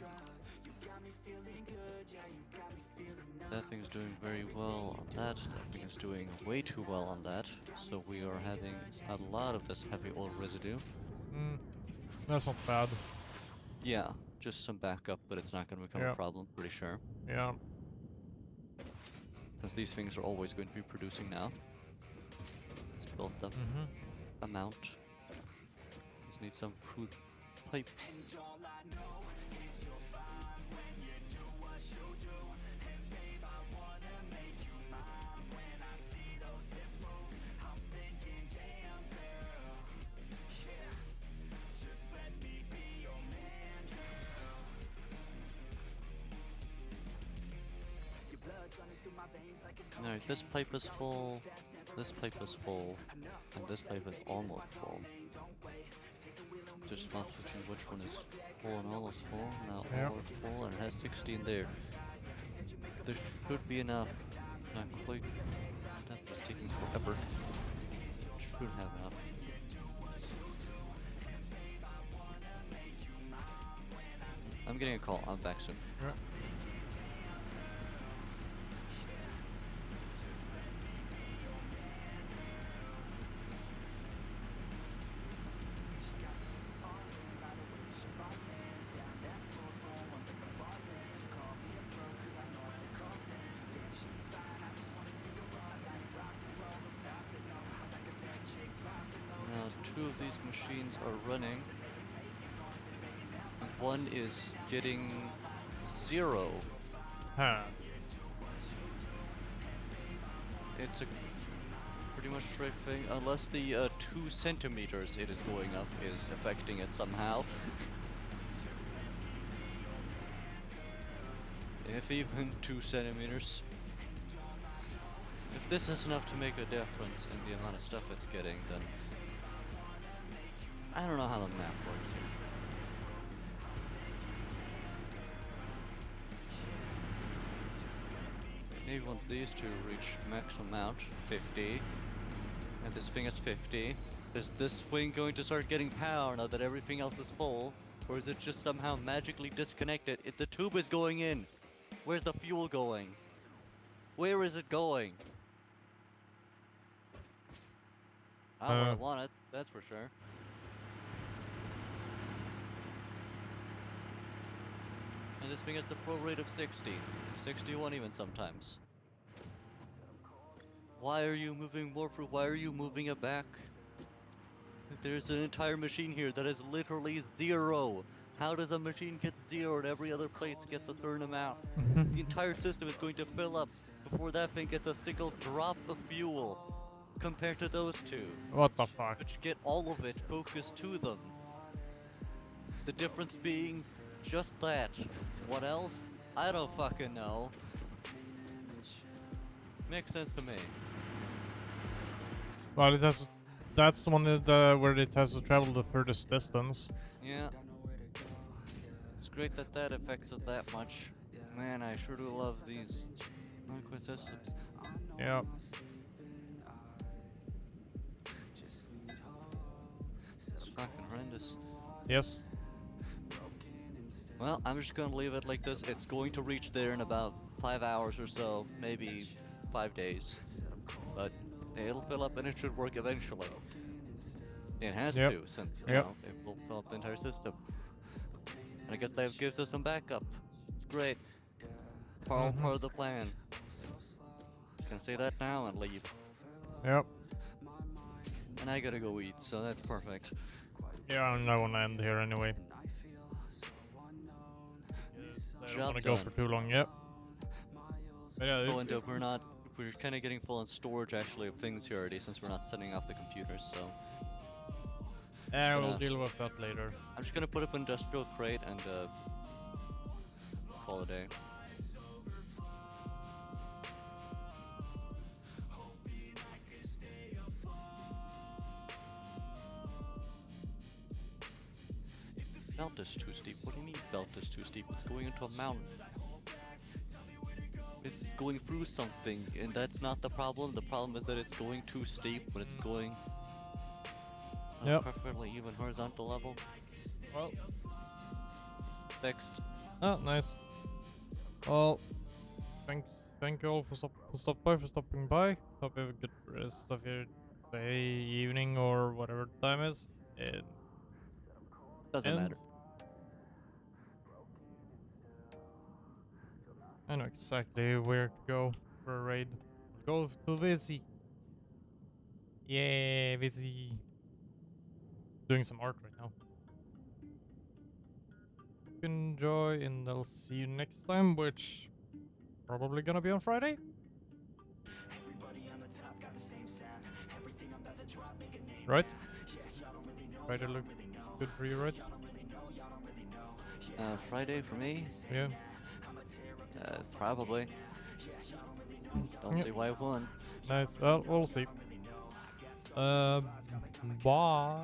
[SPEAKER 2] That thing's doing very well on that. That thing is doing way too well on that. So we are having a lot of this heavy oil residue.
[SPEAKER 1] That's not bad.
[SPEAKER 2] Yeah, just some backup, but it's not gonna become a problem, pretty sure.
[SPEAKER 1] Yeah.
[SPEAKER 2] Because these things are always going to be producing now. It's built up amount. Just need some food pipe. Alright, this pipe is full, this pipe is full, and this pipe is almost full. Just not switching which one is full and almost full. Now
[SPEAKER 1] Yeah.
[SPEAKER 2] almost full, and it has 16 there. There should be enough. Not quite. That's just taking forever. Should have enough. I'm getting a call. I'm back soon.
[SPEAKER 1] Yeah.
[SPEAKER 2] Now, 2 of these machines are running. One is getting 0.
[SPEAKER 1] Huh.
[SPEAKER 2] It's a pretty much straight thing, unless the 2 centimeters it is going up is affecting it somehow. If even 2 centimeters. If this is enough to make a difference in the amount of stuff it's getting, then I don't know how the math works. Maybe once these 2 reach max amount, 50, and this thing is 50, is this thing going to start getting power now that everything else is full? Or is it just somehow magically disconnected? If the tube is going in, where's the fuel going? Where is it going? Not where I want it, that's for sure. And this thing has the flow rate of 60, 61 even sometimes. Why are you moving more through? Why are you moving it back? There's an entire machine here that is literally 0. How does a machine get 0 and every other place gets a certain amount? The entire system is going to fill up before that thing gets a single drop of fuel compared to those 2.
[SPEAKER 1] What the fuck?
[SPEAKER 2] Which get all of it focused to them. The difference being just that. What else? I don't fucking know. Makes sense to me.
[SPEAKER 1] Well, it has. That's the one where it has to travel the furthest distance.
[SPEAKER 2] Yeah. It's great that that affects it that much. Man, I sure do love these Conquest systems.
[SPEAKER 1] Yeah.
[SPEAKER 2] It's fucking horrendous.
[SPEAKER 1] Yes.
[SPEAKER 2] Well, I'm just gonna leave it like this. It's going to reach there in about 5 hours or so, maybe 5 days. But it'll fill up and it should work eventually. It has
[SPEAKER 1] Yep.
[SPEAKER 2] to, since you
[SPEAKER 1] Yep.
[SPEAKER 2] know, it will fill up the entire system. And I guess that gives us some backup. It's great. Part of the plan. Just gonna say that now and leave.
[SPEAKER 1] Yep.
[SPEAKER 2] And I gotta go eat, so that's perfect.
[SPEAKER 1] Yeah, I don't want to end here anyway. I don't want to go
[SPEAKER 2] done.
[SPEAKER 1] for too long. Yep. But yeah,
[SPEAKER 2] We'll end up, we're kind of getting full on storage actually of things here already since we're not setting up the computers, so.
[SPEAKER 1] yeah, we'll
[SPEAKER 2] gonna-
[SPEAKER 1] deal with that later.
[SPEAKER 2] I'm just gonna put up an industrial crate and call it a day. Belt is too steep. What do you mean belt is too steep? It's going into a mountain. It's going through something, and that's not the problem. The problem is that it's going too steep, but it's going on a
[SPEAKER 1] Yep.
[SPEAKER 2] perfectly even horizontal level.
[SPEAKER 1] Well.
[SPEAKER 2] Fixed.
[SPEAKER 1] Oh, nice. Well, thank you all for stopping by. Hope you have a good rest of your day, evening, or whatever the time is. And
[SPEAKER 2] Doesn't matter.
[SPEAKER 1] I know exactly where to go for a raid. Go to Visi. Yeah, Visi. Doing some art right now. Enjoy, and I'll see you next time, which probably gonna be on Friday. Right? Friday look good for you, right?
[SPEAKER 2] Friday for me?
[SPEAKER 1] Yeah.
[SPEAKER 2] Probably. Don't see why it wouldn't.
[SPEAKER 1] Nice. Well, we'll see. Bye.